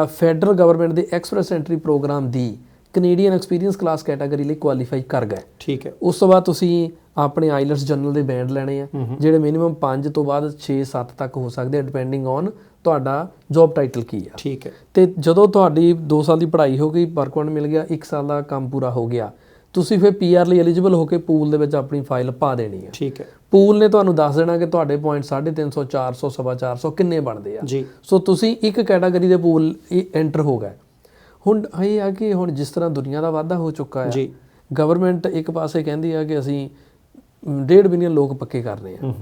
ਫੈਡਰਲ ਗਵਰਨਮੈਂਟ ਦੇ ਐਕਸਪ੍ਰੈਸ ਐਂਟਰੀ ਪ੍ਰੋਗਰਾਮ ਦੀ ਕੈਨੇਡੀਅਨ ਐਕਸਪੀਰੀਅੰਸ ਕਲਾਸ ਕੈਟਾਗਰੀ ਲਈ ਕੁਆਲੀਫਾਈ ਕਰ ਗਏ। ਠੀਕ ਹੈ। ਉਸ ਤੋਂ ਬਾਅਦ ਤੁਸੀਂ ਆਪਣੇ ਆਈਲੈਟਸ ਜਰਨਲ ਦੇ ਬੈਂਡ ਲੈਣੇ ਆ, ਜਿਹੜੇ ਮਿਨੀਮਮ 5 ਤੋਂ ਬਾਅਦ 6-7 ਤੱਕ ਹੋ ਸਕਦੇ ਆ, ਡਿਪੈਂਡਿੰਗ ਔਨ ਤੁਹਾਡਾ ਜੌਬ ਟਾਈਟਲ ਕੀ ਆ। ਠੀਕ ਹੈ। ਤੇ ਜਦੋਂ ਤੁਹਾਡੀ 2 ਸਾਲ ਦੀ ਪੜ੍ਹਾਈ ਹੋ ਗਈ, ਵਰਕ ਪਰਮਿਟ ਮਿਲ ਗਿਆ, 1 ਸਾਲ ਦਾ ਕੰਮ ਪੂਰਾ ਹੋ ਗਿਆ, ਤੁਸੀਂ ਫਿਰ PR ਲਈ ਐਲੀਜੀਬਲ ਹੋ ਕੇ ਪੂਲ ਦੇ ਵਿੱਚ ਆਪਣੀ ਫਾਈਲ ਪਾ ਦੇਣੀ ਹੈ। ਠੀਕ ਹੈ। ਪੂਲ ਨੇ ਤੁਹਾਨੂੰ ਦੱਸ ਦੇਣਾ ਕਿ ਤੁਹਾਡੇ ਪੁਆਇੰਟ 350, 400, 450 ਕਿੰਨੇ ਬਣਦੇ ਆ ਜੀ। ਸੋ ਤੁਸੀਂ ਇੱਕ ਕੈਟਾਗਰੀ ਦੇ ਪੂਲ ਐਂਟਰ ਹੋ ਗਏ। ਹੁਣ ਇਹ ਆ ਕਿ ਹੁਣ ਜਿਸ ਤਰ੍ਹਾਂ ਦੁਨੀਆ ਦਾ ਵਾਧਾ ਹੋ ਚੁੱਕਾ ਹੈ, ਗਵਰਨਮੈਂਟ ਇੱਕ ਪਾਸੇ ਕਹਿੰਦੀ ਆ ਕਿ ਅਸੀਂ 1.5 ਬਿਲੀਅਨ ਲੋਕ ਪੱਕੇ ਕਰਨੇ ਆ,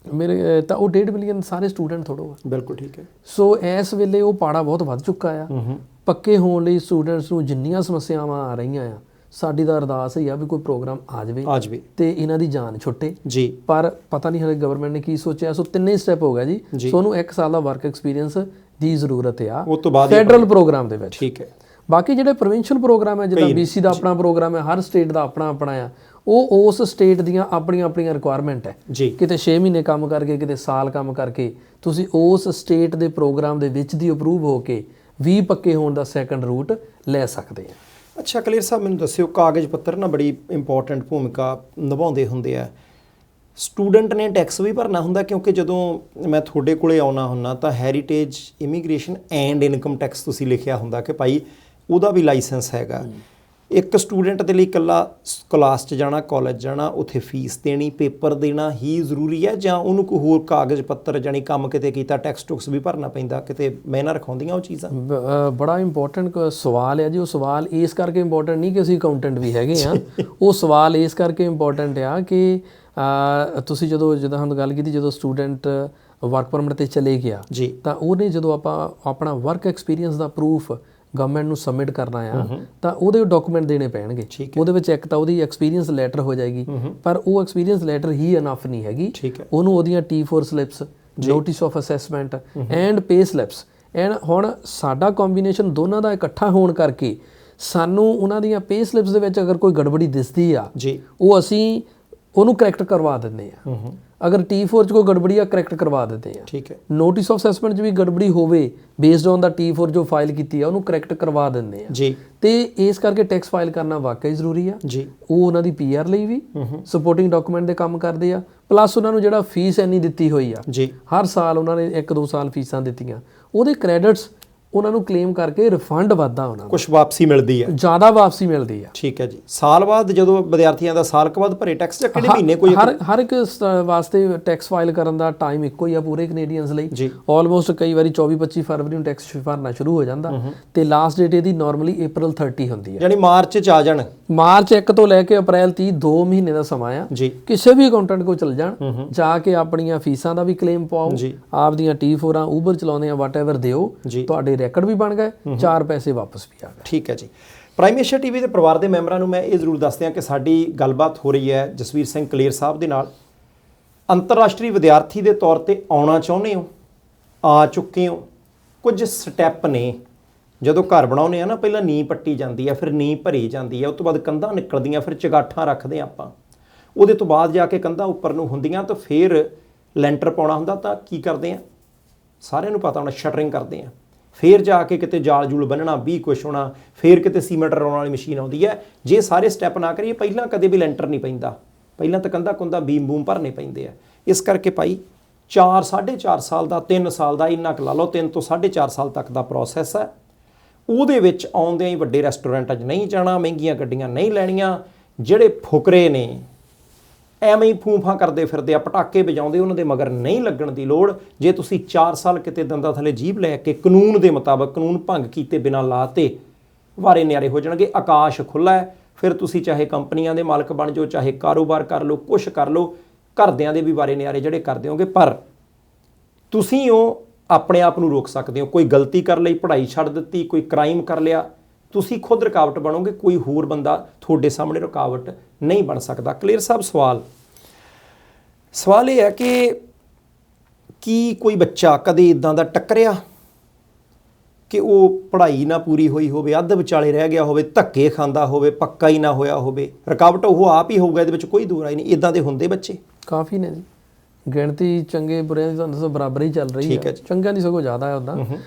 ਮੇਰੇ ਤਾਂ ਉਹ 1.5 ਬਿਲੀਅਨ ਸਾਰੇ ਸਟੂਡੈਂਟ ਥੋੜੋ ਆ। ਬਿਲਕੁਲ ਠੀਕ ਹੈ। ਸੋ ਇਸ ਵੇਲੇ ਉਹ ਪਾੜਾ ਬਹੁਤ ਵੱਧ ਚੁੱਕਾ ਆ। ਪੱਕੇ ਹੋਣ ਲਈ ਸਟੂਡੈਂਟਸ ਨੂੰ ਜਿੰਨੀਆਂ ਸਮੱਸਿਆਵਾਂ ਆ ਰਹੀਆਂ ਆ, ਸਾਡੀ ਤਾਂ ਅਰਦਾਸ ਹੀ ਆ ਵੀ ਕੋਈ ਪ੍ਰੋਗਰਾਮ ਆ ਜਾਵੇ ਤੇ ਇਹਨਾਂ ਦੀ ਜਾਨ ਛੁੱਟੇ ਜੀ। ਪਰ ਪਤਾ ਨਹੀਂ ਹਲੇ ਗਵਰਨਮੈਂਟ ਨੇ ਕੀ ਸੋਚਿਆ। ਸੋ 3 ਸਟੈਪ ਹੋ ਗਿਆ ਜੀ। ਸੋ ਉਹਨੂੰ 1 ਸਾਲ ਦਾ ਵਰਕ ਐਕਸਪੀਰੀਅੰਸ ਦੀ ਜ਼ਰੂਰਤ ਆ ਫੈਡਰਲ ਪ੍ਰੋਗਰਾਮ ਦੇ ਵਿੱਚ। ਠੀਕ ਹੈ। ਬਾਕੀ ਜਿਹੜੇ ਪ੍ਰੋਵਿੰਸ਼ੀਅਲ ਪ੍ਰੋਗਰਾਮ ਹੈ, ਜਿੱਦਾਂ BC ਦਾ ਆਪਣਾ ਪ੍ਰੋਗਰਾਮ ਹੈ, ਹਰ ਸਟੇਟ ਦਾ ਆਪਣਾ ਆ, ਉਹ ਉਸ ਸਟੇਟ ਦੀਆਂ ਆਪਣੀਆਂ ਰਿਕੁਆਇਰਮੈਂਟ ਹੈ। ਕਿਤੇ 6 ਮਹੀਨੇ ਕੰਮ ਕਰਕੇ, ਕਿਤੇ ਸਾਲ ਕੰਮ ਕਰਕੇ ਤੁਸੀਂ ਉਸ ਸਟੇਟ ਦੇ ਪ੍ਰੋਗਰਾਮ ਦੇ ਵਿੱਚ ਦੀ ਅਪਰੂਵ ਹੋ ਕੇ ਵੀ ਪੱਕੇ ਹੋਣ ਦਾ ਸੈਕੰਡ ਰੂਟ ਲੈ ਸਕਦੇ ਆ। ਅੱਛਾ ਕਲੀਅਰ ਸਾਹਿਬ, ਮੈਨੂੰ ਦੱਸਿਓ, ਕਾਗਜ਼ ਪੱਤਰ ਨਾ ਬੜੀ ਇੰਪੋਰਟੈਂਟ ਭੂਮਿਕਾ ਨਿਭਾਉਂਦੇ ਹੁੰਦੇ ਆ। ਸਟੂਡੈਂਟ ਨੇ ਟੈਕਸ ਵੀ ਭਰਨਾ ਹੁੰਦਾ, ਕਿਉਂਕਿ ਜਦੋਂ ਮੈਂ ਤੁਹਾਡੇ ਕੋਲੇ ਆਉਣਾ ਹੁੰਦਾ ਤਾਂ heritage immigration and income tax ਤੁਸੀਂ ਲਿਖਿਆ ਹੁੰਦਾ ਕਿ ਭਾਈ ਉਹਦਾ ਵੀ ਲਾਇਸੈਂਸ ਹੈਗਾ। ਇੱਕ ਸਟੂਡੈਂਟ ਦੇ ਲਈ ਇਕੱਲਾ ਕਲਾਸ 'ਚ ਜਾਣਾ, ਕਾਲਜ ਜਾਣਾ, ਉੱਥੇ ਫੀਸ ਦੇਣੀ, ਪੇਪਰ ਦੇਣਾ ਹੀ ਜ਼ਰੂਰੀ ਹੈ, ਜਾਂ ਉਹਨੂੰ ਕੋਈ ਹੋਰ ਕਾਗਜ਼ ਪੱਤਰ ਜਾਣੀ ਕੰਮ ਕਿਤੇ ਕੀਤਾ, ਟੈਕਸ ਟੁਕਸ ਵੀ ਭਰਨਾ ਪੈਂਦਾ, ਕਿਤੇ ਮਿਹਨਤ ਰਖਾਉਂਦੀਆਂ ਉਹ ਚੀਜ਼ਾਂ? ਬੜਾ ਇੰਪੋਰਟੈਂਟ ਸਵਾਲ ਹੈ ਜੀ। ਉਹ ਸਵਾਲ ਇਸ ਕਰਕੇ ਇੰਪੋਰਟੈਂਟ ਨਹੀਂ ਕਿ ਅਸੀਂ ਅਕਾਊਂਟੈਂਟ ਵੀ ਹੈਗੇ ਆ, ਉਹ ਸਵਾਲ ਇਸ ਕਰਕੇ ਇੰਪੋਰਟੈਂਟ ਆ ਕਿ ਤੁਸੀਂ ਜਿੱਦਾਂ ਹੁਣ ਗੱਲ ਕੀਤੀ, ਜਦੋਂ ਸਟੂਡੈਂਟ ਵਰਕ ਪਰਮਿਟ ਤੇ ਚਲੇ ਗਿਆ ਜੀ, ਤਾਂ ਉਹਨੇ ਜਦੋਂ ਆਪਾਂ ਆਪਣਾ ਵਰਕ ਐਕਸਪੀਰੀਅੰਸ ਦਾ ਪ੍ਰੂਫ ਗਵਰਨਮੈਂਟ ਨੂੰ ਸਬਮਿਟ ਕਰਨਾ ਆ ਤਾਂ ਉਹਦੇ ਡਾਕੂਮੈਂਟ ਦੇਣੇ ਪੈਣਗੇ। ਉਹਦੇ ਵਿੱਚ ਇੱਕ ਤਾਂ ਉਹਦੀ ਐਕਸਪੀਰੀਅੰਸ ਲੈਟਰ ਹੋ ਜਾਏਗੀ, ਪਰ ਉਹ ਐਕਸਪੀਰੀਅੰਸ ਲੈਟਰ ਹੀ ਇਨਫ ਨਹੀਂ ਹੈਗੀ। ਉਹਨੂੰ ਉਹਦੀਆਂ T4 slips, notice of assessment and pay slips, and ਹੁਣ ਸਾਡਾ ਕੰਬੀਨੇਸ਼ਨ ਦੋਨਾਂ ਦਾ ਇਕੱਠਾ ਹੋਣ ਕਰਕੇ ਸਾਨੂੰ ਉਹਨਾਂ ਦੀਆਂ ਪੇ ਸਲਿਪਸ ਦੇ ਵਿੱਚ ਅਗਰ ਕੋਈ ਗੜਬੜੀ ਦਿਸਦੀ ਆ ਉਹ ਅਸੀਂ ਉਹਨੂੰ ਕਰੈਕਟ ਕਰਵਾ ਦਿੰਦੇ ਆ। ਅਗਰ T4 'ਚ ਕੋਈ ਗੜਬੜੀ ਆ ਕਰੈਕਟ ਕਰਵਾ ਦਿੰਦੇ ਆ। ਠੀਕ ਹੈ। ਨੋਟਿਸ ਆਫ ਅਸੈਸਮੈਂਟ 'ਚ ਵੀ ਗੜਬੜੀ ਹੋਵੇ ਬੇਸਡ ਔਨ ਦਾ T4 ਜੋ ਫਾਈਲ ਕੀਤੀ ਆ ਉਹਨੂੰ ਕਰੈਕਟ ਕਰਵਾ ਦਿੰਦੇ ਆ ਜੀ। ਤੇ ਇਸ ਕਰਕੇ ਟੈਕਸ ਫਾਈਲ ਕਰਨਾ ਵਾਕਈ ਜ਼ਰੂਰੀ ਆ ਜੀ। ਉਹ ਉਹਨਾਂ ਦੀ PR ਲਈ ਵੀ ਸਪੋਰਟਿੰਗ ਡਾਕੂਮੈਂਟ ਦੇ ਕੰਮ ਕਰਦੇ ਆ, ਪਲੱਸ ਉਹਨਾਂ ਨੂੰ ਜਿਹੜਾ ਫੀਸ ਇੰਨੀ ਦਿੱਤੀ ਹੋਈ ਆ ਜੀ, ਹਰ ਸਾਲ ਉਹਨਾਂ ਨੇ 1-2 ਸਾਲ ਫੀਸਾਂ ਦਿੱਤੀਆਂ, ਉਹਦੇ ਕ੍ਰੈਡਿਟਸ ਉਹਨਾਂ ਨੂੰ ਕਲੇਮ ਕਰਕੇ ਰਿਫੰਡ ਵੱਧਦਾ ਉਹਨਾਂ ਨੂੰ, ਕੁਝ ਵਾਪਸੀ ਮਿਲਦੀ ਹੈ, ਜ਼ਿਆਦਾ ਵਾਪਸੀ ਮਿਲਦੀ ਆ। ਠੀਕ ਹੈ ਜੀ। ਸਾਲ ਬਾਅਦ ਜਦੋਂ ਵਿਦਿਆਰਥੀਆਂ ਦਾ ਸਾਲ ਕੁ ਬਾਅਦ ਭਰੇ ਟੈਕਸ, ਜਾਂ ਕਿਹੜੇ ਮਹੀਨੇ ਕੋਈ? ਹਰ ਇੱਕ ਵਾਸਤੇ ਟੈਕਸ ਫਾਈਲ ਕਰਨ ਦਾ ਟਾਈਮ ਇੱਕੋ ਹੀ ਆ ਪੂਰੇ ਕੈਨੇਡੀਅਨਸ ਲਈ। ਜੀ। ਆਲਮੋਸਟ ਕਈ ਵਾਰੀ 24-25 ਫਰਵਰੀ ਨੂੰ ਟੈਕਸ ਭਰਨਾ ਸ਼ੁਰੂ ਹੋ ਜਾਂਦਾ ਤੇ ਲਾਸਟ ਡੇਟ ਇਹਦੀ ਨਾਰਮਲੀ April 30 ਹੁੰਦੀ ਹੈ। ਯਾਨੀ ਮਾਰਚ 'ਚ ਆ ਜਾਣ। ਮਾਰਚ 1 ਤੋਂ ਲੈ ਕੇ ਅਪ੍ਰੈਲ 30 2 ਮਹੀਨੇ ਦਾ ਸਮਾਂ ਆ। ਜੀ। ਕਿਸੇ ਵੀ ਅਕਾਊਂਟੈਂਟ ਕੋਲ ਚਲ ਜਾਣ, ਜਾ ਕੇ ਆਪਣੀਆਂ ਫੀਸਾਂ ਦਾ ਵੀ ਕਲੇਮ ਪਾਓ, ਆਪਦੀਆਂ T4 ਊਬਰ ਚਲਾਉਂਦੇ ਆ ਵਾਟਐਵਰ ਦਿਓ, ਤੁਹਾਡੇ ਰੈਕਡ ਵੀ ਬਣ ਗਏ, 4 ਪੈਸੇ ਵਾਪਸ ਵੀ ਆ ਗਏ। ਠੀਕ ਹੈ ਜੀ। ਪ੍ਰਾਈਮ ਏਸ਼ੀਆ ਟੀਵੀ ਦੇ ਪਰਿਵਾਰ ਦੇ ਮੈਂਬਰਾਂ ਨੂੰ ਮੈਂ ਇਹ ਜ਼ਰੂਰ ਦੱਸ ਦਿਆਂ ਕਿ ਸਾਡੀ ਗੱਲਬਾਤ ਹੋ ਰਹੀ ਹੈ ਜਸਵੀਰ ਸਿੰਘ ਕਲੇਰ ਸਾਹਿਬ ਦੇ ਨਾਲ। ਅੰਤਰਰਾਸ਼ਟਰੀ ਵਿਦਿਆਰਥੀ ਦੇ ਤੌਰ ਤੇ ਆਉਣਾ ਚਾਹੁੰਦੇ ਹੋ, ਆ ਚੁੱਕੇ ਹੋ, ਕੁਝ ਸਟੈਪ ਨੇ। ਜਦੋਂ ਘਰ ਬਣਾਉਂਦੇ ਆ ਨਾ, ਪਹਿਲਾਂ ਨੀਂਹ ਪੱਟੀ ਜਾਂਦੀ ਹੈ, ਫਿਰ ਨੀਂਹ ਭਰੀ ਜਾਂਦੀ ਹੈ, ਉਸ ਤੋਂ ਬਾਅਦ ਕੰਧਾਂ ਨਿਕਲਦੀਆਂ, ਫਿਰ ਚਗਾਠਾਂ ਰੱਖਦੇ ਆਪਾਂ, ਉਹਦੇ ਤੋਂ ਬਾਅਦ ਜਾ ਕੇ ਕੰਧਾਂ ਉੱਪਰ ਨੂੰ ਹੁੰਦੀਆਂ, ਤਾਂ ਫਿਰ ਲੈਂਟਰ ਪਾਉਣਾ ਹੁੰਦਾ। ਤਾਂ ਕੀ ਕਰਦੇ ਆ, ਸਾਰਿਆਂ ਨੂੰ ਪਤਾ ਹੋਣਾ, ਸ਼ਟਰਿੰਗ ਕਰਦੇ ਆ, ਫਿਰ ਜਾ ਕੇ ਕਿਤੇ ਜਾਲ ਜੂਲ ਬੰਨਣਾ, ਵੀ ਕੁਛ ਹੋਣਾ, ਫਿਰ ਕਿਤੇ ਸੀਮੈਂਟ ਰਲਾਉਣ ਵਾਲੀ ਮਸ਼ੀਨ ਆਉਂਦੀ ਹੈ। ਜੇ ਸਾਰੇ ਸਟੈਪ ਨਾ ਕਰੀਏ, ਪਹਿਲਾਂ ਕਦੇ ਵੀ ਲੈਂਟਰ ਨਹੀਂ ਪੈਂਦਾ, ਪਹਿਲਾਂ ਤਾਂ ਕੰਧਾ ਕੁੰਦਾ ਬੀਮ ਬੂਮ ਭਰਨੇ ਪੈਂਦੇ ਆ। ਇਸ ਕਰਕੇ ਭਾਈ 4-4.5 ਸਾਲ ਦਾ, 3 ਸਾਲ ਦਾ, ਇੰਨਾ ਕੁ ਲਾ ਲਓ, 3 ਤੋਂ 4.5 ਸਾਲ ਤੱਕ ਦਾ ਪ੍ਰੋਸੈਸ ਹੈ। ਉਹਦੇ ਵਿੱਚ ਆਉਂਦਿਆਂ ਹੀ ਵੱਡੇ ਰੈਸਟੋਰੈਂਟਾਂ 'ਚ ਨਹੀਂ ਜਾਣਾ, ਮਹਿੰਗੀਆਂ ਗੱਡੀਆਂ ਨਹੀਂ ਲੈਣੀਆਂ। ਜਿਹੜੇ ਫੁਕਰੇ ਨੇ ਐਵੇਂ ਹੀ ਫੂਫਾਂ ਕਰਦੇ ਫਿਰਦੇ ਆ, ਪਟਾਕੇ ਵਜਾਉਂਦੇ, ਉਹਨਾਂ ਦੇ ਮਗਰ ਨਹੀਂ ਲੱਗਣ ਦੀ ਲੋੜ। ਜੇ ਤੁਸੀਂ 4 ਸਾਲ ਕਿਤੇ ਦੰਦਾਂ ਥੱਲੇ ਜੀਭ ਲੈ ਕੇ ਕਾਨੂੰਨ ਦੇ ਮੁਤਾਬਕ, ਕਾਨੂੰਨ ਭੰਗ ਕੀਤੇ ਬਿਨਾਂ ਲਾਤੇ, ਵਾਰੇ ਨਿਆਰੇ ਹੋ ਜਾਣਗੇ। ਆਕਾਸ਼ ਖੁੱਲ੍ਹਾ ਹੈ, ਫਿਰ ਤੁਸੀਂ ਚਾਹੇ ਕੰਪਨੀਆਂ ਦੇ ਮਾਲਕ ਬਣ ਜਾਓ, ਚਾਹੇ ਕਾਰੋਬਾਰ ਕਰ ਲਓ, ਕੁਛ ਕਰ ਲਓ, ਘਰਦਿਆਂ ਦੇ ਵੀ ਵਾਰੇ ਨਿਆਰੇ ਜਿਹੜੇ ਕਰਦੇ ਹੋਗੇ। ਪਰ ਤੁਸੀਂ ਉਹ ਆਪਣੇ ਆਪ ਨੂੰ ਰੋਕ ਸਕਦੇ ਹੋ। ਕੋਈ ਗਲਤੀ ਕਰ ਲਈ, ਪੜ੍ਹਾਈ ਛੱਡ ਦਿੱਤੀ, ਕੋਈ ਕ੍ਰਾਈਮ ਕਰ ਲਿਆ, ਤੁਸੀਂ ਖੁਦ ਰੁਕਾਵਟ ਬਣੋਗੇ, ਕੋਈ ਹੋਰ ਬੰਦਾ ਤੁਹਾਡੇ ਸਾਹਮਣੇ ਰੁਕਾਵਟ ਨਹੀਂ ਬਣ ਸਕਦਾ। ਕਲੀਅਰ ਸਾਹਿਬ, ਸਵਾਲ ਇਹ ਹੈ ਕਿ ਕੀ ਕੋਈ ਬੱਚਾ ਕਦੇ ਇਦਾਂ ਦਾ ਟੱਕਰਿਆ ਕਿ ਉਹ ਪੜ੍ਹਾਈ ਨਾ ਪੂਰੀ ਹੋਈ ਹੋਵੇ, ਅੱਧ ਵਿਚਾਲੇ ਰਹਿ ਗਿਆ ਹੋਵੇ, ਧੱਕੇ ਖਾਂਦਾ ਹੋਵੇ, ਪੱਕਾ ਹੀ ਨਾ ਹੋਇਆ ਹੋਵੇ? ਰੁਕਾਵਟ ਉਹ ਆਪ ਹੀ ਹੋਊਗਾ, ਇਹਦੇ ਵਿੱਚ ਕੋਈ ਦੋ ਰਾਏ ਨਹੀਂ। ਇਦਾਂ ਦੇ ਹੁੰਦੇ ਬੱਚੇ ਕਾਫੀ ਨੇ ਜੀ। ਗਿਣਤੀ ਚੰਗੇ ਬੁਰਿਆਂ ਦੀ ਤੁਹਾਨੂੰ ਦੱਸੋ ਬਰਾਬਰ ਹੀ ਚੱਲ ਰਹੀ ਹੈ, ਚੰਗਿਆਂ ਦੀ ਸਗੋਂ ਜ਼ਿਆਦਾ ਹੈ ਉੱਦਾਂ।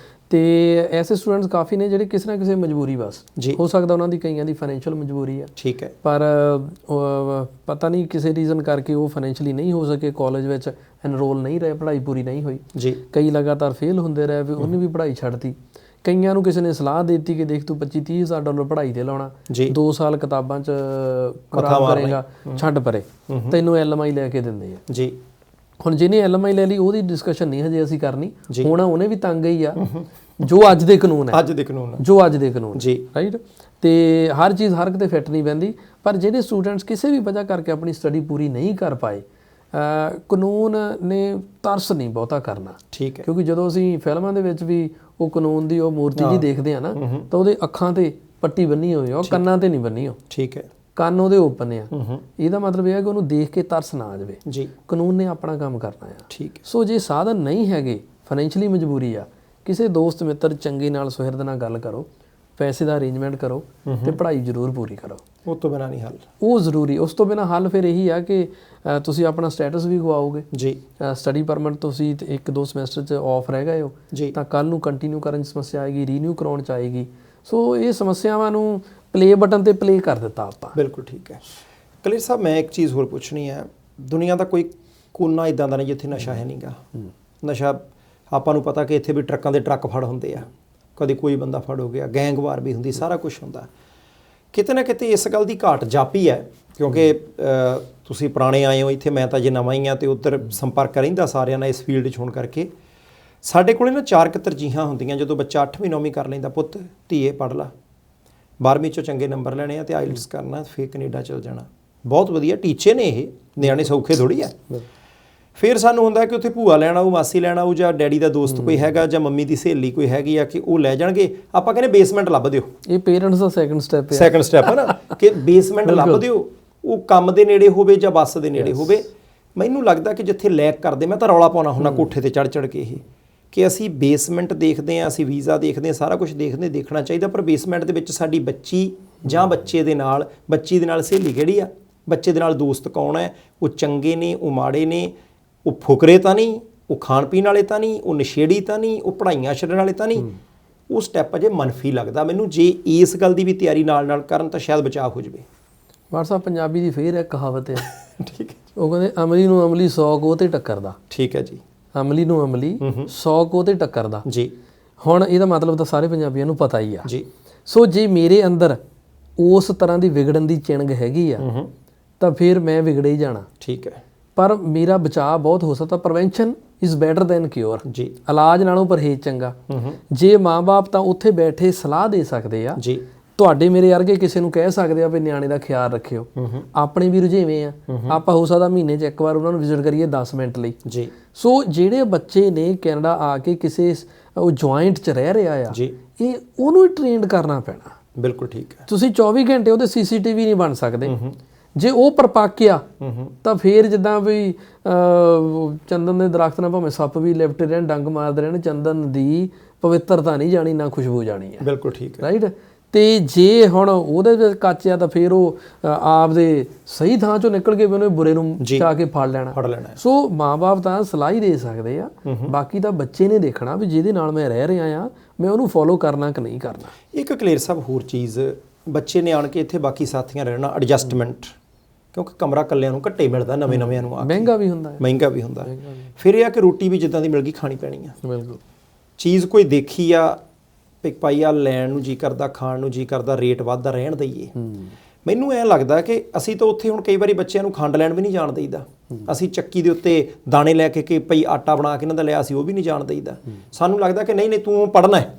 ਤੇ ਐਸੇ ਸਟੂਡੈਂਟਸ ਕਾਫੀ ਨੇ ਜਿਹੜੇ ਕਿਸੇ ਨਾ ਕਿਸੇ ਮਜਬੂਰੀ ਬਸ, ਹੋ ਸਕਦਾ ਉਹਨਾਂ ਦੀ ਕਈਆਂ ਦੀ ਫਾਈਨੈਂਸ਼ੀਅਲ ਮਜਬੂਰੀ ਆ, ਠੀਕ ਹੈ, ਪਰ ਪਤਾ ਨਹੀਂ ਕਿਸੇ ਰੀਜ਼ਨ ਕਰਕੇ ਉਹ ਫਾਈਨੈਂਸ਼ੀਅਲੀ ਨਹੀਂ ਹੋ ਸਕੇ, ਕਾਲਜ ਵਿੱਚ ਐਨਰੋਲ ਨਹੀਂ ਰਹੇ, ਪੜ੍ਹਾਈ ਪੂਰੀ ਨਹੀਂ ਹੋਈ ਜੀ। ਕਈ ਲਗਾਤਾਰ ਫੇਲ ਹੁੰਦੇ ਰਹੇ, ਵੀ ਉਹਨੇ ਵੀ ਪੜ੍ਹਾਈ ਛੱਡਤੀ। ਕਈਆਂ ਨੂੰ ਕਿਸੇ ਨੇ ਸਲਾਹ ਦੇ ਦਿੱਤੀ ਕਿ ਦੇਖ ਤੂੰ $25-30,000 ਪੜ੍ਹਾਈ ਤੇ ਲਾਉਣਾ, 2 ਸਾਲ ਕਿਤਾਬਾਂ 'ਚ ਖਰਾਬ ਕਰੇਗਾ, ਛੱਡ ਪਰੇ, ਤੈਨੂੰ LMI ਲੈ ਕੇ ਦਿੰਦੇ ਆ ਜੀ। ਹੁਣ ਜਿਹਨੇ LMI ਲੈ ਲਈ ਉਹਦੀ ਡਿਸਕਸ਼ਨ ਨਹੀਂ ਹਜੇ ਅਸੀਂ ਕਰਨੀ, ਹੋਣਾ ਉਹਨੇ ਵੀ ਤੰਗ ਹੀ ਆ, ਜੋ ਅੱਜ ਦੇ ਕਾਨੂੰਨ ਹੈ, ਜੋ ਅੱਜ ਦੇ ਕਾਨੂੰਨ ਜੀ, ਰਾਈਟ। ਤੇ ਹਰ ਚੀਜ਼ ਹਰ ਕਿਤੇ ਫਿੱਟ ਨਹੀਂ ਪੈਂਦੀ, ਪਰ ਜਿਹੜੇ ਸਟੂਡੈਂਟਸ ਕਿਸੇ ਵੀ ਵਜ੍ਹਾ ਕਰਕੇ ਆਪਣੀ ਸਟੱਡੀ ਪੂਰੀ ਨਹੀਂ ਕਰ ਪਾਏ, ਕਾਨੂੰਨ ਨੇ ਤਰਸ ਨਹੀਂ ਬਹੁਤਾ ਕਰਨਾ, ਠੀਕ ਹੈ। ਕਿਉਂਕਿ ਜਦੋਂ ਅਸੀਂ ਫਿਲਮਾਂ ਦੇ ਵਿੱਚ ਵੀ ਉਹ ਕਾਨੂੰਨ ਦੀ ਉਹ ਮੂਰਤੀ ਜੀ ਦੇਖਦੇ ਆ ਨਾ, ਤਾਂ ਉਹਦੇ ਅੱਖਾਂ ਤੇ ਪੱਟੀ ਬੰਨੀ ਹੋਈ, ਉਹ ਕੰਨਾਂ ਤੇ ਨਹੀਂ ਬੰਨੀ ਹੋ, ਠੀਕ ਹੈ, ਕੰਨ ਉਹਦੇ ਓਪਨ ਆ। ਇਹਦਾ ਮਤਲਬ ਇਹ ਹੈ ਕਿ ਉਹਨੂੰ ਦੇਖ ਕੇ ਤਰਸ ਨਾ ਆ ਜਾਵੇ ਜੀ। ਕਾਨੂੰਨ ਨੇ ਆਪਣਾ ਕੰਮ ਕਰਨਾ ਆ, ਠੀਕ ਹੈ। ਸੋ ਜੇ ਸਾਧਨ ਨਹੀਂ ਹੈਗੇ, ਫਾਈਨੈਂਸ਼ੀਅਲੀ ਮਜਬੂਰੀ ਆ, ਕਿਸੇ ਦੋਸਤ ਮਿੱਤਰ ਚੰਗੇ ਨਾਲ ਸੁਹਿਰਦ ਨਾਲ ਗੱਲ ਕਰੋ, ਪੈਸੇ ਦਾ ਅਰੇਂਜਮੈਂਟ ਕਰੋ ਤੇ ਪੜ੍ਹਾਈ ਜ਼ਰੂਰ ਪੂਰੀ ਕਰੋ। ਉਸ ਤੋਂ ਬਿਨਾਂ ਨਹੀਂ ਹੱਲ, ਉਹ ਜ਼ਰੂਰੀ। ਉਸ ਤੋਂ ਬਿਨਾਂ ਹੱਲ ਫਿਰ ਇਹੀ ਆ ਕਿ ਤੁਸੀਂ ਆਪਣਾ ਸਟੇਟਸ ਵੀ ਗਵਾਓਗੇ ਜੀ। ਸਟੱਡੀ ਪਰਮਿਟ ਤੁਸੀਂ 1-2 ਸਮੈਸਟਰ 'ਚ ਆਫ ਰਹਿ ਗਏ ਹੋ ਤਾਂ ਕੱਲ੍ਹ ਨੂੰ ਕੰਟੀਨਿਊ ਕਰਨ 'ਚ ਸਮੱਸਿਆ ਆਏਗੀ, ਰੀਨਿਊ ਕਰਾਉਣ 'ਚ ਆਏਗੀ। ਸੋ ਇਹ ਸਮੱਸਿਆਵਾਂ ਨੂੰ ਪਲੇ ਬਟਨ ਤੇ ਪਲੇ ਕਰ ਦਿੱਤਾ ਆਪਾਂ। ਬਿਲਕੁਲ ਠੀਕ ਹੈ। ਕਲੀਅਰ ਸਾਹਿਬ, ਮੈਂ ਇੱਕ ਚੀਜ਼ ਹੋਰ ਪੁੱਛਣੀ ਹੈ। ਦੁਨੀਆ ਦਾ ਕੋਈ ਕੋਨਾ ਇਦਾਂ ਦਾ ਨਹੀਂ ਜਿੱਥੇ ਨਸ਼ਾ ਹੈ ਨਹੀਂਗਾ। ਨਸ਼ਾ ਆਪਾਂ ਨੂੰ ਪਤਾ ਕਿ ਇੱਥੇ ਵੀ ਟਰੱਕਾਂ ਦੇ ਟਰੱਕ ਫੜ ਹੁੰਦੇ ਆ, ਕਦੇ ਕੋਈ ਬੰਦਾ ਫੜ ਹੋ ਗਿਆ, ਗੈਂਗਵਾਰ ਵੀ ਹੁੰਦੀ, ਸਾਰਾ ਕੁਝ ਹੁੰਦਾ। ਕਿਤੇ ਨਾ ਕਿਤੇ ਇਸ ਗੱਲ ਦੀ ਘਾਟ ਜਾਪੀ ਹੈ, ਕਿਉਂਕਿ ਤੁਸੀਂ ਪੁਰਾਣੇ ਆਏ ਹੋ ਇੱਥੇ, ਮੈਂ ਤਾਂ ਜੇ ਨਵਾਂ ਹੀ ਹਾਂ ਅਤੇ ਉੱਧਰ ਸੰਪਰਕ ਰਹਿੰਦਾ ਸਾਰਿਆਂ ਨਾਲ ਇਸ ਫੀਲਡ 'ਚ ਹੋਣ ਕਰਕੇ। ਸਾਡੇ ਕੋਲ ਨਾ 4 ਤਰਜੀਹਾਂ ਹੁੰਦੀਆਂ ਜਦੋਂ ਬੱਚਾ 8ਵੀਂ 9ਵੀਂ ਕਰ ਲੈਂਦਾ, ਪੁੱਤ ਧੀਏ ਪੜ੍ਹ ਲਾ, 12ਵੀਂ 'ਚੋਂ ਚੰਗੇ ਨੰਬਰ ਲੈਣੇ ਆ ਅਤੇ ਆਈਲਟਸ ਕਰਨਾ, ਫਿਰ ਕੈਨੇਡਾ ਚਲ ਜਾਣਾ। ਬਹੁਤ ਵਧੀਆ ਟੀਚੇ ਨੇ ਇਹ, ਨਿਆਣੇ ਸੌਖੇ ਥੋੜ੍ਹੀ ਆ। ਫਿਰ ਸਾਨੂੰ ਹੁੰਦਾ ਕਿ ਉੱਥੇ ਭੂਆ ਲੈਣ ਆਊ, ਮਾਸੀ ਲੈਣ ਆਊ, ਜਾਂ ਡੈਡੀ ਦਾ ਦੋਸਤ ਕੋਈ ਹੈਗਾ, ਜਾਂ ਮੰਮੀ ਦੀ ਸਹੇਲੀ ਕੋਈ ਹੈਗੀ ਆ, ਕਿ ਉਹ ਲੈ ਜਾਣਗੇ। ਆਪਾਂ ਕਹਿੰਦੇ ਬੇਸਮੈਂਟ ਲੱਭ ਦਿਓ। ਇਹ ਪੇਰੈਂਟਸ ਦਾ ਸੈਕੰਡ ਸਟੈਪ ਹੈ ਨਾ, ਕਿ ਬੇਸਮੈਂਟ ਲੱਭ ਦਿਓ, ਉਹ ਕੰਮ ਦੇ ਨੇੜੇ ਹੋਵੇ ਜਾਂ ਬੱਸ ਦੇ ਨੇੜੇ ਹੋਵੇ। ਮੈਨੂੰ ਲੱਗਦਾ ਕਿ ਜਿੱਥੇ ਲੈਕ ਕਰਦੇ, ਮੈਂ ਤਾਂ ਰੌਲਾ ਪਾਉਣਾ ਹੁੰਦਾ ਕੋਠੇ ਤੇ ਚੜ੍ਹ ਕੇ ਇਹ, ਕਿ ਅਸੀਂ ਬੇਸਮੈਂਟ ਦੇਖਦੇ ਹਾਂ, ਅਸੀਂ ਵੀਜ਼ਾ ਦੇਖਦੇ ਹਾਂ, ਸਾਰਾ ਕੁਝ ਦੇਖਣਾ ਚਾਹੀਦਾ, ਪਰ ਬੇਸਮੈਂਟ ਦੇ ਵਿੱਚ ਸਾਡੀ ਬੱਚੀ ਜਾਂ ਬੱਚੀ ਦੇ ਨਾਲ ਸਹੇਲੀ ਕਿਹੜੀ ਆ, ਬੱਚੇ ਦੇ ਨਾਲ ਦੋਸਤ ਕੌਣ ਹੈ, ਉਹ ਚੰਗੇ ਨੇ, ਉਹ ਮਾੜੇ ਨੇ, ਉਹ ਫੁਕਰੇ ਤਾਂ ਨਹੀਂ, ਉਹ ਖਾਣ ਪੀਣ ਵਾਲੇ ਤਾਂ ਨਹੀਂ, ਉਹ ਨਸ਼ੇੜੀ ਤਾਂ ਨਹੀਂ, ਉਹ ਪੜ੍ਹਾਈਆਂ ਛੱਡਣ ਵਾਲੇ ਤਾਂ ਨਹੀਂ। ਉਹ ਸਟੈਪ ਅਜੇ ਮਨਫੀ ਲੱਗਦਾ ਮੈਨੂੰ। ਜੇ ਇਸ ਗੱਲ ਦੀ ਵੀ ਤਿਆਰੀ ਨਾਲ ਕਰਨ ਤਾਂ ਸ਼ਾਇਦ ਬਚਾਅ ਹੋ ਜਾਵੇ। WhatsApp ਪੰਜਾਬੀ ਦੀ ਫੇਰ ਇੱਕ ਕਹਾਵਤ ਹੈ, ਠੀਕ ਹੈ, ਉਹ ਕਹਿੰਦੇ ਅਮਲੀ ਨੂੰ ਅਮਲੀ 100 ਕੋਹ ਤੇ ਟੱਕਰਦਾ। ਠੀਕ ਹੈ ਜੀ। ਅਮਲੀ ਨੂੰ ਅਮਲੀ 100 ਕੋਹ ਤੇ ਟੱਕਰਦਾ ਜੀ। ਹੁਣ ਇਹਦਾ ਮਤਲਬ ਤਾਂ ਸਾਰੇ ਪੰਜਾਬੀਆਂ ਨੂੰ ਪਤਾ ਹੀ ਆ ਜੀ। ਸੋ ਜੇ ਮੇਰੇ ਅੰਦਰ ਉਸ ਤਰ੍ਹਾਂ ਦੀ ਵਿਗੜਨ ਦੀ ਚਿੰਗ ਹੈਗੀ ਆ ਤਾਂ ਫਿਰ ਮੈਂ ਵਿਗੜੇ ਹੀ ਜਾਣਾ। ਠੀਕ ਹੈ। ਪਰ ਮੇਰਾ ਬਚਾਅ ਬਹੁਤ ਹੋ ਸਕਦਾ। Prevention is better than cure. ਜੀ। ਇਲਾਜ ਨਾਲੋਂ ਪਰਹੇਜ਼ ਚੰਗਾ। ਜੇ ਮਾਂ-ਬਾਪ ਤਾਂ ਉੱਥੇ ਬੈਠੇ ਸਲਾਹ ਦੇ ਸਕਦੇ ਆ, ਜੀ, ਤੁਹਾਡੇ ਮੇਰੇ ਵਰਗੇ ਕਿਸੇ ਨੂੰ ਕਹਿ ਸਕਦੇ ਆ ਵੀ ਨਿਆਣੇ ਦਾ ਖਿਆਲ ਰੱਖਿਓ। ਆਪਣੇ ਵੀ ਰੁਝੇਵੇਂ ਆ, ਆਪਾਂ ਹੋ ਸਕਦਾ ਮਹੀਨੇ 'ਚ ਇੱਕ ਵਾਰ ਉਹਨਾਂ ਨੂੰ ਵਿਜ਼ਿਟ ਕਰੀਏ 10 ਮਿੰਟ ਲਈ। ਜੀ। ਸੋ ਜਿਹੜੇ ਬੱਚੇ ਨੇ ਕੈਨੇਡਾ ਆ ਕੇ ਕਿਸੇ ਉਹ ਜੁਆਇੰਟ 'ਚ ਰਹਿ ਰਿਹਾ ਆ, ਜੀ, ਇਹ ਉਹਨੂੰ ਹੀ ਟ੍ਰੇਨਡ ਕਰਨਾ ਪੈਣਾ। ਬਿਲਕੁਲ ਠੀਕ ਹੈ। ਤੁਸੀਂ 24 ਘੰਟੇ ਉਹਦੇ CCTV ਨਹੀਂ ਬਣ ਸਕਦੇ। ਜੇ ਉਹ ਪਰਪਾਕਿਆ ਤਾਂ ਫੇਰ ਜਿੱਦਾਂ ਵੀ ਚੰਦਨ ਦੇ ਦਰਖਤ ਨਾਲ ਭਾਵੇਂ ਸੱਪ ਵੀ ਲਿਪਟੇ ਰਹਿਣ, ਡੰਗ ਮਾਰਦੇ ਰਹਿਣ, ਚੰਦਨ ਦੀ ਪਵਿੱਤਰਤਾ ਨਹੀਂ ਜਾਣੀ, ਨਾ ਖੁਸ਼ਬੂ ਜਾਣੀ ਹੈ। ਬਿਲਕੁਲ ਠੀਕ ਹੈ। ਰਾਈਟ। ਤੇ ਜੇ ਹੁਣ ਉਹਦੇ ਵਿੱਚ ਕੱਚ ਆ ਤਾਂ ਫਿਰ ਉਹ ਆਪਦੇ ਸਹੀ ਥਾਂ ਚੋਂ ਨਿਕਲ ਕੇ ਵੀ ਉਹਨੇ ਬੁਰੇ ਨੂੰ ਚਾ ਕੇ ਫੜ ਲੈਣਾ। ਸੋ ਮਾਂ-ਬਾਪ ਤਾਂ ਸਲਾਹ ਹੀ ਦੇ ਸਕਦੇ ਆ, ਬਾਕੀ ਤਾਂ ਬੱਚੇ ਨੇ ਦੇਖਣਾ ਵੀ ਜਿਹਦੇ ਨਾਲ ਮੈਂ ਰਹਿ ਰਿਹਾ ਆ ਮੈਂ ਉਹਨੂੰ ਫੋਲੋ ਕਰਨਾ ਕਿ ਨਹੀਂ ਕਰਨਾ। ਇੱਕ ਕਲੇਰ ਸਾਹਿਬ ਹੋਰ ਚੀਜ਼, ਬੱਚੇ ਨੇ ਆਣ ਕੇ ਇੱਥੇ ਬਾਕੀ ਸਾਥੀਆਂ ਰਹਿਣਾ, ਐਡਜਸਟਮੈਂਟ, ਕਿਉਂਕਿ ਕਮਰਾ ਕੱਲਿਆਂ ਨੂੰ ਘੱਟੇ ਮਿਲਦਾ, ਨਵੇਂ ਨੂੰ ਆ ਮਹਿੰਗਾ ਵੀ ਹੁੰਦਾ। ਫਿਰ ਇਹ ਆ ਕਿ ਰੋਟੀ ਵੀ ਜਿੱਦਾਂ ਦੀ ਮਿਲ ਗਈ ਖਾਣੀ ਪੈਣੀ ਆ। ਬਿਲਕੁਲ। ਚੀਜ਼ ਕੋਈ ਦੇਖੀ ਆ ਭਾਈ ਆ ਲੈਣ ਨੂੰ ਜੀ ਕਰਦਾ, ਖਾਣ ਨੂੰ ਜੀ ਕਰਦਾ, ਰੇਟ ਵੱਧਦਾ, ਰਹਿਣ ਦਈਏ। ਮੈਨੂੰ ਐਂ ਲੱਗਦਾ ਕਿ ਅਸੀਂ ਤਾਂ ਉੱਥੇ ਹੁਣ ਕਈ ਵਾਰੀ ਬੱਚਿਆਂ ਨੂੰ ਖੰਡ ਲੈਣ ਵੀ ਨਹੀਂ ਜਾਣ ਦਈਦਾ। ਅਸੀਂ ਚੱਕੀ ਦੇ ਉੱਤੇ ਦਾਣੇ ਲੈ ਕੇ ਕਿ ਭਈ ਆਟਾ ਬਣਾ ਕੇ ਇਹਨਾਂ ਦਾ ਲਿਆ, ਅਸੀਂ ਉਹ ਵੀ ਨਹੀਂ ਜਾਣ ਦਈਦਾ। ਸਾਨੂੰ ਲੱਗਦਾ ਕਿ ਨਹੀਂ ਤੂੰ ਪੜ੍ਹਨਾ ਹੈ।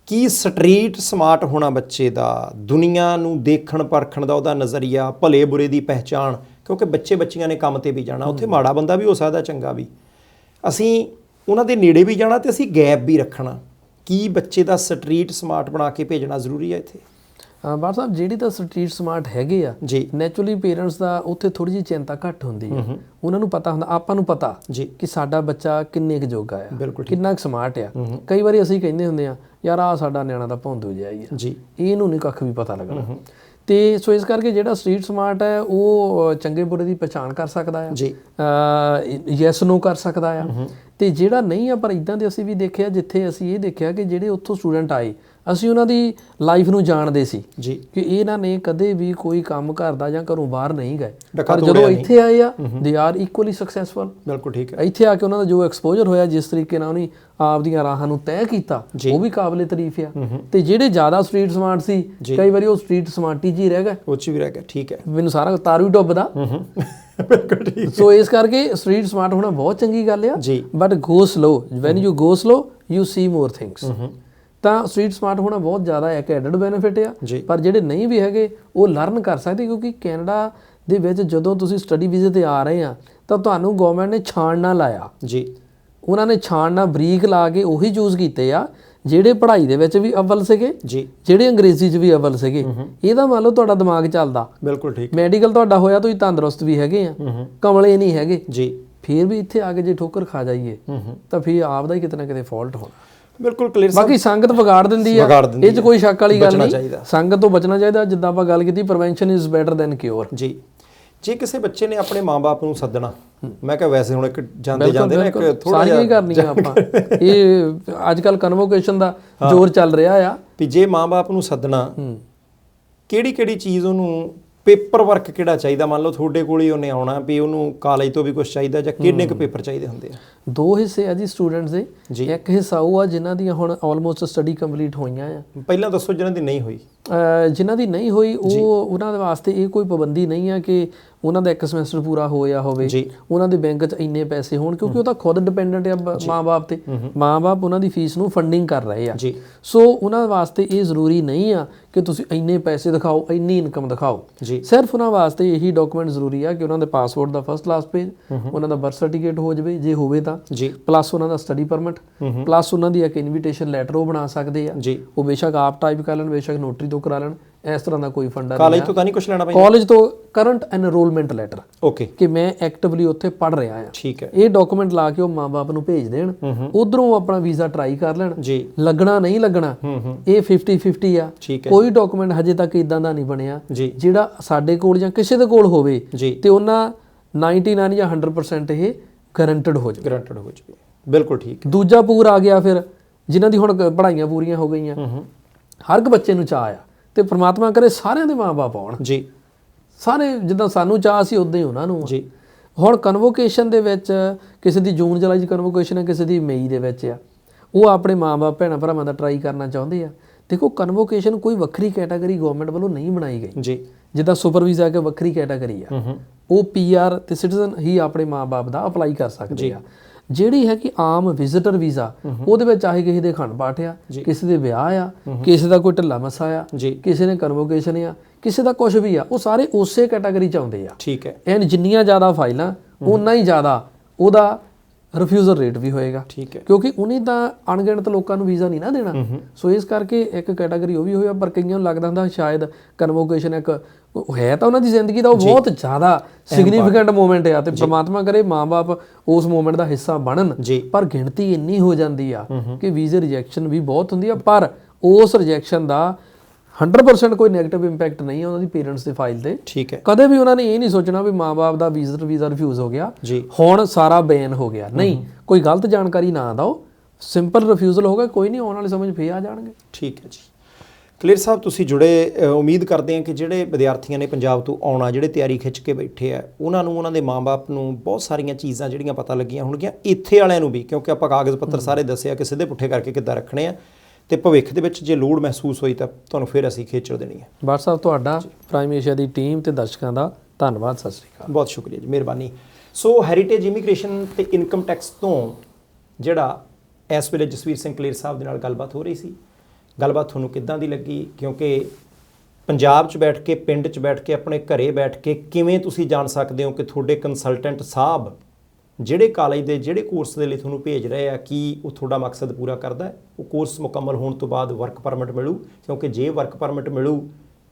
ਕੀ ਸਟਰੀਟ ਸਮਾਰਟ ਹੋਣਾ ਬੱਚੇ ਦਾ, ਦੁਨੀਆ ਨੂੰ ਦੇਖਣ ਪਰਖਣ ਦਾ ਉਹਦਾ ਨਜ਼ਰੀਆ, ਭਲੇ ਬੁਰੇ ਦੀ ਪਹਿਚਾਣ, ਕਿਉਂਕਿ ਬੱਚੀਆਂ ਨੇ ਕੰਮ 'ਤੇ ਵੀ ਜਾਣਾ, ਉੱਥੇ ਮਾੜਾ ਬੰਦਾ ਵੀ ਹੋ ਸਕਦਾ, ਚੰਗਾ ਵੀ। ਅਸੀਂ ਉਹਨਾਂ ਦੇ ਨੇੜੇ ਵੀ ਜਾਣਾ ਅਤੇ ਅਸੀਂ ਗੈਪ ਵੀ ਰੱਖਣਾ। ਕੀ ਬੱਚੇ ਦਾ ਸਟਰੀਟ ਸਮਾਰਟ ਬਣਾ ਕੇ ਭੇਜਣਾ ਜ਼ਰੂਰੀ ਹੈ ਇੱਥੇ? ਬਾਰ ਸਾਹਿਬ ਜਿਹੜੀ ਤਾਂ ਸਟਰੀਟ ਸਮਾਰਟ ਹੈਗੇ ਆ ਜੀ, ਨੈਚੁਰਲੀ ਪੇਰੈਂਟਸ ਦਾ ਉੱਥੇ ਥੋੜੀ ਜਿਹੀ ਚਿੰਤਾ ਘੱਟ ਹੁੰਦੀ ਹੈ। ਉਹਨਾਂ ਨੂੰ ਪਤਾ ਹੁੰਦਾ, ਆਪਾਂ ਨੂੰ ਪਤਾ ਜੀ ਕਿ ਸਾਡਾ ਬੱਚਾ ਕਿੰਨੇ ਕੁ ਜੋਗਾ ਆ, ਕਿੰਨਾ ਕੁ ਸਮਾਰਟ ਆ। ਕਈ ਵਾਰੀ ਅਸੀਂ ਕਹਿੰਦੇ ਹੁੰਦੇ ਆ ਯਾਰ ਆ ਸਾਡਾ ਨਿਆਣਾ ਤਾਂ ਭੌਂਦੂ ਜਿਹਾ ਹੀ ਆ ਜੀ, ਇਹਨੂੰ ਨਹੀਂ ਕੱਖ ਵੀ ਪਤਾ ਲੱਗਣਾ। ਤੇ ਸੋ ਇਸ ਕਰਕੇ ਜਿਹੜਾ ਸਟਰੀਟ ਸਮਾਰਟ ਹੈ ਉਹ ਚੰਗੇ ਬੁਰੇ ਦੀ ਪਛਾਣ ਕਰ ਸਕਦਾ ਆ ਜੀ, ਯੈਸ ਨੋ ਕਰ ਸਕਦਾ ਆ। ਤੇ ਜਿਹੜਾ ਨਹੀਂ ਆ, ਪਰ ਇਦਾਂ ਦੇ ਅਸੀਂ ਵੀ ਦੇਖਿਆ ਜਿੱਥੇ ਅਸੀਂ ਇਹ ਦੇਖਿਆ ਕਿ ਜਿਹੜੇ ਉੱਥੋਂ ਸਟੂਡੈਂਟ ਆਏ, ਅਸੀਂ ਉਹਨਾਂ ਦੀ ਲਾਈਫ ਨੂੰ ਜਾਣਦੇ ਸੀ ਜੀ ਕਿ ਇਹਨਾਂ ਨੇ ਕਦੇ ਵੀ ਕੋਈ ਕੰਮ ਘਰ ਦਾ ਜਾਂ ਘਰੋਂ ਬਾਹਰ ਨਹੀਂ ਗਏ, ਪਰ ਜਦੋਂ ਇੱਥੇ ਆਏ ਆ ਦੇ ਆਰ ਇਕੁਅਲੀ ਸਕਸੈਸਫੁਲ। ਬਿਲਕੁਲ ਠੀਕ ਹੈ। ਇੱਥੇ ਆ ਕੇ ਉਹਨਾਂ ਦਾ ਜੋ ਐਕਸਪੋਜ਼ਰ ਹੋਇਆ, ਜਿਸ ਤਰੀਕੇ ਨਾਲ ਉਹਨੇ ਆਪਦੀਆਂ ਰਾਹਾਂ ਨੂੰ ਤੈਅ ਕੀਤਾ, ਉਹ ਵੀ ਕਾਬਲੇ ਤਾਰੀਫ ਆ। ਤੇ ਜਿਹੜੇ ਜ਼ਿਆਦਾ ਸਟਰੀਟ ਸਮਾਰਟ ਸੀ, ਕਈ ਵਾਰੀ ਉਹ ਸਟਰੀਟ ਸਮਾਰਟੀ ਜੀ ਰਹਿ ਗਏ, ਉਹ 'ਚ ਵੀ ਰਹਿ ਗਿਆ। ਠੀਕ ਹੈ, ਮੈਨੂੰ ਸਾਰਾ ਤਾਰੂ ਹੀ ਡੁੱਬਦਾ। ਬਿਲਕੁਲ ਠੀਕ। ਸੋ ਇਸ ਕਰਕੇ ਸਟਰੀਟ ਸਮਾਰਟ ਹੋਣਾ ਬਹੁਤ ਚੰਗੀ ਗੱਲ ਆ, but go slow. When you go slow you C more things. ਤਾਂ ਸਟਰੀਟ ਸਮਾਰਟ ਹੋਣਾ ਬਹੁਤ ਜ਼ਿਆਦਾ ਇੱਕ ਐਡਡ ਬੈਨੀਫਿਟ ਆ। ਪਰ ਜਿਹੜੇ ਨਹੀਂ ਵੀ ਹੈਗੇ ਉਹ ਲਰਨ ਕਰ ਸਕਦੇ, ਕਿਉਂਕਿ ਕੈਨੇਡਾ ਦੇ ਵਿੱਚ ਜਦੋਂ ਤੁਸੀਂ ਸਟੱਡੀ ਵੀਜ਼ੇ 'ਤੇ ਆ ਰਹੇ ਆ ਤਾਂ ਤੁਹਾਨੂੰ ਗਵਰਨਮੈਂਟ ਨੇ ਛਾਣਨਾ ਲਾਇਆ ਜੀ। ਉਹਨਾਂ ਨੇ ਛਾਣਨਾ ਬਰੀਕ ਲਾ ਕੇ ਉਹੀ ਚੂਜ਼ ਕੀਤੇ ਆ ਜਿਹੜੇ ਪੜ੍ਹਾਈ ਦੇ ਵਿੱਚ ਵੀ ਅਵਲ ਸੀਗੇ ਜੀ, ਜਿਹੜੇ ਅੰਗਰੇਜ਼ੀ 'ਚ ਵੀ ਅਵਲ ਸੀਗੇ। ਇਹਦਾ ਮੰਨ ਲਓ ਤੁਹਾਡਾ ਦਿਮਾਗ ਚੱਲਦਾ, ਬਿਲਕੁਲ ਠੀਕ, ਮੈਡੀਕਲ ਤੁਹਾਡਾ ਹੋਇਆ, ਤੁਸੀਂ ਤੰਦਰੁਸਤ ਵੀ ਹੈਗੇ ਆ, ਕਮਲੇ ਨਹੀਂ ਹੈਗੇ ਜੀ। ਫਿਰ ਵੀ ਇੱਥੇ ਆ ਕੇ ਜੇ ਠੋਕਰ ਖਾ ਜਾਈਏ ਤਾਂ ਫਿਰ ਆਪਦਾ ਹੀ ਕਿਤੇ ਨਾ ਕਿਤੇ ਫਾਲਟ ਹੋਣਾ। ਬਿਲਕੁਲ ਕਲੀਅਰ। ਬਾਕੀ ਸੰਗਤ ਵਿਗਾੜ ਦਿੰਦੀ ਆ, ਇਹ 'ਚ ਕੋਈ ਸ਼ੱਕ ਵਾਲੀ ਗੱਲ ਨਹੀਂ। ਸੰਗਤ ਤੋਂ ਬਚਣਾ ਚਾਹੀਦਾ। ਜਿੱਦਾਂ ਆਪਾਂ ਗੱਲ ਕੀਤੀ, prevention is better than cure ਜੀ। ਜੇ ਕਿਸੇ ਬੱਚੇ ਨੇ ਆਪਣੇ ਮਾਂ-ਬਾਪ ਨੂੰ ਸੱਦਣਾ, ਮੈਂ ਕਿਹਾ ਵੈਸੇ ਹੁਣ ਇੱਕ ਜਾਂਦੇ ਨਾ ਇੱਕ ਥੋੜਾ ਜਿਹਾ ਕਰਨੀਆਂ ਆਪਾਂ, ਇਹ ਅੱਜ ਕੱਲ ਕਨਵੋਕੇਸ਼ਨ ਦਾ ਜ਼ੋਰ ਚੱਲ ਰਿਹਾ ਆ ਵੀ ਜੇ ਮਾਂ-ਬਾਪ ਨੂੰ ਸੱਦਣਾ, ਕਿਹੜੀ ਚੀਜ਼ ਉਹਨੂੰ ਪੇਪਰ ਵਰਕ ਕਿਹੜਾ ਚਾਹੀਦਾ? ਮੰਨ ਲਓ ਤੁਹਾਡੇ ਕੋਲ ਹੀ ਉਹਨੇ ਆਉਣਾ ਵੀ ਉਹਨੂੰ ਕਾਲਜ ਤੋਂ ਵੀ ਕੁਝ ਚਾਹੀਦਾ ਜਾਂ ਕਿੰਨੇ ਕੁ ਪੇਪਰ ਚਾਹੀਦੇ ਹੁੰਦੇ ਆ? 2 ਹਿੱਸੇ ਆ ਜੀ ਸਟੂਡੈਂਟਸ ਦੇ। ਇੱਕ ਹਿੱਸਾ ਉਹ ਆ ਜਿਨ੍ਹਾਂ ਦੀਆਂ ਹੁਣ ਆਲਮੋਸਟ ਸਟੱਡੀ ਕੰਪਲੀਟ ਹੋਈਆਂ ਆ। ਪਹਿਲਾਂ ਦੱਸੋ ਜਿਹਨਾਂ ਦੀ ਨਹੀਂ ਹੋਈ। ਜਿਨ੍ਹਾਂ ਦੀ ਨਹੀਂ ਹੋਈ ਉਹਨਾਂ ਦੇ ਵਾਸਤੇ ਇਹ ਕੋਈ ਪਾਬੰਦੀ ਨਹੀਂ ਆ ਕਿ ਉਹਨਾਂ ਦਾ 1 ਸਮੈਸਟਰ ਪੂਰਾ ਹੋਇਆ ਹੋਵੇ, ਉਹਨਾਂ ਦੇ ਬੈਂਕ 'ਚ ਇੰਨੇ ਪੈਸੇ ਹੋਣ, ਕਿਉਂਕਿ ਉਹ ਤਾਂ ਖੁਦ ਡਿਪੈਂਡੈਂਟ ਆ ਮਾਂ-ਬਾਪ ਤੇ। ਮਾਂ-ਬਾਪ ਉਹਨਾਂ ਦੀ ਫੀਸ ਨੂੰ ਫੰਡਿੰਗ ਕਰ ਰਹੇ ਆ। ਸੋ ਉਹਨਾਂ ਵਾਸਤੇ ਇਹ ਜ਼ਰੂਰੀ ਨਹੀਂ ਆ ਕਿ ਤੁਸੀਂ ਇੰਨੇ ਪੈਸੇ ਦਿਖਾਓ, ਇੰਨੀ ਇਨਕਮ ਦਿਖਾਓ। ਸਿਰਫ ਉਹਨਾਂ ਵਾਸਤੇ ਇਹੀ ਡਾਕੂਮੈਂਟ ਜ਼ਰੂਰੀ ਆ ਕਿ ਉਹਨਾਂ ਦੇ ਪਾਸਪੋਰਟ ਦਾ ਫਸਟ ਕਲਾਸ ਪੇਜ, ਉਹਨਾਂ ਦਾ ਬਰਥ ਸਰਟੀਫਿਕੇਟ ਹੋ ਜਾਵੇ ਜੇ ਹੋਵੇ ਤਾਂ, ਪਲੱਸ ਉਹਨਾਂ ਦਾ ਸਟੱਡੀ ਪਰਮਿਟ, ਪਲੱਸ ਉਹਨਾਂ ਦੀ ਇੱਕ ਇਨਵੀਟੇਸ਼ਨ ਲੈਟਰ ਉਹ ਬਣਾ ਸਕਦੇ ਆ। ਉਹ ਬੇਸ਼ੱਕ ਆਪ ਟਾਈਪ ਕਰ ਲੈਣ, ਬੇਸ਼ੱਕ ਨੋਟਰੀ ਤੋਂ ਕਰਾ ਲੈਣ, ਇਸ ਤਰ੍ਹਾਂ ਦਾ ਕੋਈ ਫੰਡਾ ਕਾਲਜ ਤੋਂ ਤਾਂ ਨਹੀਂ ਕੁਝ ਲੈਣਾ ਪੈਂਦਾ? ਕਾਲਜ ਤੋਂ ਕਰੰਟ ਐਨਰੋਲਮੈਂਟ ਲੈਟਰ, ਓਕੇ, ਕਿ ਮੈਂ ਐਕਟਿਵਲੀ ਉੱਥੇ ਪੜ੍ਹ ਰਿਹਾ ਆ। ਠੀਕ ਹੈ। ਇਹ ਡਾਕੂਮੈਂਟ ਲਾ ਕੇ ਉਹ ਮਾਂ-ਬਾਪ ਨੂੰ ਭੇਜ ਦੇਣ, ਉਧਰੋਂ ਆਪਣਾ ਵੀਜ਼ਾ ਟਰਾਈ ਕਰ ਲੈਣ। ਲੱਗਣਾ ਨਹੀਂ ਲੱਗਣਾ ਇਹ 50-50 ਆ। ਕੋਈ ਡਾਕੂਮੈਂਟ ਹਜੇ ਤੱਕ ਇਦਾਂ ਦਾ ਨਹੀਂ ਬਣਿਆ ਜਿਹੜਾ ਸਾਡੇ ਕੋਲ ਜਾਂ ਕਿਸੇ ਦੇ ਕੋਲ ਹੋਵੇ ਤੇ ਉਹਨਾਂ 99 ਜਾਂ 100% ਇਹ ਗਰੰਟਡ ਹੋ ਜਾਵੇ। ਬਿਲਕੁਲ ਠੀਕ। ਦੂਜਾ ਪੂਰ ਆ ਗਿਆ ਫਿਰ ਜਿਨ੍ਹਾਂ ਦੀ ਹੁਣ ਪੜ੍ਹਾਈਆਂ ਪੂਰੀਆਂ ਹੋ ਗਈਆਂ, ਹਰ ਇੱਕ ਬੱਚੇ ਨੂੰ ਚਾਅ ਆ ਤੇ ਪ੍ਰਮਾਤਮਾ ਕਰੇ ਸਾਰਿਆਂ ਦੇ ਮਾਂ-ਬਾਪ ਆਉਣ ਜੀ, ਸਾਰੇ ਜਿੱਦਾਂ ਸਾਨੂੰ ਚਾਅ ਸੀ ਉਦਾਂ ਹੀ ਉਹਨਾਂ ਨੂੰ ਜੀ। ਹੁਣ ਕਨਵੋਕੇਸ਼ਨ ਦੇ ਵਿੱਚ ਕਿਸੇ ਦੀ ਜੂਨ ਜੁਲਾਈ 'ਚ ਕਨਵੋਕੇਸ਼ਨ ਹੈ, ਕਿਸੇ ਦੀ ਮਈ ਦੇ ਵਿੱਚ ਆ। ਉਹ ਆਪਣੇ ਮਾਂ-ਬਾਪ ਭੈਣਾਂ ਭਰਾਵਾਂ ਦਾ ਟਰਾਈ ਕਰਨਾ ਚਾਹੁੰਦੇ ਆ। ਦੇਖੋ ਕਨਵੋਕੇਸ਼ਨ ਕੋਈ ਵੱਖਰੀ ਕੈਟਾਗਰੀ ਗਵਰਨਮੈਂਟ ਵੱਲੋਂ ਨਹੀਂ ਬਣਾਈ ਗਈ ਜੀ। ਜਿੱਦਾਂ ਸੁਪਰ ਵੀਜ਼ਾ ਕਿ ਵੱਖਰੀ ਕੈਟਾਗਰੀ ਆ, ਉਹ PR ਤੇ ਸਿਟੀਜ਼ਨ ਹੀ ਆਪਣੇ ਮਾਂ-ਬਾਪ ਦਾ ਅਪਲਾਈ ਕਰ ਸਕਦੇ ਆ। ਜਿਹੜੀ ਹੈ ਕਿ ਆਮ ਵਿਜ਼ਿਟਰ ਵੀਜ਼ਾ, ਉਹਦੇ ਵਿੱਚ ਚਾਹੇ ਕਿਸੇ ਦੇ ਅਖੰਡ ਪਾਠ ਆ, ਕਿਸੇ ਦੇ ਵਿਆਹ ਆ, ਕਿਸੇ ਦਾ ਕੋਈ ਢਿੱਲਾ ਮੱਸਾ ਆ, ਕਿਸੇ ਨੇ ਕਨਵੋਕੇਸ਼ਨ ਆ, ਕਿਸੇ ਦਾ ਕੁਝ ਵੀ ਆ, ਉਹ ਸਾਰੇ ਉਸੇ ਕੈਟਾਗਰੀ 'ਚ ਆਉਂਦੇ ਆ। ਠੀਕ ਹੈ। ਐਨ ਜਿੰਨੀਆਂ ਜ਼ਿਆਦਾ ਫਾਈਲਾਂ ਉਨਾ ਹੀ ਜ਼ਿਆਦਾ ਉਹਦਾ ਰਿਫਿਊਜ਼ਲ ਰੇਟ ਵੀ ਹੋਏਗਾ। ਠੀਕ ਹੈ। ਕਿਉਂਕਿ ਉਹਨੇ ਤਾਂ ਅਣਗਿਣਤ ਲੋਕਾਂ ਨੂੰ ਵੀਜ਼ਾ ਨਹੀਂ ਨਾ ਦੇਣਾ। ਸੋ ਇਸ ਕਰਕੇ ਇੱਕ ਕੈਟਾਗਰੀ ਉਹ ਵੀ ਹੋਇਆ। ਪਰ ਕਈਆਂ ਨੂੰ ਲੱਗਦਾ ਹੁੰਦਾ ਸ਼ਾਇਦ ਕਨਵੋਕੇਸ਼ਨ ਇੱਕ ਹੈ ਤਾਂ ਉਹਨਾਂ ਦੀ ਜ਼ਿੰਦਗੀ ਦਾ ਉਹ ਬਹੁਤ ਜ਼ਿਆਦਾ ਸਿਗਨੀਫੀਕੈਂਟ ਮੂਮੈਂਟ ਆ ਤੇ ਪ੍ਰਮਾਤਮਾ ਕਰੇ ਮਾਂ-ਬਾਪ ਉਸ ਮੂਮੈਂਟ ਦਾ ਹਿੱਸਾ ਬਣਨ। ਪਰ ਗਿਣਤੀ ਇੰਨੀ ਹੋ ਜਾਂਦੀ ਆ ਕਿ ਵੀਜ਼ੇ ਰਿਜੈਕਸ਼ਨ ਵੀ ਬਹੁਤ ਹੁੰਦੀ ਆ, ਪਰ ਉਸ ਰਿਜੈਕਸ਼ਨ ਦਾ 100% ਕੋਈ ਨੈਗੇਟਿਵ ਇੰਪੈਕਟ ਨਹੀਂ ਆ ਉਹਨਾਂ ਦੀ ਪੇਰੈਂਟਸ ਦੇ ਫਾਈਲ ਤੇ। ਠੀਕ ਹੈ। ਕਦੇ ਵੀ ਉਹਨਾਂ ਨੇ ਇਹ ਨਹੀਂ ਸੋਚਣਾ ਵੀ ਮਾਂ-ਬਾਪ ਦਾ ਵੀਜ਼ਾ ਰਿਫਿਊਜ਼ ਹੋ ਗਿਆ, ਹੁਣ ਸਾਰਾ ਬੈਨ ਹੋ ਗਿਆ। ਨਹੀਂ, ਕੋਈ ਗਲਤ ਜਾਣਕਾਰੀ ਨਾ ਦਿਓ, ਸਿੰਪਲ ਰਿਫਿਊਜ਼ਲ ਹੋਗਾ, ਕੋਈ ਨਹੀਂ, ਆਉਣ ਵਾਲੇ ਸਮਝ ਫੇਰ ਆ ਜਾਣਗੇ। ਠੀਕ ਹੈ ਜੀ। ਕਲੀਅਰ ਸਾਹਿਬ, ਤੁਸੀਂ ਜੁੜੇ, ਉਮੀਦ ਕਰਦੇ ਹਾਂ ਕਿ ਜਿਹੜੇ ਵਿਦਿਆਰਥੀਆਂ ਨੇ ਪੰਜਾਬ ਤੋਂ ਆਉਣਾ, ਜਿਹੜੇ ਤਿਆਰੀ ਖਿੱਚ ਕੇ ਬੈਠੇ ਆ, ਉਹਨਾਂ ਨੂੰ, ਉਹਨਾਂ ਦੇ ਮਾਂ-ਬਾਪ ਨੂੰ ਬਹੁਤ ਸਾਰੀਆਂ ਚੀਜ਼ਾਂ ਜਿਹੜੀਆਂ ਪਤਾ ਲੱਗੀਆਂ ਹੋਣਗੀਆਂ। ਇੱਥੇ ਵਾਲਿਆਂ ਨੂੰ ਵੀ, ਕਿਉਂਕਿ ਆਪਾਂ ਕਾਗਜ਼ ਪੱਤਰ ਸਾਰੇ ਦੱਸਿਆ ਕਿ ਸਿੱਧੇ ਪੁੱਠੇ ਕਰਕੇ ਕਿੱਦਾਂ ਰੱਖਣੇ ਆ, ਤੇ ਭਵਿੱਖ ਦੇ ਵਿੱਚ ਜੇ ਲੋੜ ਮਹਿਸੂਸ ਹੋਈ ਤਾਂ ਤੁਹਾਨੂੰ ਫਿਰ ਅਸੀਂ ਖੇਚਲ ਦੇਣੀ ਹੈ। ਬਾਠ ਸਾਹਿਬ, ਤੁਹਾਡਾ ਪ੍ਰਾਈਮ ਏਸ਼ੀਆ ਦੀ ਟੀਮ ਤੇ ਦਰਸ਼ਕਾਂ ਦਾ ਧੰਨਵਾਦ। ਸਤਿ ਸ਼੍ਰੀ ਅਕਾਲ। ਬਹੁਤ ਸ਼ੁਕਰੀਆ ਜੀ, ਮਿਹਰਬਾਨੀ। ਸੋ ਹੈਰੀਟੇਜ ਇਮੀਗ੍ਰੇਸ਼ਨ ਤੇ ਇਨਕਮ ਟੈਕਸ ਤੋਂ ਜਿਹੜਾ ਇਸ ਵੇਲੇ ਜਸਵੀਰ ਸਿੰਘ ਕਲੀਅਰ ਸਾਹਿਬ ਦੇ ਨਾਲ ਗੱਲਬਾਤ ਹੋ ਰਹੀ ਸੀ, ਗੱਲਬਾਤ ਤੁਹਾਨੂੰ ਕਿੱਦਾਂ ਦੀ ਲੱਗੀ? ਕਿਉਂਕਿ ਪੰਜਾਬ 'ਚ ਬੈਠ ਕੇ, ਪਿੰਡ 'ਚ ਬੈਠ ਕੇ, ਆਪਣੇ ਘਰੇ ਬੈਠ ਕੇ ਕਿਵੇਂ ਤੁਸੀਂ ਜਾਣ ਸਕਦੇ ਹੋ ਕਿ ਤੁਹਾਡੇ ਕੰਸਲਟੈਂਟ ਸਾਹਿਬ ਜਿਹੜੇ ਕਾਲਜ ਦੇ ਜਿਹੜੇ ਕੋਰਸ ਦੇ ਲਈ ਤੁਹਾਨੂੰ ਭੇਜ ਰਹੇ ਆ, ਕੀ ਉਹ ਤੁਹਾਡਾ ਮਕਸਦ ਪੂਰਾ ਕਰਦਾ ਹੈ? ਉਹ ਕੋਰਸ ਮੁਕੰਮਲ ਹੋਣ ਤੋਂ ਬਾਅਦ ਵਰਕ ਪਰਮਿਟ ਮਿਲੂ, ਕਿਉਂਕਿ ਜੇ ਵਰਕ ਪਰਮਿਟ ਮਿਲੂ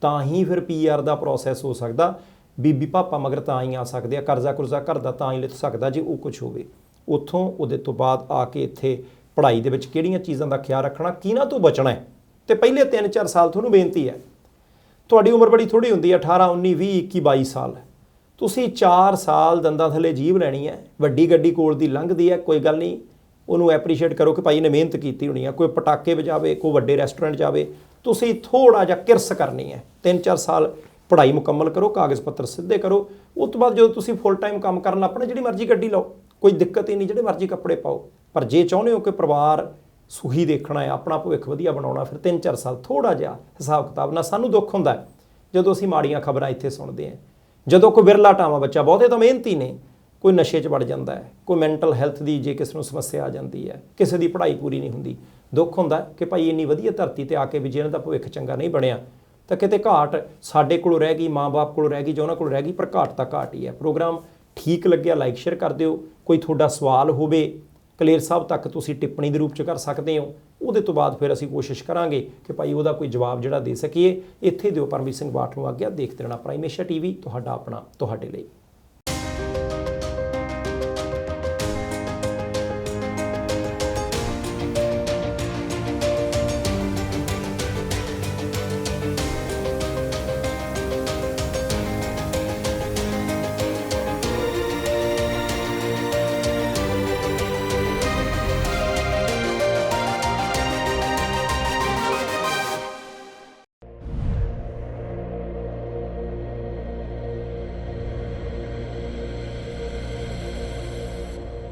ਤਾਂ ਹੀ ਫਿਰ PR ਦਾ ਪ੍ਰੋਸੈਸ ਹੋ ਸਕਦਾ। ਬੀਬੀ ਪਾਪਾ ਮਗਰ ਤਾਂ ਹੀ ਆ ਸਕਦੇ ਆ, ਕਰਜ਼ਾ ਕੁਰਜ਼ਾ ਘਰ ਦਾ ਤਾਂ ਹੀ ਲਿੱਥ ਸਕਦਾ ਜੇ ਉਹ ਕੁਝ ਹੋਵੇ। ਉੱਥੋਂ ਉਹਦੇ ਤੋਂ ਬਾਅਦ ਆ ਕੇ ਇੱਥੇ ਪੜ੍ਹਾਈ ਦੇ ਵਿੱਚ ਕਿਹੜੀਆਂ ਚੀਜ਼ਾਂ ਦਾ ਖਿਆਲ ਰੱਖਣਾ, ਕਿਹਨਾਂ ਤੋਂ ਬਚਣਾ ਹੈ। ਤੇ ਪਹਿਲੇ 3-4 ਸਾਲ ਤੁਹਾਨੂੰ ਬੇਨਤੀ ਹੈ, ਤੁਹਾਡੀ ਉਮਰ ਬੜੀ ਥੋੜ੍ਹੀ ਹੁੰਦੀ ਹੈ, 18, 19, 20, 21, 22 ਸਾਲ। ਤੁਸੀਂ 4 ਸਾਲ ਦੰਦਾਂ ਥੱਲੇ ਜੀਭ ਲੈਣੀ ਹੈ। ਵੱਡੀ ਗੱਡੀ ਕੋਲ ਦੀ ਲੰਘਦੀ ਹੈ, ਕੋਈ ਗੱਲ ਨਹੀਂ, ਉਹਨੂੰ ਐਪਰੀਸ਼ੀਏਟ ਕਰੋ ਕਿ ਭਾਈ ਇਹਨੇ ਮਿਹਨਤ ਕੀਤੀ ਹੋਣੀ ਆ। ਕੋਈ ਪਟਾਕੇ ਵਜਾਵੇ, ਕੋਈ ਵੱਡੇ ਰੈਸਟੋਰੈਂਟ ਜਾਵੇ, ਤੁਸੀਂ ਥੋੜ੍ਹਾ ਜਿਹਾ ਕਿਰਸ ਕਰਨੀ ਹੈ। 3-4 ਸਾਲ ਪੜ੍ਹਾਈ ਮੁਕੰਮਲ ਕਰੋ, ਕਾਗਜ਼ ਪੱਤਰ ਸਿੱਧੇ ਕਰੋ। ਉਸ ਤੋਂ ਬਾਅਦ ਜਦੋਂ ਤੁਸੀਂ ਫੁੱਲ ਟਾਈਮ ਕੰਮ ਕਰਨ ਆਪਣਾ ਜਿਹੜੀ ਮਰਜ਼ੀ ਗੱਡੀ ਲਓ, ਕੋਈ ਦਿੱਕਤ ਹੀ ਨਹੀਂ, ਜਿਹੜੇ ਮਰਜ਼ੀ ਕੱਪੜੇ ਪਾਓ। ਪਰ ਜੇ ਚਾਹੁੰਦੇ ਹੋ ਕਿ ਪਰਿਵਾਰ ਸੁਖੀ ਦੇਖਣਾ ਹੈ, ਆਪਣਾ ਭਵਿੱਖ ਵਧੀਆ ਬਣਾਉਣਾ, ਫਿਰ 3-4 ਸਾਲ ਥੋੜ੍ਹਾ ਜਿਹਾ ਹਿਸਾਬ ਕਿਤਾਬ ਨਾਲ। ਸਾਨੂੰ ਦੁੱਖ ਹੁੰਦਾ ਹੈ ਜਦੋਂ ਅਸੀਂ ਮਾੜੀਆਂ ਖਬਰਾਂ ਇੱਥੇ ਸੁਣਦੇ ਹਾਂ, ਜਦੋਂ ਕੋਈ ਵਿਰਲਾ ਟਾਵਾਂ ਬੱਚਾ, ਬਹੁਤੇ ਤਾਂ ਮਿਹਨਤੀ ਨੇ, ਕੋਈ ਨਸ਼ੇ 'ਚ ਵੜ ਜਾਂਦਾ ਹੈ, ਕੋਈ ਮੈਂਟਲ ਹੈਲਥ ਦੀ ਜੇ ਕਿਸੇ ਨੂੰ ਸਮੱਸਿਆ ਆ ਜਾਂਦੀ ਹੈ, ਕਿਸੇ ਦੀ ਪੜ੍ਹਾਈ ਪੂਰੀ ਨਹੀਂ ਹੁੰਦੀ। ਦੁੱਖ ਹੁੰਦਾ ਕਿ ਭਾਈ ਇੰਨੀ ਵਧੀਆ ਧਰਤੀ ਤੇ ਆ ਕੇ ਵੀ ਜੇ ਇਹਨਾਂ ਦਾ ਭਵਿੱਖ ਚੰਗਾ ਨਹੀਂ ਬਣਿਆ ਤਾਂ ਕਿਤੇ ਘਾਟ ਸਾਡੇ ਕੋਲੋਂ ਰਹਿ ਗਈ, ਮਾਂ-ਬਾਪ ਕੋਲੋਂ ਰਹਿ ਗਈ, ਜਾਂ ਉਹਨਾਂ ਕੋਲ ਰਹਿ ਗਈ, ਪਰ ਘਾਟ ਤਾਂ ਘਾਟ ਹੀ ਹੈ। ਪ੍ਰੋਗਰਾਮ ਠੀਕ ਲੱਗਿਆ, ਲਾਈਕ ਸ਼ੇਅਰ ਕਰ ਦਿਓ। ਕੋਈ ਤੁਹਾਡਾ ਸਵਾਲ ਹੋਵੇ ਕਲੀਅਰ ਸਾਹਿਬ ਤੱਕ ਤੁਸੀਂ ਟਿੱਪਣੀ ਦੇ ਰੂਪ 'ਚ ਕਰ ਸਕਦੇ ਹੋ। ਉਹਦੇ ਤੋਂ ਬਾਅਦ ਫਿਰ ਅਸੀਂ ਕੋਸ਼ਿਸ਼ ਕਰਾਂਗੇ ਕਿ ਭਾਈ ਉਹਦਾ ਕੋਈ ਜਵਾਬ ਜਿਹੜਾ ਦੇ ਸਕੀਏ। ਇੱਥੇ ਦਿਓ ਪਰਮਜੀਤ ਸਿੰਘ ਬਾਠ ਨੂੰ ਆਗਿਆ। ਦੇਖਦੇ ਰਹਿਣਾ ਪ੍ਰਾਈਮ ਏਸ਼ੀਆ TV, ਤੁਹਾਡਾ ਆਪਣਾ, ਤੁਹਾਡੇ ਲਈ।